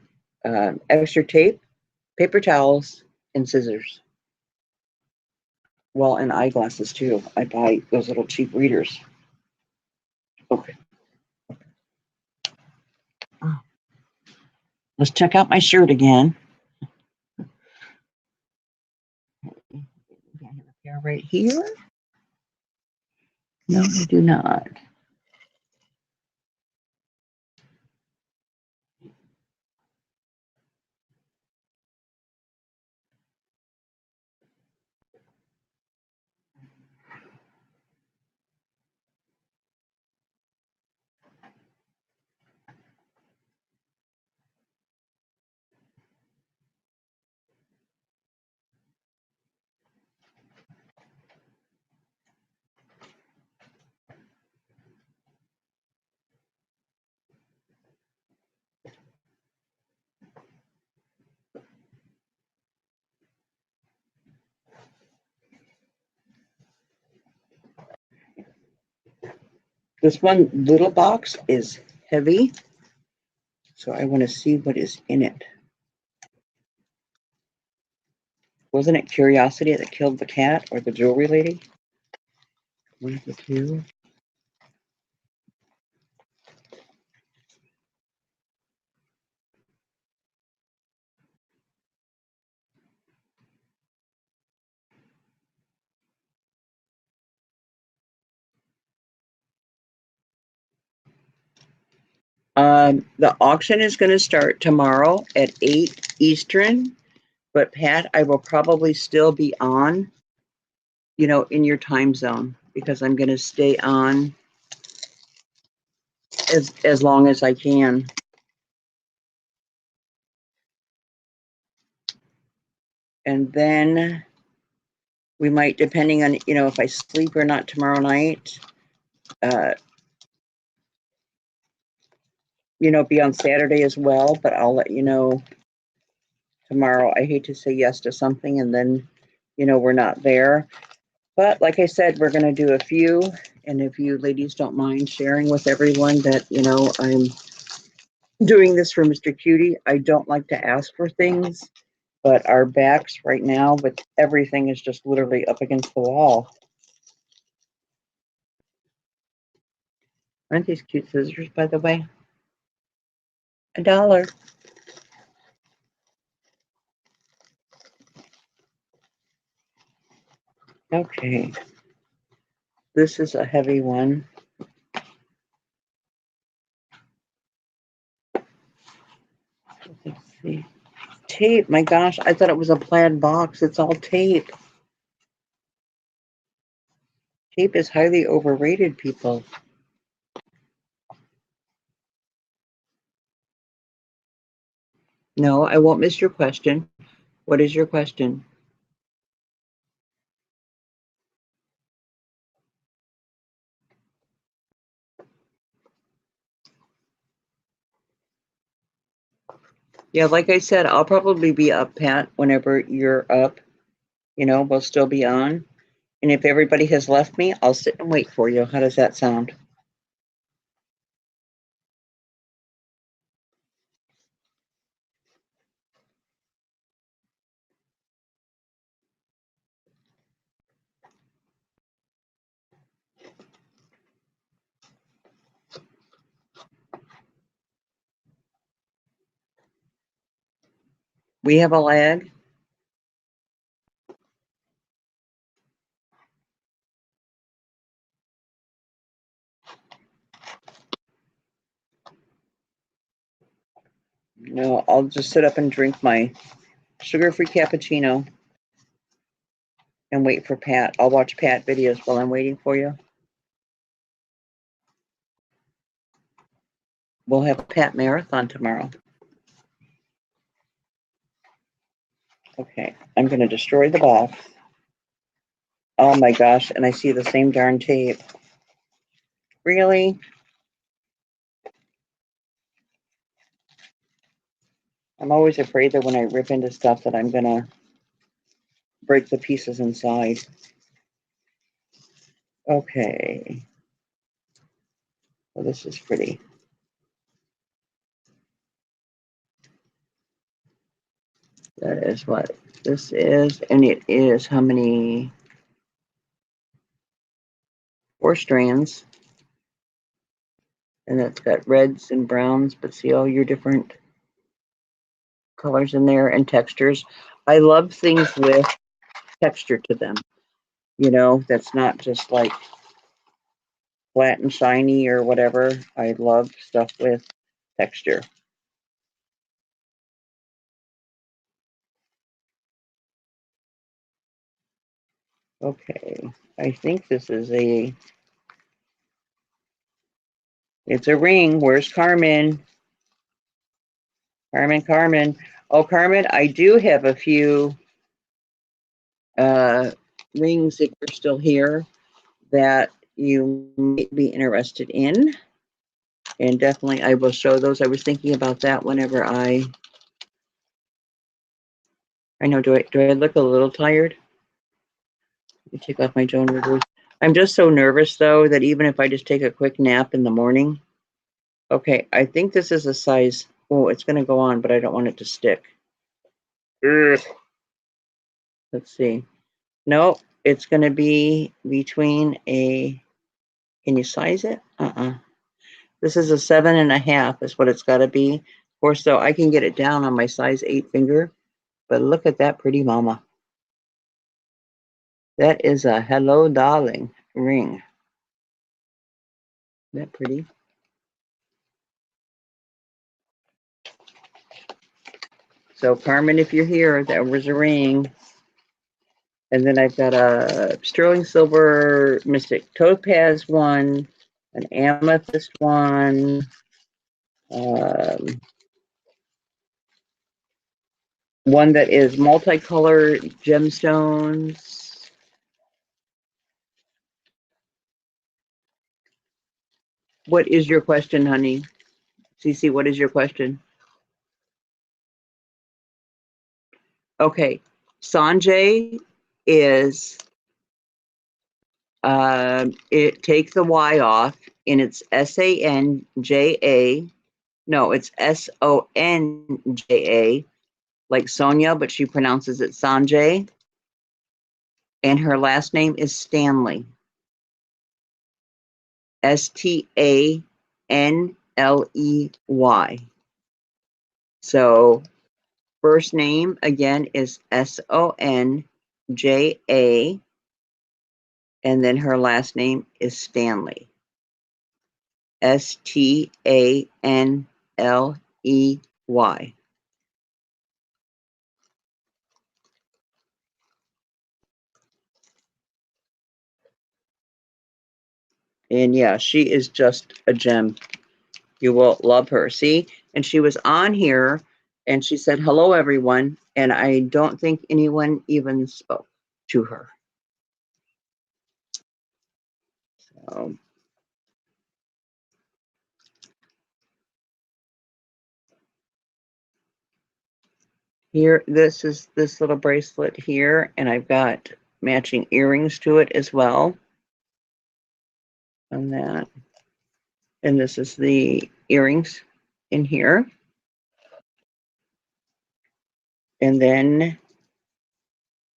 extra tape, paper towels, and scissors. Well, and eyeglasses too. I buy those little cheap readers. Okay. Oh. Let's check out my shirt again. I have a pair right here. No, I do not. This one little box is heavy, so I want to see what is in it. Wasn't it Curiosity that killed the cat or the jewelry lady? One of the two. The auction is going to start tomorrow at 8 Eastern, but Pat, I will probably still be on, you know, in your time zone because I'm going to stay on as long as I can. And then we might, depending on, you know, if I sleep or not tomorrow night, you know, be on Saturday as well, but I'll let you know tomorrow. I hate to say yes to something and then, you know, we're not there. But like I said, we're going to do a few. And if you ladies don't mind sharing with everyone that, you know, I'm doing this for Mr. Cutie. I don't like to ask for things, but our backs right now with everything is just literally up against the wall. Aren't these cute scissors, by the way? $1. Okay. This is a heavy one. Let's see. Tape. My gosh, I thought it was a plaid box. It's all tape. Tape is highly overrated, people. No, I won't miss your question. What is your question? Yeah, like I said, I'll probably be up, Pat, whenever you're up. You know, we'll still be on. And if everybody has left me, I'll sit and wait for you. How does that sound? We have a lag. No, I'll just sit up and drink my sugar-free cappuccino and wait for Pat. I'll watch Pat videos while I'm waiting for you. We'll have a Pat marathon tomorrow. Okay, I'm going to destroy the box. Oh my gosh, and I see the same darn tape. Really? I'm always afraid that when I rip into stuff that I'm going to break the pieces inside. Okay. Well, this is pretty. That is what this is, and it is how many? 4 strands. And it's got reds and browns, but see all your different colors in there and textures. I love things with texture to them. You know, that's not just like flat and shiny or whatever. I love stuff with texture. Okay, I think this is it's a ring. Where's Carmen? Carmen. Oh, Carmen, I do have a few rings if you're still here that you might be interested in. And definitely I will show those. I was thinking about that whenever I know, do I look a little tired? Let me take off my Joan Rivers. I'm just so nervous though that even if I just take a quick nap in the morning. Okay, I think this is a size. Oh, it's going to go on, but I don't want it to stick. Ugh. Let's see. No, it's going to be between a. Can you size it? This is a 7.5 is what it's got to be. Of course, though, I can get it down on my size 8 finger, but look at that pretty mama. That is a hello, darling ring. Isn't that pretty? So, Carmen, if you're here, that was a ring. And then I've got a sterling silver mystic topaz one, an amethyst one, one that is multicolored gemstones. What is your question, honey? Cece, what is your question? Okay, Sanjay is, it take the Y off, and it's Sanja. No, it's Sonja, like Sonia, but she pronounces it Sanjay. And her last name is Stanley. Stanley. So first name again is Sonja, and then her last name is Stanley. Stanley. And yeah, she is just a gem. You will love her. See? And she was on here and she said, hello, everyone. And I don't think anyone even spoke to her. So here, this is this little bracelet here, and I've got matching earrings to it as well. And that. And this is the earrings in here. And then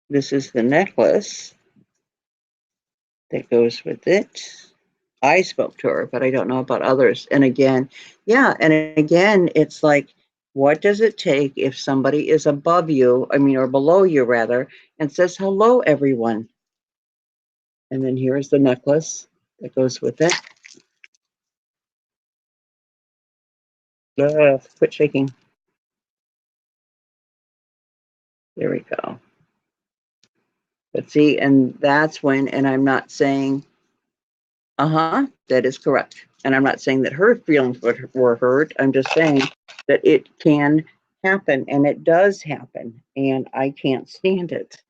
this is the necklace that goes with it. I spoke to her, but I don't know about others. And again, it's like, what does it take if somebody is above you, or below you rather, and says, hello, everyone? And then here's the necklace that goes with it. Quit shaking. There we go. But see, and that's when, and I'm not saying, that is correct. And I'm not saying that her feelings were hurt. I'm just saying that it can happen, and it does happen. And I can't stand it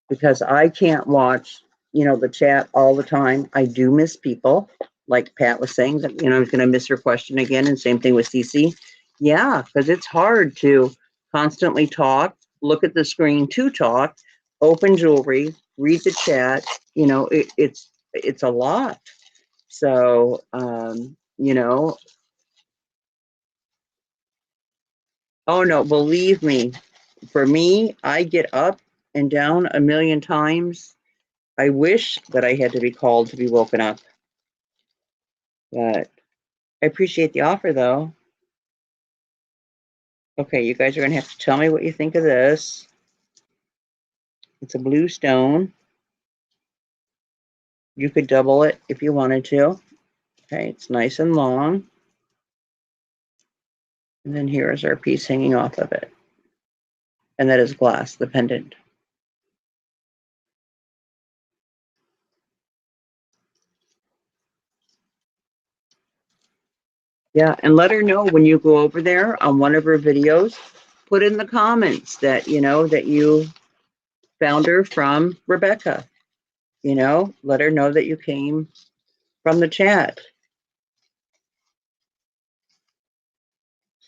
because I can't watch, the chat all the time. I do miss people, like Pat was saying that, I was going to miss her question again. And same thing with Cece. Yeah, because it's hard to constantly talk, look at the screen to talk, open jewelry, read the chat. It's a lot. So, oh no, believe me, for me, I get up and down a million times. I wish that I had to be called to be woken up. But I appreciate the offer though. Okay, you guys are going to have to tell me what you think of this. It's a blue stone. You could double it if you wanted to. Okay, it's nice and long. And then here is our piece hanging off of it. And that is glass, the pendant. Yeah, and let her know when you go over there on one of her videos, put in the comments that, that you found her from Rebecca. Let her know that you came from the chat.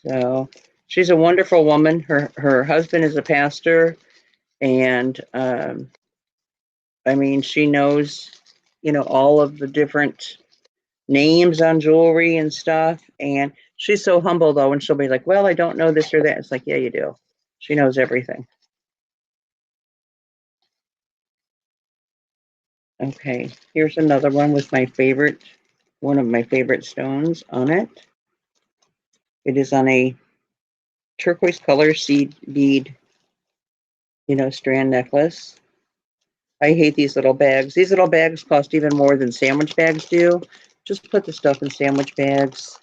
So she's a wonderful woman. Her husband is a pastor, and she knows you know, all of the different names on jewelry and stuff. And she's so humble though, and she'll be like, well, I don't know this or that. It's like, yeah, you do. She knows everything. Okay, here's another one with one of my favorite stones on it. It is on a turquoise color seed bead, you know, strand necklace. I hate these little bags. These little bags cost even more than sandwich bags do. Just put the stuff in sandwich bags.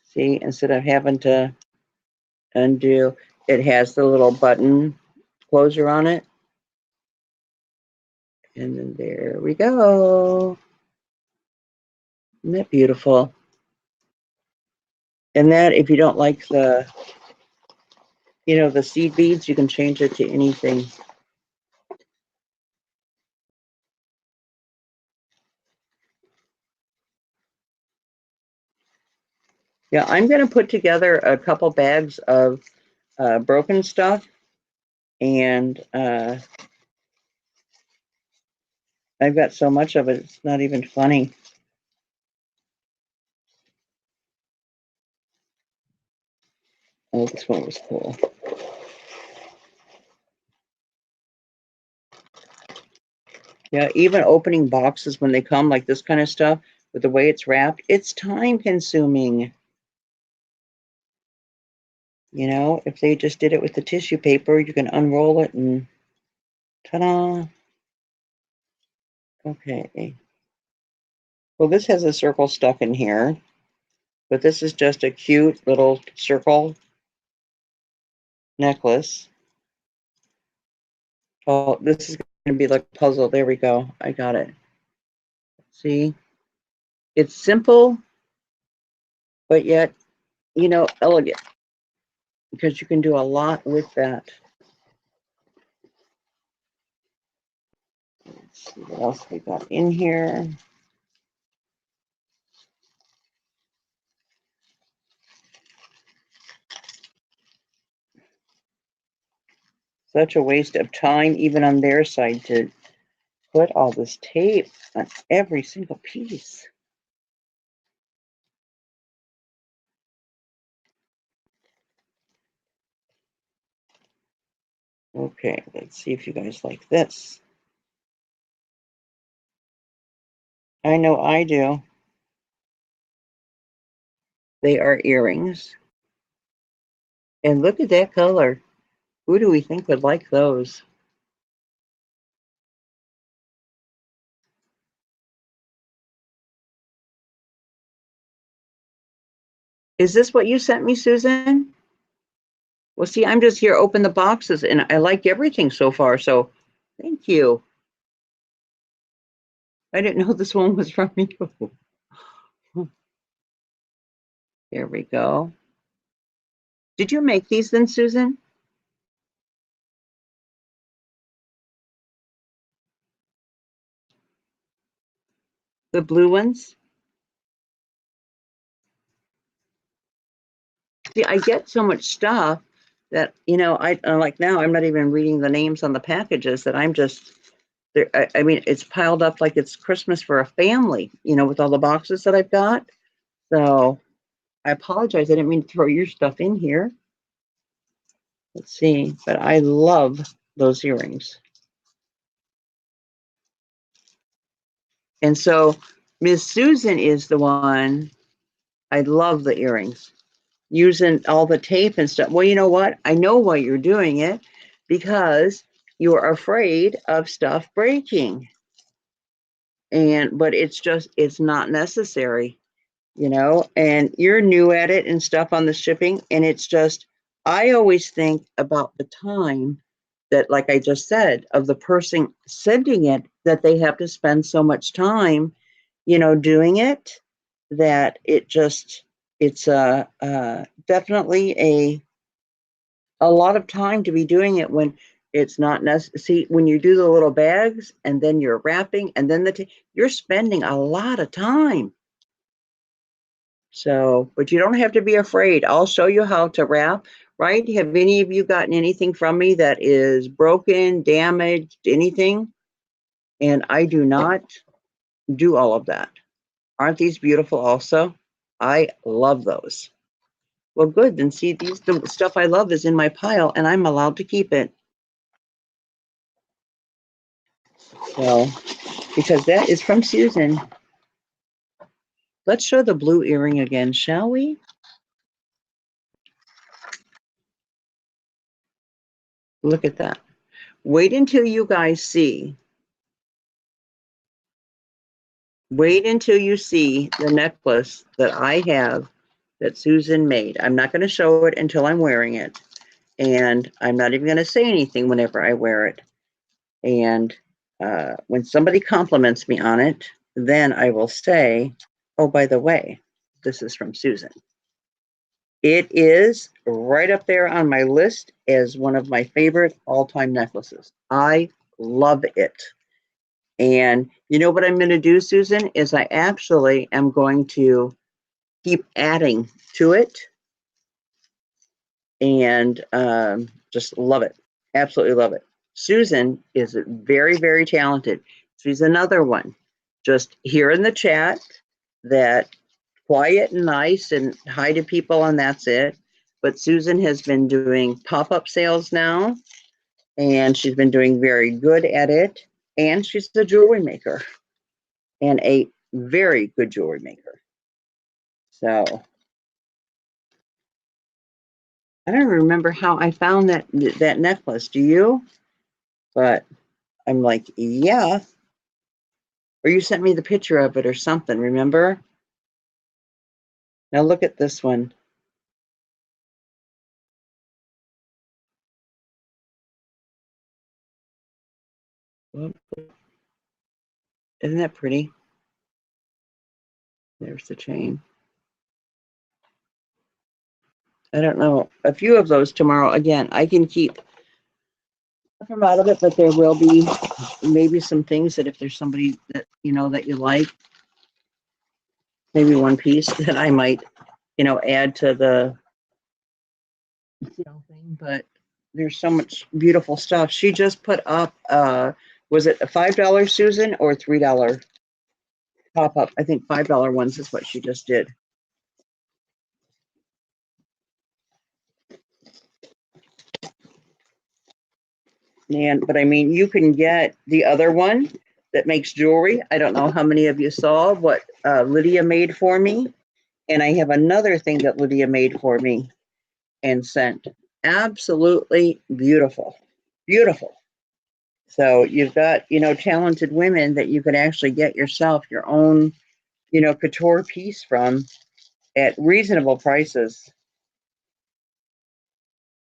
See, instead of having to undo, it has the little button closer on it. And then there we go. Isn't that beautiful? And that, if you don't like the, you know, the seed beads, you can change it to anything. Yeah, I'm going to put together a couple bags of broken stuff, and I've got so much of it, it's not even funny. Oh, this one was cool. Yeah, even opening boxes when they come, like this kind of stuff, with the way it's wrapped, it's time consuming. You know, if they just did it with the tissue paper, you can unroll it and ta-da. Okay. Well, this has a circle stuck in here, but this is just a cute little circle necklace. Oh, this is going to be like a puzzle. There we go. I got it. See? It's simple, but yet, you know, elegant, because you can do a lot with that. Let's see what else we got in here. Such a waste of time, even on their side, to put all this tape on every single piece. Okay, let's see if you guys like this. I know I do. They are earrings. And look at that color. Who do we think would like those? Is this what you sent me, Susan? Well, see, I'm just here, open the boxes, and I like everything so far, so thank you. I didn't know this one was from you. There we go. Did you make these then, Susan? The blue ones? See, I get so much stuff that, you know, I like now I'm not even reading the names on the packages, that I'm just there. I mean, it's piled up like it's Christmas for a family, you know, with all the boxes that I've got. So I apologize. I didn't mean to throw your stuff in here. Let's see, but I love those earrings. And so Miss Susan is the one. I love the earrings, using all the tape and stuff. Well, you know what? I know why you're doing it, because you're afraid of stuff breaking. But it's not necessary, you know, and you're new at it and stuff on the shipping. And it's just, I always think about the time that, like I just said, of the person sending it, that they have to spend so much time, you know, doing it, that it's definitely a lot of time to be doing it, when it's not necessary. See, when you do the little bags and then you're wrapping and then you're spending a lot of time. So, but you don't have to be afraid. I'll show you how to wrap right? Have any of you gotten anything from me that is broken, damaged, anything? And I do not do all of that. Aren't these beautiful also? I love those. Well, good. Then see, the stuff I love is in my pile and I'm allowed to keep it. So, because that is from Susan. Let's show the blue earring again, shall we? Look at that. Wait until you guys see. Wait until you see the necklace that I have that Susan made. I'm not going to show it until I'm wearing it. And I'm not even going to say anything whenever I wear it. And when somebody compliments me on it, then I will say, oh, by the way, this is from Susan. It is right up there on my list as one of my favorite all-time necklaces. I love it. And you know what I'm going to do, Susan, is I actually am going to keep adding to it and just love it. Absolutely love it. Susan is very, very talented. She's another one just here in the chat that quiet and nice and hi to people and that's it. But Susan has been doing pop-up sales now and she's been doing very good at it. And she's a jewelry maker and a very good jewelry maker. So I don't remember how I found that necklace. Do you? But I'm like, yeah. Or you sent me the picture of it or something, remember? Now look at this one. Isn't that pretty? There's the chain. I don't know. A few of those tomorrow. Again, I can keep from out of it, but there will be maybe some things that if there's somebody that you know that you like, maybe one piece that I might, add to the thing. But there's so much beautiful stuff. She just put up was it a $5, Susan, or $3 pop-up? I think $5 ones is what she just did. But I mean, you can get the other one that makes jewelry. I don't know how many of you saw what Lydia made for me. And I have another thing that Lydia made for me and sent. Absolutely beautiful. Beautiful. So you've got, talented women that you can actually get yourself your own, couture piece from at reasonable prices.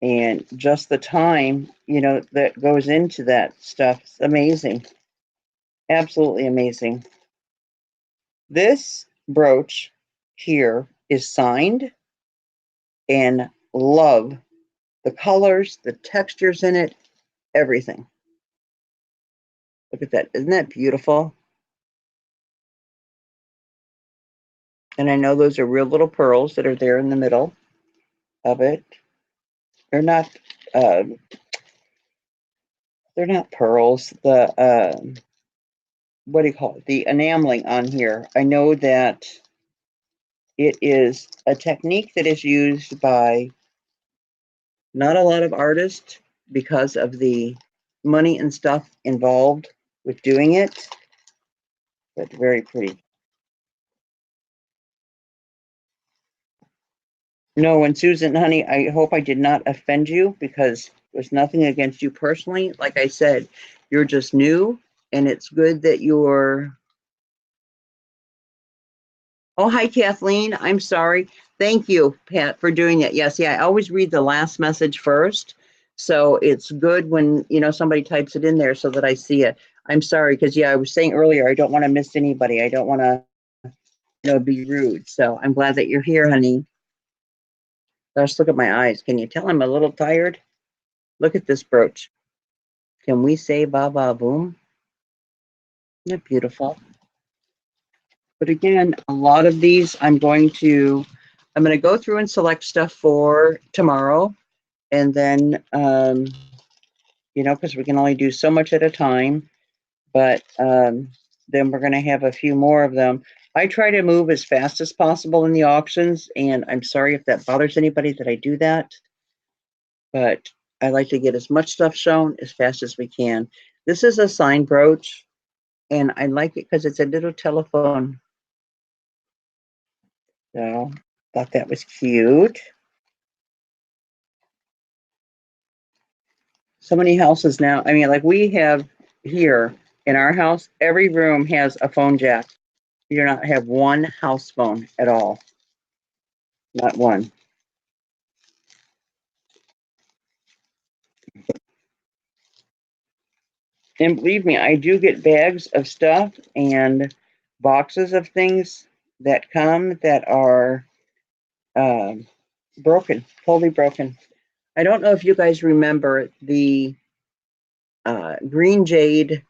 And just the time, that goes into that stuff. It's amazing. Absolutely amazing. This brooch here is signed and love the colors, the textures in it, everything. Look at that. Isn't that beautiful? And I know those are real little pearls that are there in the middle of it. They're not pearls. The what do you call it? The enameling on here. I know that it is a technique that is used by not a lot of artists because of the money and stuff involved with doing it, but very pretty. No, and Susan, honey, I hope I did not offend you because there's nothing against you personally. Like I said, you're just new, and it's good that you're. Oh, hi, Kathleen. I'm sorry. Thank you, Pat, for doing that. Yes, yeah, I always read the last message first. So it's good when, somebody types it in there so that I see it. I'm sorry, because, yeah, I was saying earlier, I don't want to miss anybody. I don't want to, be rude. So I'm glad that you're here, honey. Just look at my eyes. Can you tell I'm a little tired? Look at this brooch. Can we say ba ba boom? Isn't that beautiful? But again, a lot of these I'm going to go through and select stuff for tomorrow. And then, you know, because we can only do so much at a time, but then we're going to have a few more of them. I try to move as fast as possible in the auctions, and I'm sorry if that bothers anybody that I do that, but I like to get as much stuff shown as fast as we can. This is a sign brooch, and I like it because it's a little telephone. So, thought that was cute. So many houses now. I mean, like we have here in our house, every room has a phone jack. You do not have one house phone at all. Not one. And believe me, I do get bags of stuff and boxes of things that come that are broken, totally broken. I don't know if you guys remember the green jade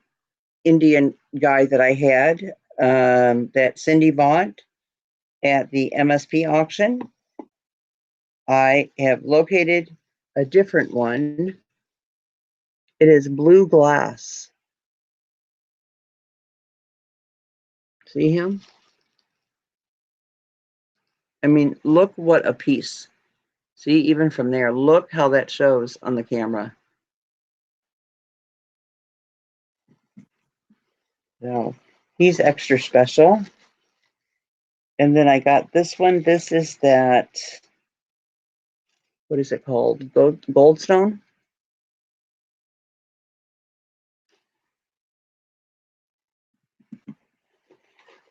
Indian guy that I had that Cindy bought at the MSP auction. I have located a different one. It is blue glass. See him? I mean, look what a piece. See, even from there, look how that shows on the camera. So he's extra special. And then I got this one. This is that, what is it called? Goldstone?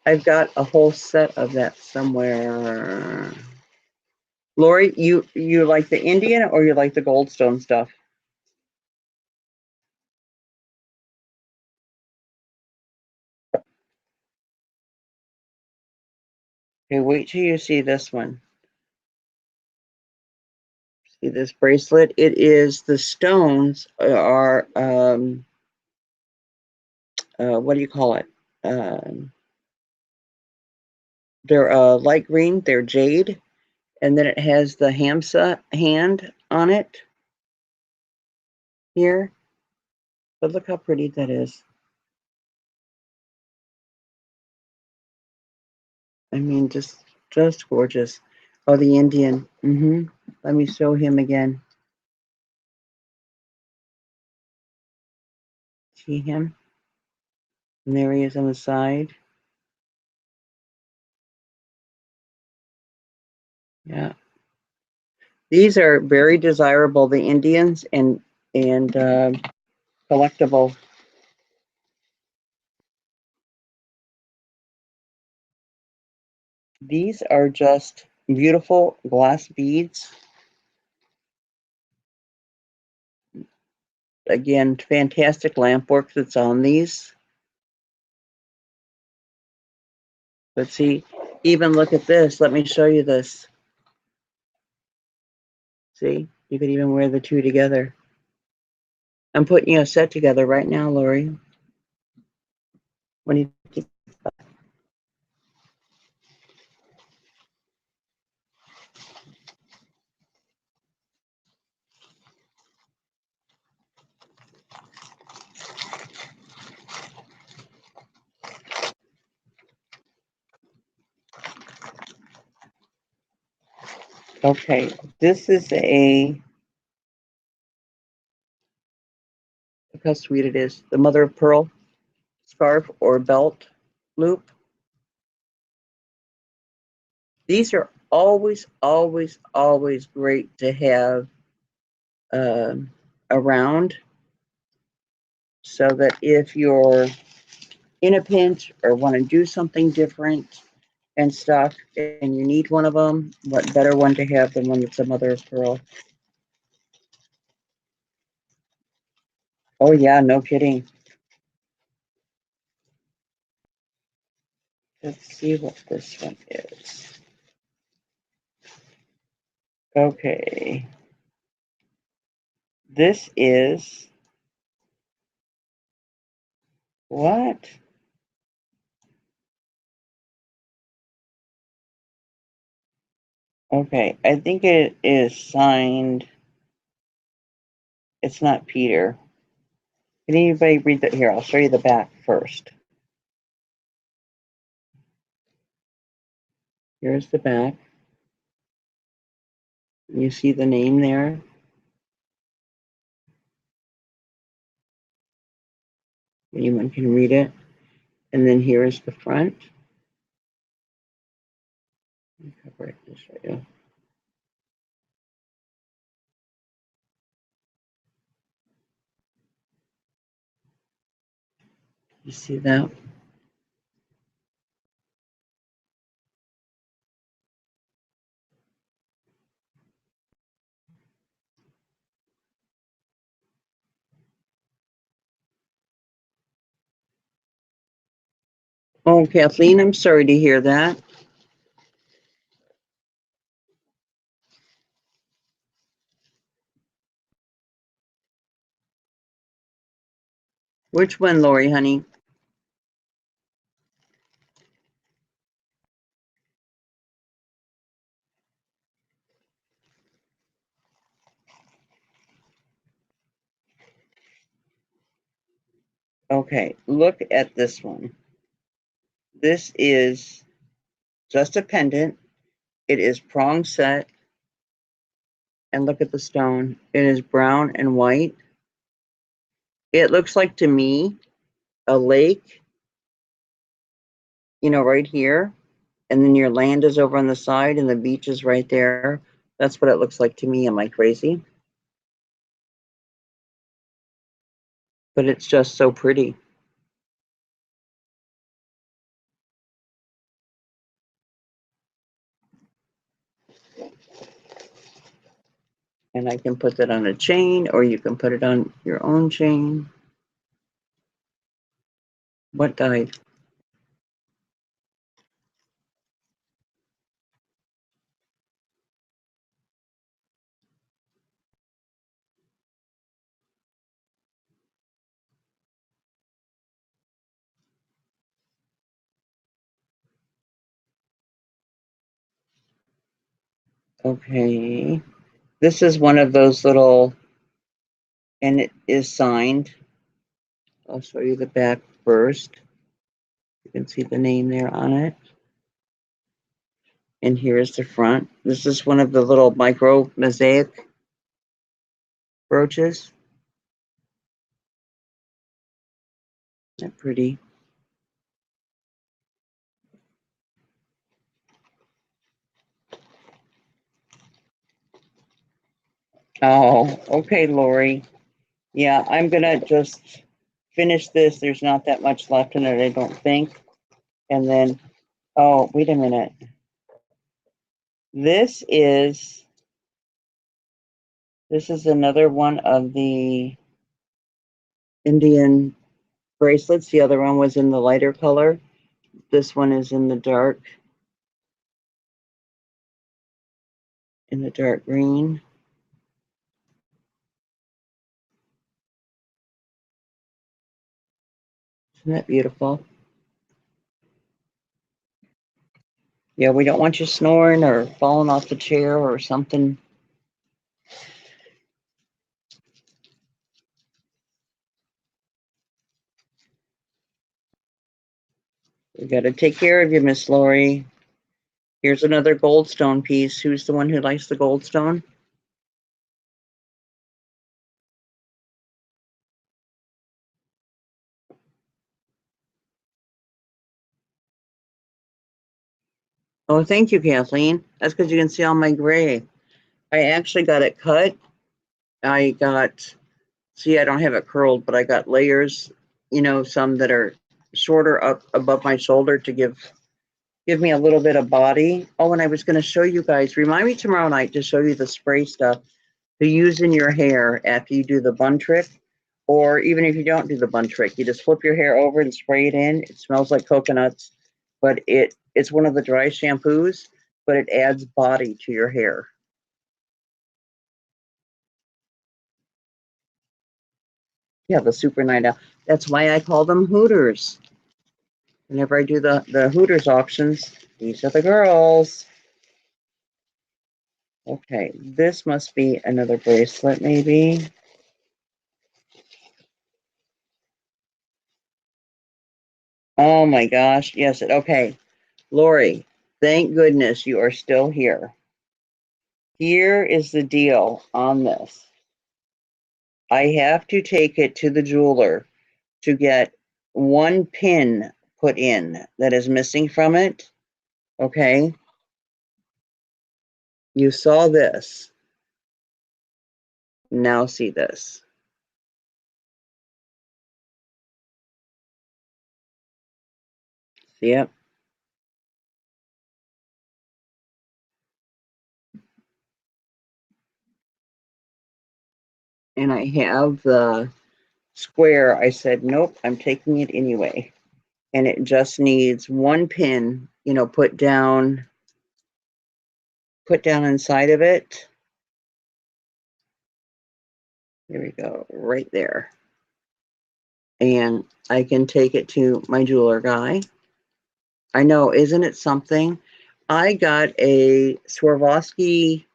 I've got a whole set of that somewhere. Lori, you like the Indian or you like the Goldstone stuff? Okay, wait till you see this one. See this bracelet? It is the stones are what do you call it? They're light green. They're jade, and then it has the Hamsa hand on it here. But look how pretty that is. I mean, just gorgeous. Oh, the Indian. Let me show him again. See him? And there he is on the side. Yeah. These are very desirable, the Indians, and collectible. These are just beautiful glass beads. Again, fantastic lamp work that's on these. But see, even look at this. Let me show you this. See, you could even wear the two together. I'm putting you a set together right now, Lori. When you think, okay, this is look how sweet it is. The mother of pearl scarf or belt loop. These are always, always, always great to have around so that if you're in a pinch or want to do something different and stuff and you need one of them, what better one to have than one that's a mother of pearl? Oh yeah, no kidding. Let's see what this one is. Okay. This is what? Okay, I think it is signed It's not Peter. Can anybody read that? Here, I'll show you the back first. Here's the back. You see the name there? Anyone can read it. And then here is the front. Cover it this way. You see that? Oh, Kathleen, I'm sorry to hear that. Which one, Lori, honey? Okay, look at this one. This is just a pendant. It is prong set. And look at the stone. It is brown and white. It looks like, to me, a lake, you know, right here. And then your land is over on the side and the beach is right there. That's what it looks like to me. Am I crazy? But it's just so pretty. And I can put that on a chain, or you can put it on your own chain. What died? Okay. This is one of those little, and it is signed. I'll show you the back first. You can see the name there on it. And here is the front. This is one of the little micro mosaic brooches. Isn't that pretty? Oh, okay, Lori. Yeah, I'm gonna just finish this. There's not that much left in it, I don't think. And then, oh, wait a minute. This is another one of the Indian bracelets. The other one was in the lighter color. This one is in the dark green. Isn't that beautiful? Yeah, we don't want you snoring or falling off the chair or something. We got to take care of you, Miss Lori. Here's another goldstone piece. Who's the one who likes the goldstone? Oh, thank you, Kathleen. That's because you can see all my gray. I actually got it cut. I don't have it curled, but I got layers, you know, some that are shorter up above my shoulder to give me a little bit of body. Oh, and I was going to show you guys, remind me tomorrow night to show you the spray stuff to use in your hair after you do the bun trick, or even if you don't do the bun trick, you just flip your hair over and spray it in. It smells like coconuts, but it's one of the dry shampoos, but it adds body to your hair. Yeah, the super night owl. That's why I call them Hooters. Whenever I do the Hooters auctions, these are the girls. Okay, this must be another bracelet, maybe. Oh my gosh. Yes. Okay. Lori, thank goodness you are still here. Here is the deal on this. I have to take it to the jeweler to get one pin put in that is missing from it. Okay. You saw this. Now see this. See it? And I have the square. I said, nope, I'm taking it anyway. And it just needs one pin, put down inside of it. There we go, right there. And I can take it to my jeweler guy. I know, isn't it something? I got a Swarovski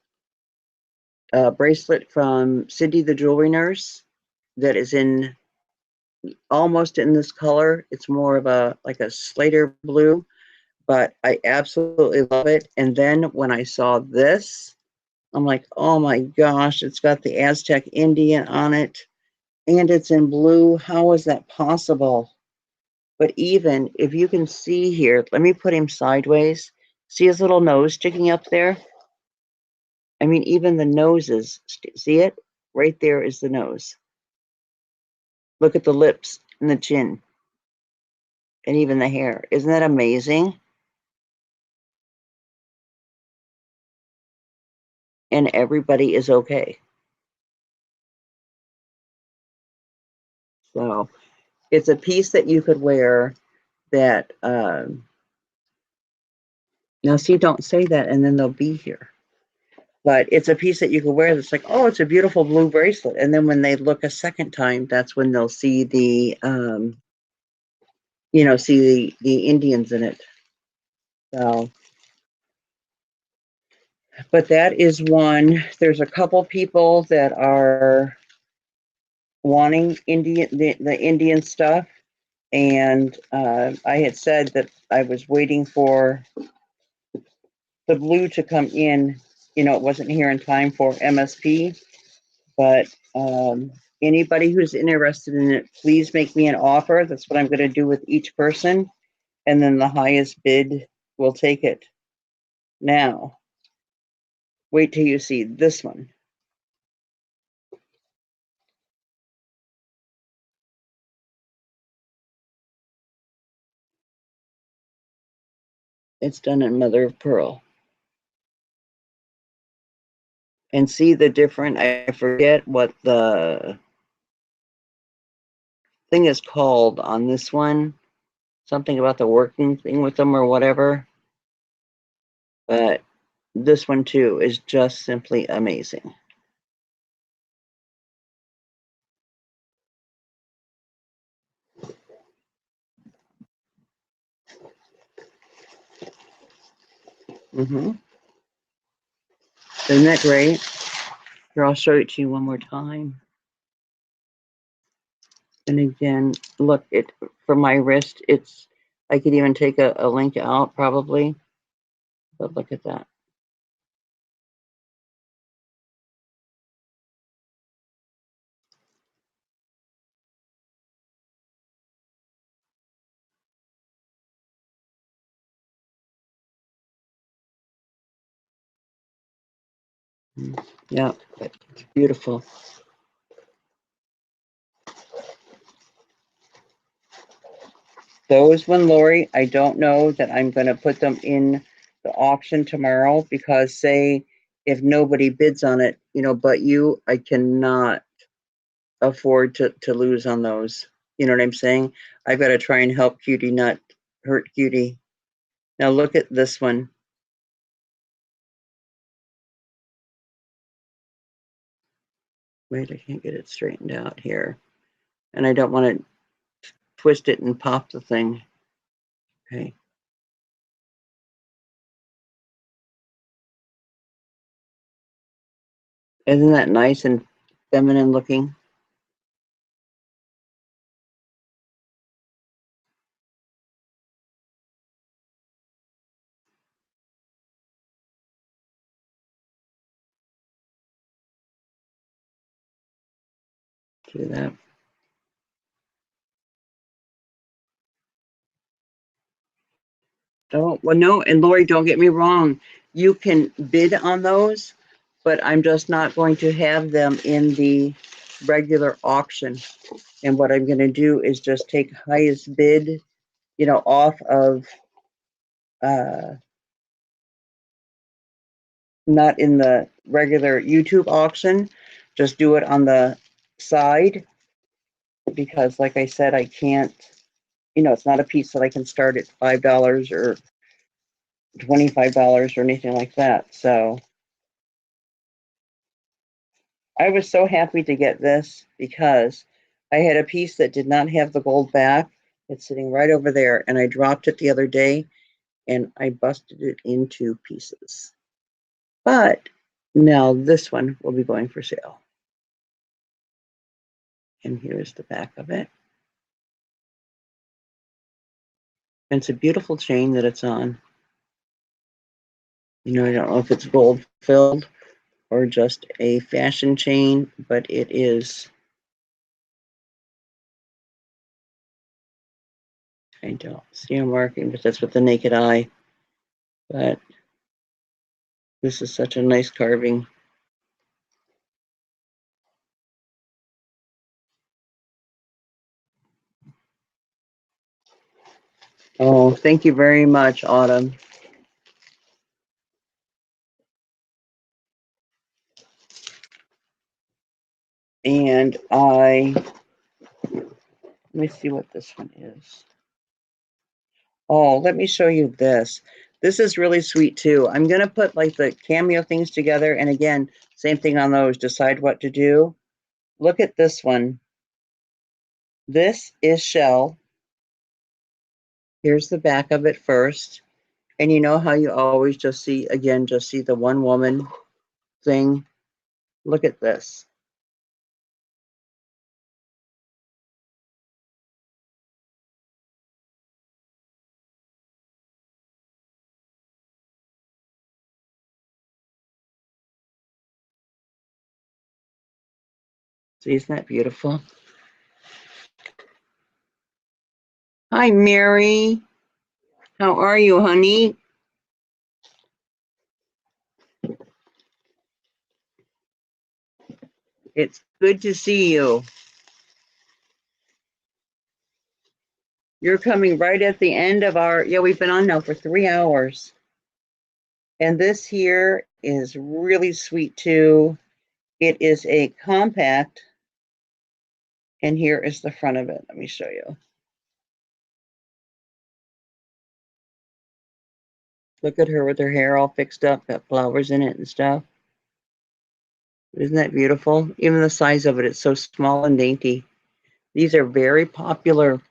bracelet from Cindy the Jewelry Nurse that is in almost in this color. It's more of like a Slater blue, but I absolutely love it. And then when I saw this, I'm like, oh my gosh, it's got the Aztec Indian on it and it's in blue. How is that possible? But even if you can see here, let me put him sideways. See his little nose sticking up there? I mean, even the noses, see it? Right there is the nose. Look at the lips and the chin and even the hair. Isn't that amazing? And everybody is okay. So it's a piece that you could wear that, now see, don't say that and then they'll be here. But it's a piece that you could wear that's like, oh, it's a beautiful blue bracelet. And then when they look a second time, that's when they'll see the, see the Indians in it. So, but that is one. There's a couple people that are wanting the Indian stuff. And I had said that I was waiting for the blue to come in. It wasn't here in time for MSP, but anybody who's interested in it, please make me an offer. That's what I'm going to do with each person. And then the highest bid will take it. Now, wait till you see this one. It's done in mother of pearl. And see the different, I forget what the thing is called on this one. Something about the working thing with them or whatever. But this one too is just simply amazing. Mm-hmm. Isn't that great? Here, I'll show it to you one more time. And again, look, it for my wrist, I could even take a link out probably. But look at that. Yeah, it's beautiful. Those one, Lori, I don't know that I'm going to put them in the auction tomorrow because say if nobody bids on it, but you, I cannot afford to lose on those. You know what I'm saying? I've got to try and help Cutie, not hurt Cutie. Now look at this one. Wait, I can't get it straightened out here. And I don't want to twist it and pop the thing. Okay. Isn't that nice and feminine looking? Do that. Oh, well, no, and Lori, don't get me wrong. You can bid on those, but I'm just not going to have them in the regular auction. And what I'm going to do is just take highest bid, off of, not in the regular YouTube auction, just do it on the side because, like I said, I can't, it's not a piece that I can start at $5 or $25 or anything like that. So I was so happy to get this because I had a piece that did not have the gold back. It's sitting right over there, and I dropped it the other day and I busted it into pieces. But now this one will be going for sale. And here's the back of it. And it's a beautiful chain that it's on. I don't know if it's gold filled or just a fashion chain, but it is. I don't see a marking, but that's with the naked eye. But this is such a nice carving. Oh, thank you very much, Autumn. And let me see what this one is. Oh, let me show you this. This is really sweet too. I'm going to put like the cameo things together. And again, same thing on those, decide what to do. Look at this one. This is Shell. Here's the back of it first. And you know how you always just see the one woman thing? Look at this. See, isn't that beautiful? Hi, Mary. How are you, honey? It's good to see you. You're coming right at the end of we've been on now for 3 hours. And this here is really sweet too. It is a compact. And here is the front of it. Let me show you. Look at her with her hair all fixed up, got flowers in it and stuff. Isn't that beautiful? Even the size of it, it's so small and dainty. These are very popular.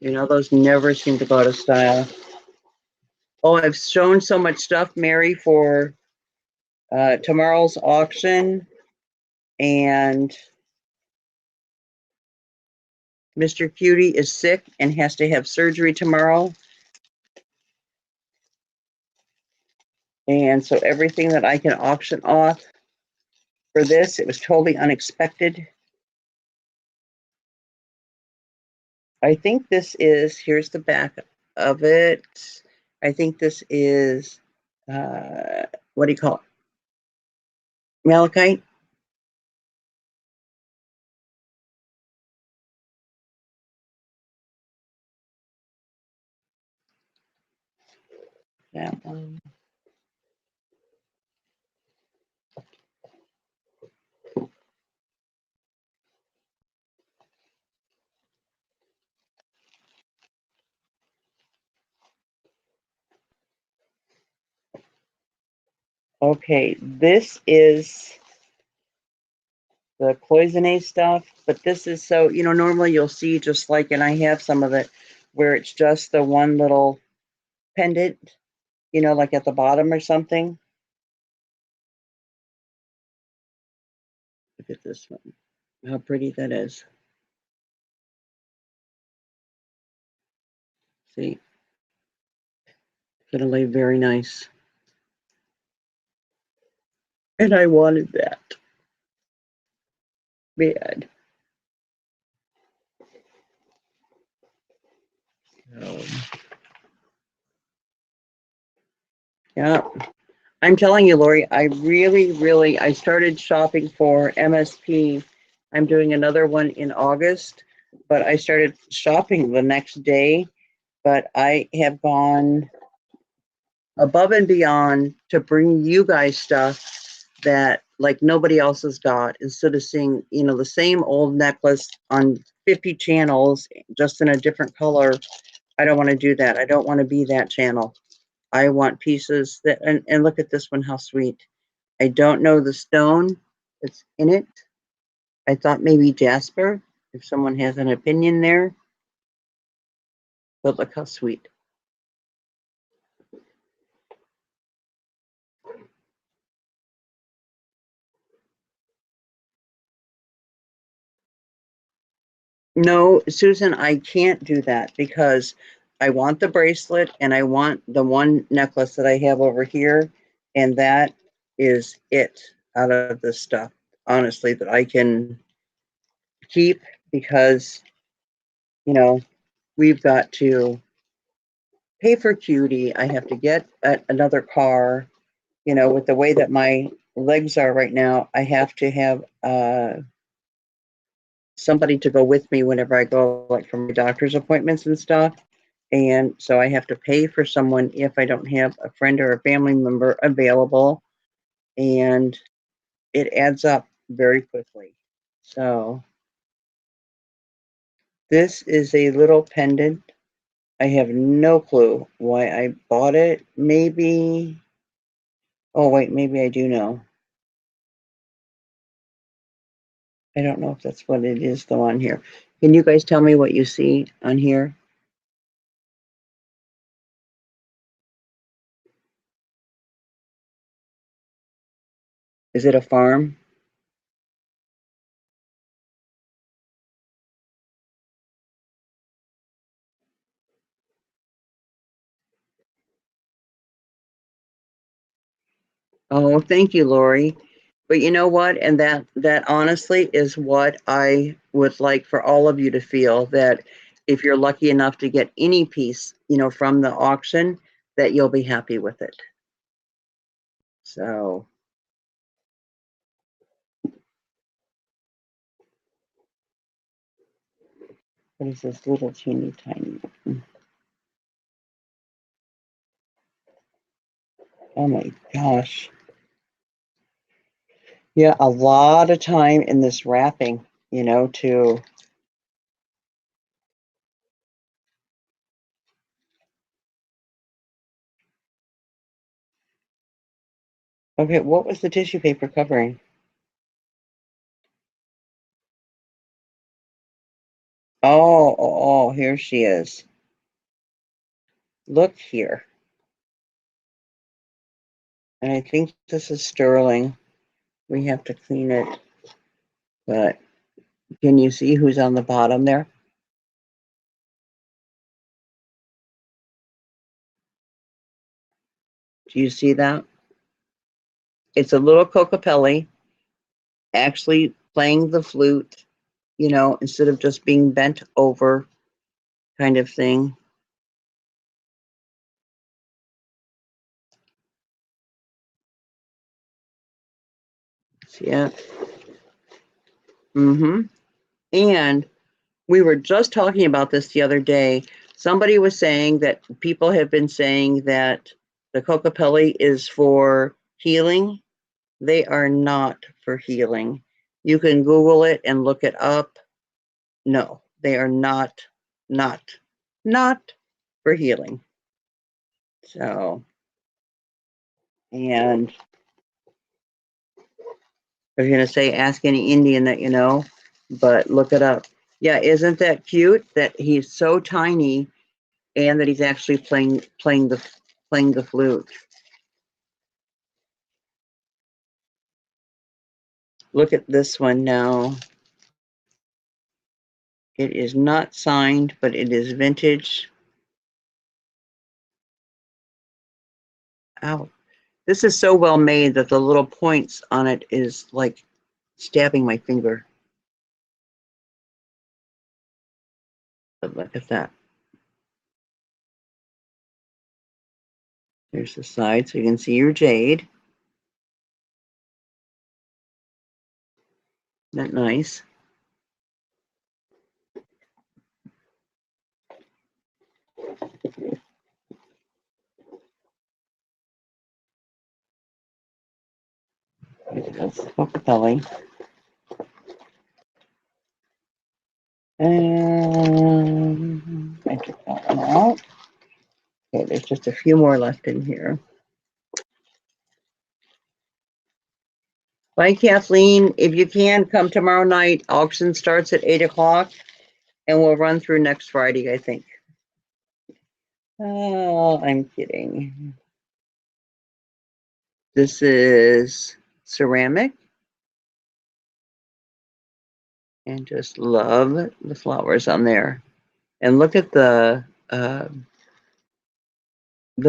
Those never seem to go out of style. Oh, I've shown so much stuff, Mary, for tomorrow's auction. And Mr. Cutie is sick and has to have surgery tomorrow. And so everything that I can auction off for this, it was totally unexpected. I think this is, here's the back of it. I think this is, what do you call it? Malachite. That one. Okay, this is the cloisonne stuff, but this is so, normally you'll see just like, and I have some of it, where it's just the one little pendant, like at the bottom or something. Look at this one, how pretty that is. See, it's gonna lay very nice. And I wanted that bad. Yeah, I'm telling you, Lori, I really, I started shopping for MSP. I'm doing another one in August, but I started shopping the next day. But I have gone above and beyond to bring you guys stuff that like nobody else has got, instead of seeing, the same old necklace on 50 channels just in a different color. I don't want to do that. I don't want to be that channel. I want pieces that, and look at this one, how sweet. I don't know the stone that's in it. I thought maybe jasper, if someone has an opinion there, but look how sweet. No, Susan, I can't do that because I want the bracelet and I want the one necklace that I have over here. And that is it out of this stuff, honestly, that I can keep because, we've got to pay for Cutie. I have to get another car. With the way that my legs are right now, I have to have somebody to go with me whenever I go, like for my doctor's appointments and stuff. And so I have to pay for someone if I don't have a friend or a family member available. And it adds up very quickly. So this is a little pendant. I have no clue why I bought it. Maybe, oh wait, maybe I do know. I don't know if that's what it is though on here. Can you guys tell me what you see on here? Is it a farm? Oh, thank you, Lori. But you know what? And that honestly is what I would like for all of you to feel, that if you're lucky enough to get any piece, from the auction, that you'll be happy with it. So, what is this little teeny tiny? Oh my gosh. Yeah, a lot of time in this wrapping, to okay, what was the tissue paper covering? Oh, here she is. Look here. And I think this is sterling. We have to clean it. But can you see who's on the bottom there? Do you see that? It's a little Cocapelli actually playing the flute, instead of just being bent over kind of thing. Yeah. Mm-hmm. And we were just talking about this the other day. Somebody was saying that people have been saying that the Cocapelli is for healing. They are not for healing. You can Google it and look it up. No, they are not, not for healing. So, and I was going to say, ask any Indian that you know, but look it up. Yeah, isn't that cute that he's so tiny and that he's actually playing the flute? Look at this one now. It is not signed, but it is vintage. Ow. This is so well made that the little points on it is like stabbing my finger. But look at that. There's the side so you can see your jade. Isn't that nice? That's Cocopelli. And I took that one out. Okay, there's just a few more left in here. Bye, Kathleen. If you can, come tomorrow night. Auction starts at 8 o'clock and we'll run through next Friday, I think. Oh, I'm kidding. This is ceramic. And just love the flowers on there. And look at the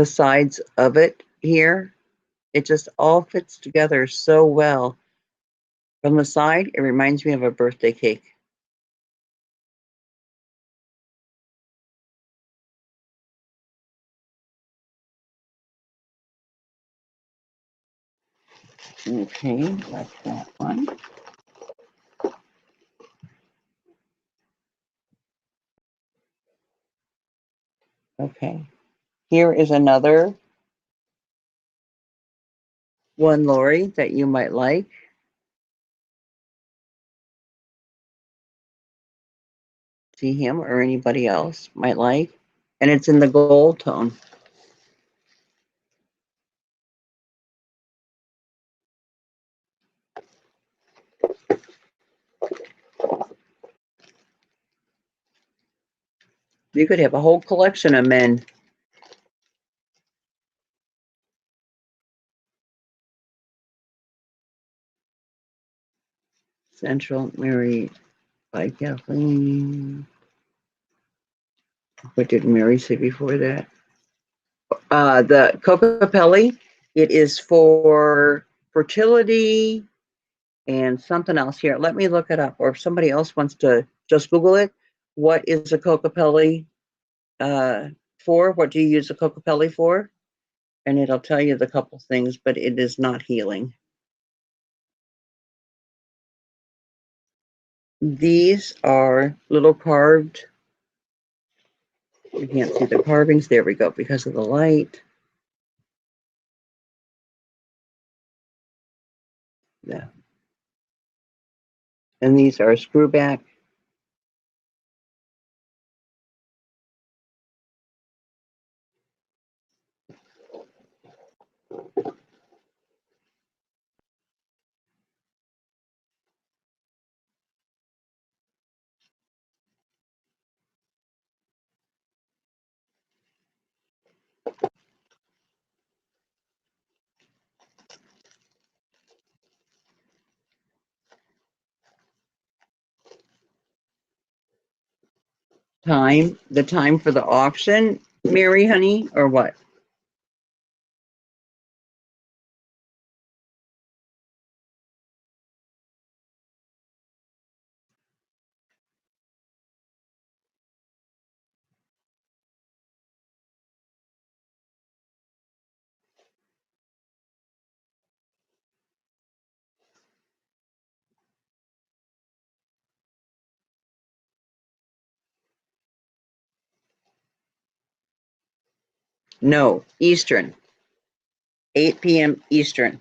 sides of it here. It just all fits together so well. From the side, it reminds me of a birthday cake. Okay, that's that one. Okay, here is another one, Lori, that you might like. See him or anybody else might like. And it's in the gold tone. You could have a whole collection of men. Central Mary by Kathleen. What did Mary say before that? The Cocopelli, it is for fertility and something else here. Let me look it up. Or if somebody else wants to just Google it, what is a Cocopelli for? What do you use a Cocopelli for? And it'll tell you the couple things, but it is not healing. These are little carved. You can't see the carvings. There we go, because of the light. Yeah. And these are screw back. The time for the auction, Mary, honey, or what? No, Eastern, 8 p.m. Eastern.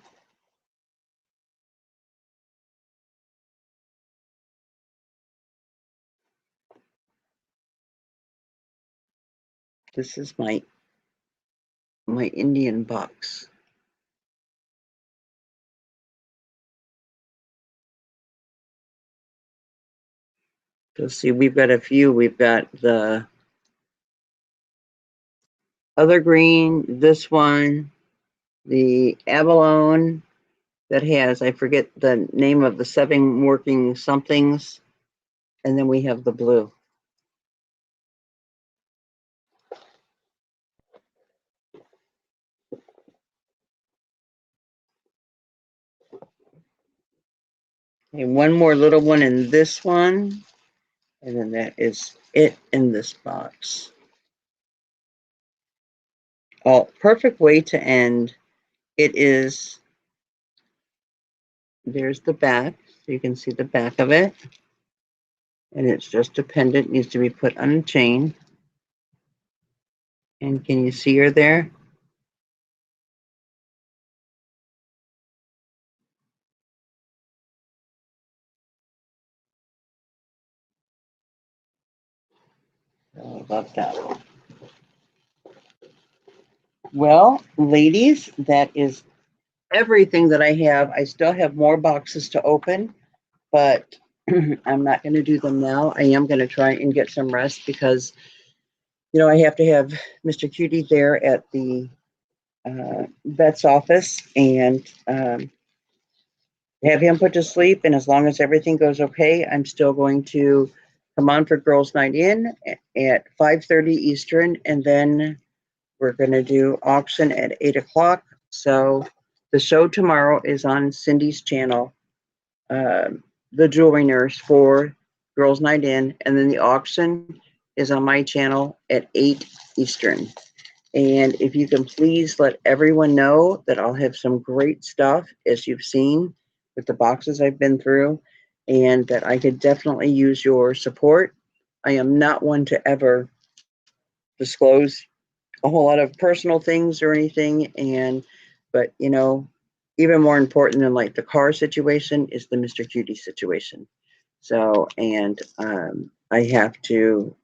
This is my Indian box. So see, we've got a few. We've got the other green, this one, the abalone that has, I forget the name of the 7 working somethings, and then we have the blue. And one more little one in this one, and then that is it in this box. Oh, perfect way to end. It is, there's the back. So you can see the back of it. And it's just a pendant, needs to be put on a chain. And can you see her there? Oh, I love that. Well, ladies, that is everything that I have. I still have more boxes to open, but I'm not going to do them now. I am going to try and get some rest because, I have to have Mr. Cutie there at the vet's office and have him put to sleep. And as long as everything goes okay, I'm still going to come on for Girls Night In at 5:30 Eastern, and then we're going to do auction at 8 o'clock. So the show tomorrow is on Cindy's channel, The Jewelry Nurse for Girls Night In, and then the auction is on my channel at 8 Eastern. And if you can please let everyone know that I'll have some great stuff, as you've seen with the boxes I've been through, and that I could definitely use your support. I am not one to ever disclose a whole lot of personal things or anything, but even more important than like the car situation is the Mr. Cutie situation. So, and I have to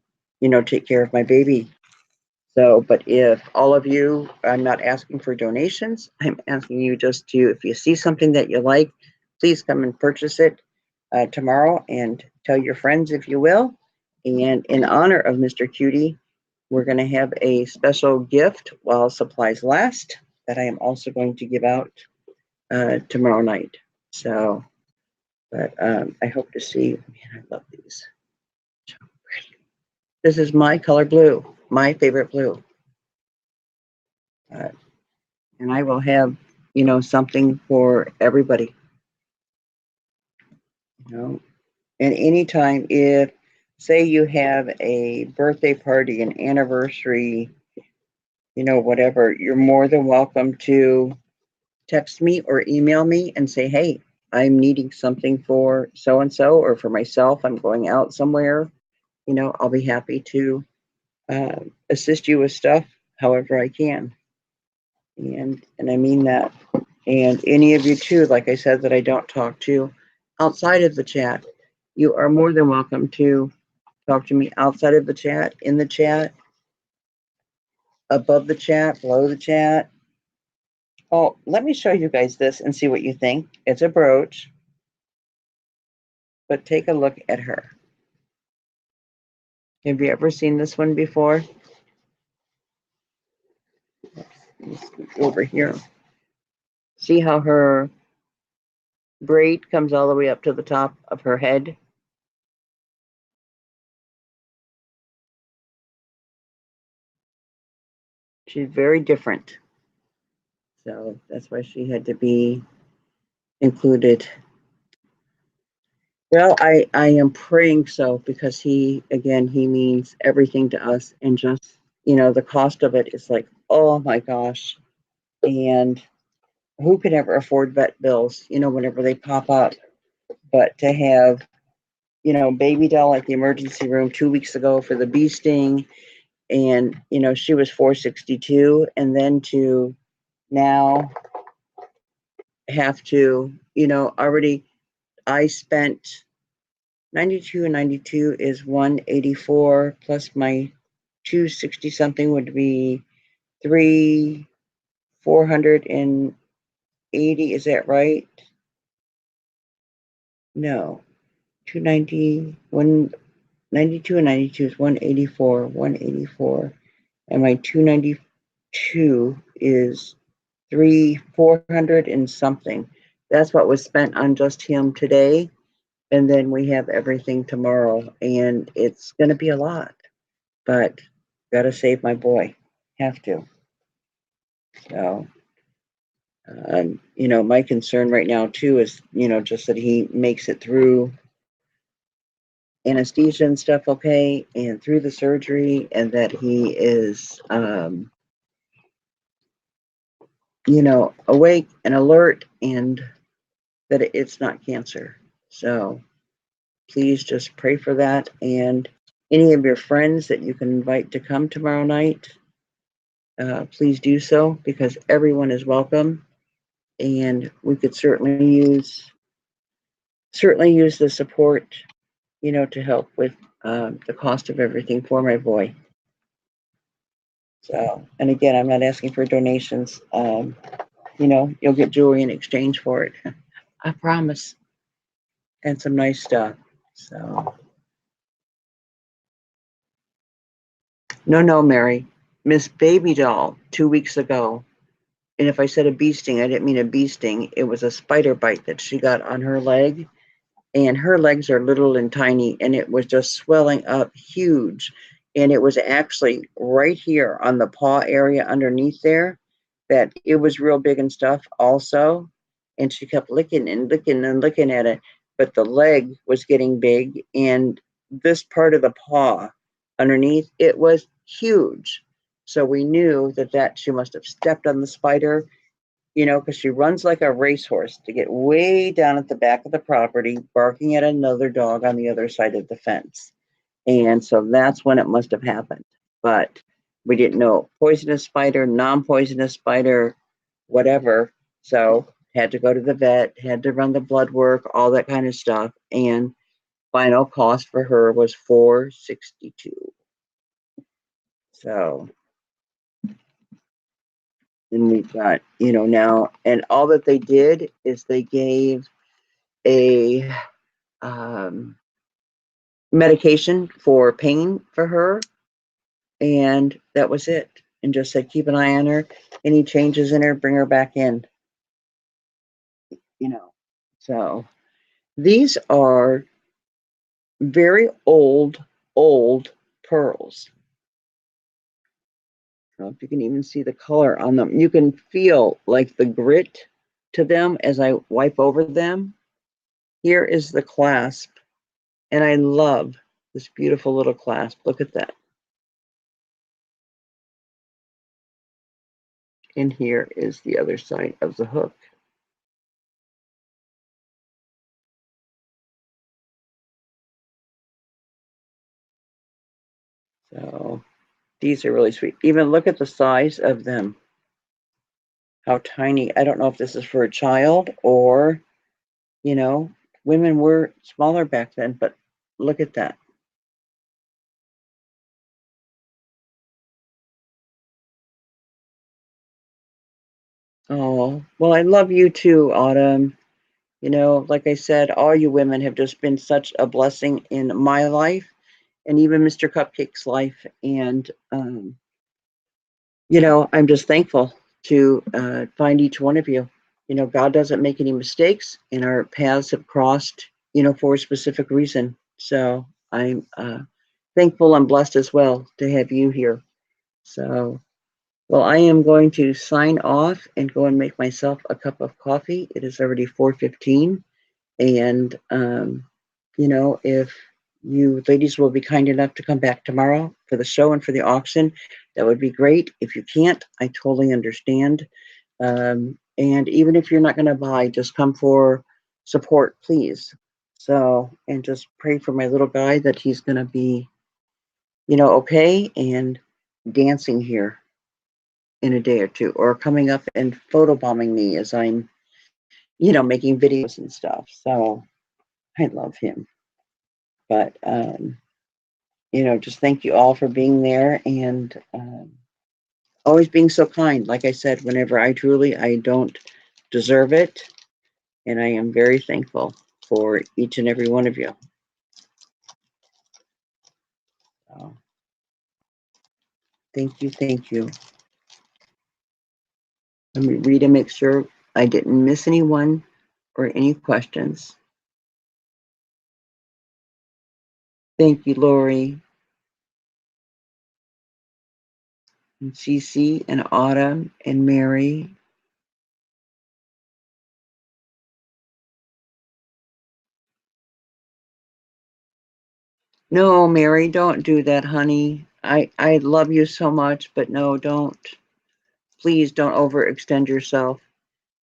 take care of my baby. So, but if all of you, I'm not asking for donations, I'm asking you just to, if you see something that you like, please come and purchase it tomorrow and tell your friends if you will. And in honor of Mr. Cutie, we're going to have a special gift while supplies last that I am also going to give out tomorrow night. So, but I hope to see, man, I love these. So pretty. This is my color blue, my favorite blue. And I will have, something for everybody, you know. And anytime, if, say, you have a birthday party, an anniversary, whatever, you're more than welcome to text me or email me and say, hey, I'm needing something for so and so, or for myself, I'm going out somewhere. I'll be happy to assist you with stuff however I can. And I mean that. And any of you too, like I said, that I don't talk to outside of the chat, you are more than welcome to talk to me outside of the chat, in the chat, above the chat, below the chat. Oh, let me show you guys this and see what you think. It's a brooch, but take a look at her. Have you ever seen this one before? Over here. See how her braid comes all the way up to the top of her head? She's very different. So that's why she had to be included. Well, I am praying so, because he means everything to us, and just, the cost of it is like, oh my gosh. And who could ever afford vet bills, whenever they pop up? But to have, baby doll at the emergency room 2 weeks ago for the bee sting, and, she was 462, and then to now have to, already I spent 92 and 92 is 184, plus my 260 something would be 480. Is that right? No, 290, 192 and 92 is 184, and my 292 is 400 and something. That's what was spent on just him today. And then we have everything tomorrow, and it's going to be a lot, but got to save my boy. Have to. So, my concern right now too is, just that he makes it through anesthesia and stuff okay, and through the surgery, and that he is, awake and alert, and that it's not cancer. So please just pray for that. And any of your friends that you can invite to come tomorrow night, please do so, because everyone is welcome. And we could certainly use the support, to help with the cost of everything for my boy. So, and again, I'm not asking for donations. You'll get jewelry in exchange for it. I promise. And some nice stuff. So, no, Mary. Miss Baby Doll 2 weeks ago. And if I said a bee sting, I didn't mean a bee sting. It was a spider bite that she got on her leg. And her legs are little and tiny, and it was just swelling up huge. And it was actually right here on the paw area underneath there, that it was real big and stuff also. And she kept licking and licking and licking at it, but the leg was getting big, and this part of the paw underneath, it was huge. So we knew that she must have stepped on the spider, because she runs like a racehorse to get way down at the back of the property, barking at another dog on the other side of the fence. And so that's when it must have happened. But we didn't know poisonous spider, non-poisonous spider, whatever. So had to go to the vet, had to run the blood work, all that kind of stuff. And final cost for her was $462. So then we've got, now, and all that they did is they gave a medication for pain for her, and that was it. And just said, keep an eye on her. Any changes in her, bring her back in. So these are very old pearls. I don't know if you can even see the color on them. You can feel like the grit to them as I wipe over them. Here is the clasp, and I love this beautiful little clasp. Look at that. And here is the other side of the hook. So these are really sweet. Even look at the size of them. How tiny. I don't know if this is for a child or, women were smaller back then, but look at that. Oh, well, I love you too, Autumn. Like I said, all you women have just been such a blessing in my life, and even Mr. Cupcake's life. And, I'm just thankful to find each one of you. God doesn't make any mistakes, and our paths have crossed, for a specific reason. So I'm thankful and blessed as well to have you here. So, well, I am going to sign off and go and make myself a cup of coffee. It is already 4:15, and if you ladies will be kind enough to come back tomorrow for the show and for the auction, that would be great. If you can't, I totally understand. And even if you're not going to buy, just come for support, please. So, and just pray for my little guy that he's going to be, okay, and dancing here in a day or two, or coming up and photobombing me as I'm, making videos and stuff. So I love him. But, just thank you all for being there, and always being so kind. Like I said, whenever I don't deserve it. And I am very thankful for each and every one of you. So, thank you, thank you. Let me read and make sure I didn't miss anyone or any questions. Thank you, Lori, and Cece, and Autumn, and Mary. No, Mary, don't do that, honey. I love you so much, but no, don't. please don't overextend yourself.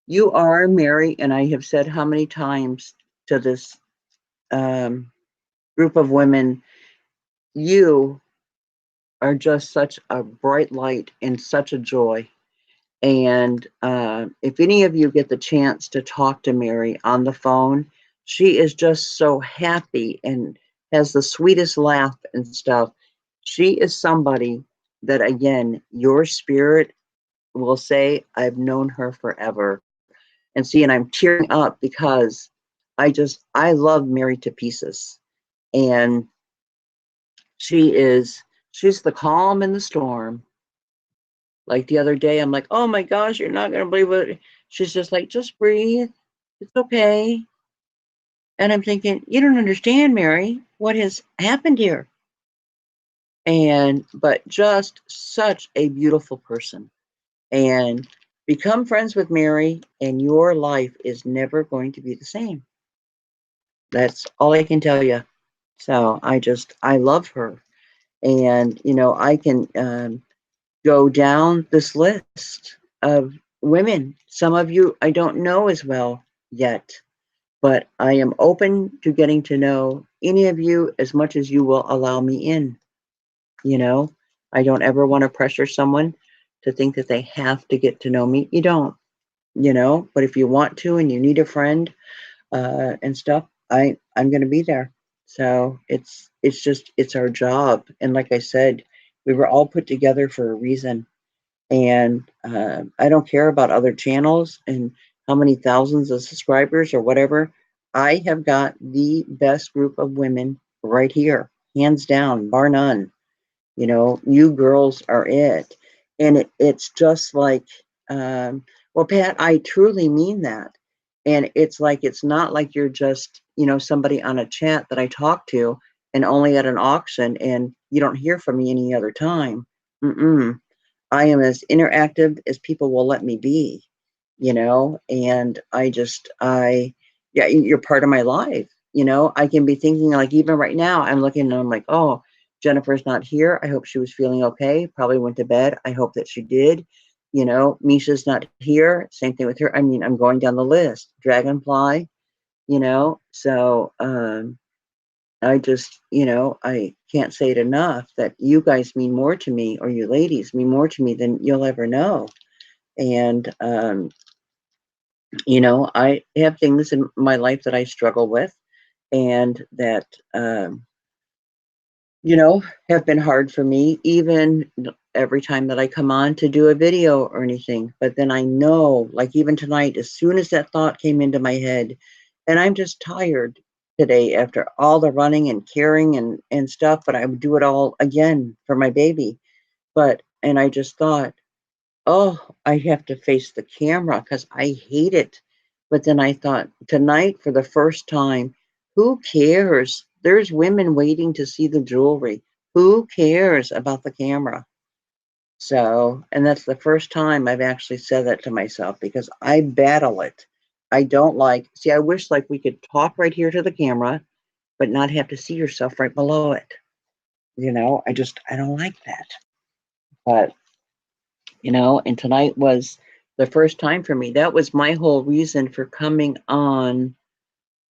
You are Mary, and I have said how many times to this group of women, you are just such a bright light and such a joy. And if any of you get the chance to talk to Mary on the phone, she is just so happy and has the sweetest laugh and stuff. She is somebody that, again, your spirit will say, I've known her forever. And see, and I'm tearing up because I love Mary to pieces. And she's the calm in the storm. Like the other day, I'm like, oh my gosh, you're not going to believe what. She's just like, just breathe. It's okay. And I'm thinking, you don't understand, Mary, what has happened here. But just such a beautiful person. And become friends with Mary, and your life is never going to be the same. That's all I can tell you. So I love her. And, I can go down this list of women. Some of you I don't know as well yet, but I am open to getting to know any of you as much as you will allow me in. I don't ever want to pressure someone to think that they have to get to know me. You don't, but if you want to and you need a friend and stuff, I'm going to be there. So it's our job. And like I said, we were all put together for a reason. And I don't care about other channels and how many thousands of subscribers or whatever. I have got the best group of women right here, hands down, bar none. You girls are it. And it's just like, well, Pat, I truly mean that. And it's like, it's not like you're just, somebody on a chat that I talk to and only at an auction and you don't hear from me any other time. Mm-mm. I am as interactive as people will let me be, and yeah, you're part of my life. I can be thinking like, even right now, I'm looking and I'm like, oh, Jennifer's not here. I hope she was feeling okay. Probably went to bed. I hope that she did. Misha's not here. Same thing with her. I mean, I'm going down the list. Dragonfly, so I can't say it enough that you guys mean more to me, or you ladies mean more to me than you'll ever know. And, I have things in my life that I struggle with and that, have been hard for me, even every time that I come on to do a video or anything. But then I know, like even tonight, as soon as that thought came into my head, and I'm just tired today after all the running and caring and stuff, but I would do it all again for my baby. And I just thought, oh, I have to face the camera because I hate it. But then I thought, tonight, for the first time, who cares? There's women waiting to see the jewelry. Who cares about the camera? So, and that's the first time I've actually said that to myself because I battle it. I don't see, I wish like we could talk right here to the camera, but not have to see yourself right below it. I don't like that. But and tonight was the first time for me. That was my whole reason for coming on,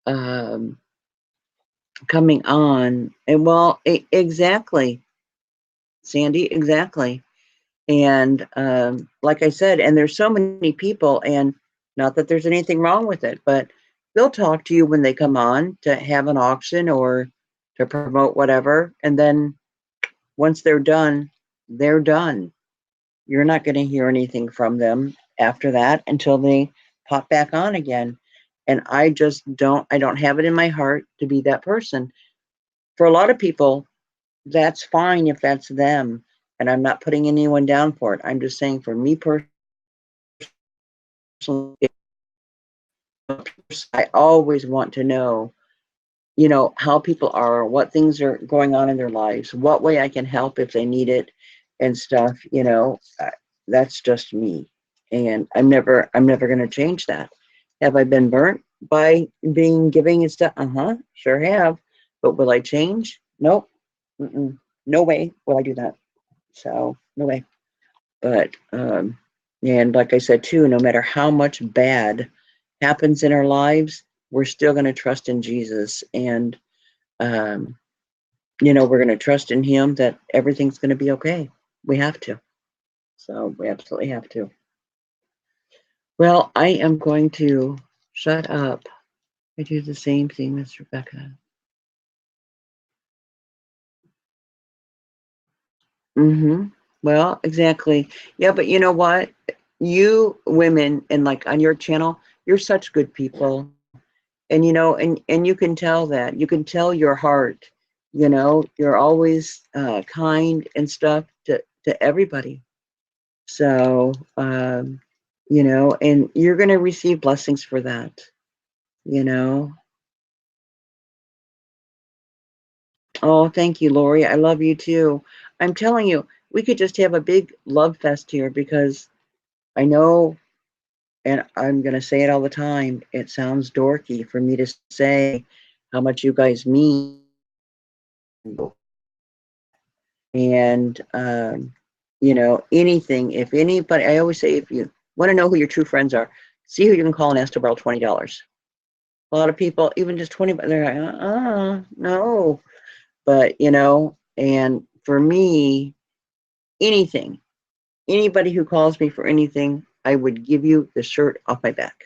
um, and well, exactly, Sandy, exactly. And like I said, and there's so many people, and not that there's anything wrong with it, but they'll talk to you when they come on to have an auction or to promote whatever, and then once they're done, they're done. You're not going to hear anything from them after that until they pop back on again. And I don't have it in my heart to be that person. For a lot of people, that's fine if that's them. And I'm not putting anyone down for it. I'm just saying for me personally, I always want to know, how people are, what things are going on in their lives, what way I can help if they need it and stuff, that's just me. And I'm never going to change that. Have I been burnt by being giving and stuff? Sure have. But will I change? Nope. Mm-mm. No way will I do that. So no way. But And like I said too, no matter how much bad happens in our lives, we're still going to trust in Jesus. And, you know, we're going to trust in him that everything's going to be okay. We have to. So we absolutely have to. Well, I am going to shut up. I do the same thing, Miss Rebecca. Mm-hmm. Well, exactly. Yeah, but you know what? You women and like on your channel, you're such good people. And you know, and you can tell that. You can tell your heart, you know, you're always kind and stuff to everybody. So you know, and you're gonna receive blessings for that, you know. Oh, thank you, Lori. I love you too. I'm telling you, we could just have a big love fest here because I know, and I'm going to say it all the time, it sounds dorky for me to say how much you guys mean. And, you know, anything, if anybody, I always say, if you want to know who your true friends are, see who you can call and ask to borrow $20. A lot of people, even just 20, they're like, no. But, you know, and for me, anything, anybody who calls me for anything, I would give you the shirt off my back,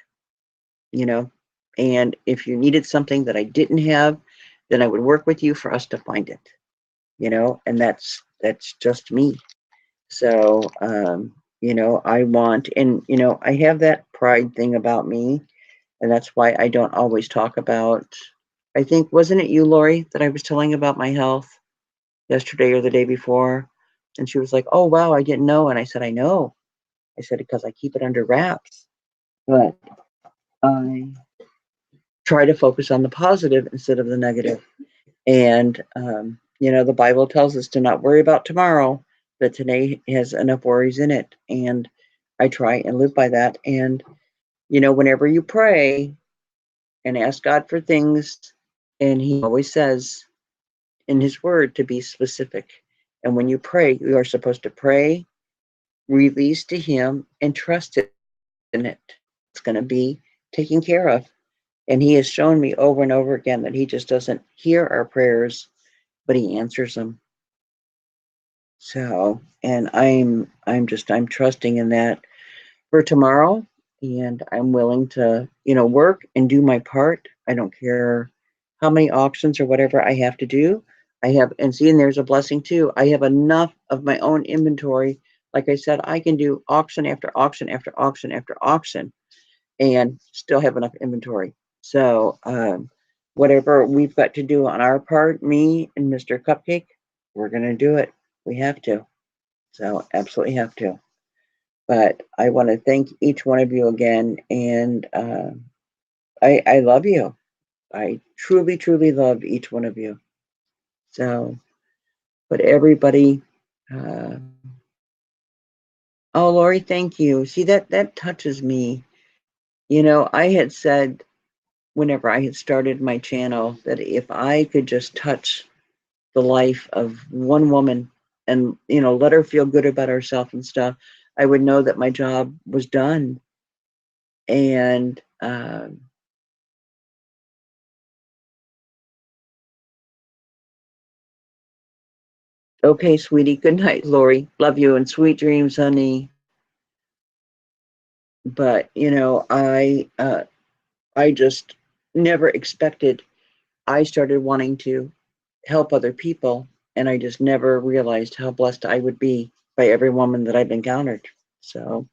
you know. And if you needed something that I didn't have, then I would work with you for us to find it, you know. And that's just me. So you know, I want, and you know, I have that pride thing about me, and that's why I don't always talk about, I think, wasn't it you, Lori, that I was telling about my health yesterday or the day before? And she was like, oh wow, I didn't know. And I said, I know. I said, because I keep it under wraps. But I try to focus on the positive instead of the negative. And, you know, the Bible tells us to not worry about tomorrow, but today has enough worries in it. And I try and live by that. And, you know, whenever you pray and ask God for things, and He always says in His Word to be specific. And when you pray, you are supposed to pray, release to Him, and trust in it. It's going to be taken care of. And He has shown me over and over again that He just doesn't hear our prayers, but He answers them. So, and I'm trusting in that for tomorrow, and I'm willing to, you know, work and do my part. I don't care how many auctions or whatever I have to do. I have, and see, and there's a blessing too. I have enough of my own inventory. Like I said, I can do auction after auction after auction after auction and still have enough inventory. So, whatever we've got to do on our part, me and Mr. Cupcake, we're going to do it. We have to. So, absolutely have to. But I want to thank each one of you again. And I love you. I truly, truly love each one of you. So, but everybody, uh, oh, Lori, thank you. See, that touches me. You know, I had said whenever I had started my channel that if I could just touch the life of one woman and, you know, let her feel good about herself and stuff, I would know that my job was done. And okay, sweetie, good night, Lori. Love you and sweet dreams, honey. But you know, I just never expected. I started wanting to help other people, and I just never realized how blessed I would be by every woman that I've encountered. So,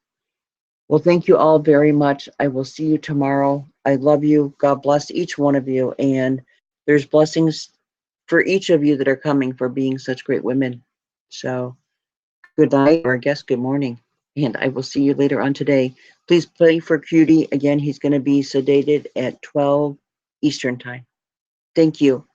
well, thank you all very much. I will see you tomorrow. I love you. God bless each one of you. And there's blessings for each of you that are coming for being such great women. So, good night, or I guess good morning. And I will see you later on today. Please pray for Cutie. Again, he's going to be sedated at 12 Eastern time. Thank you.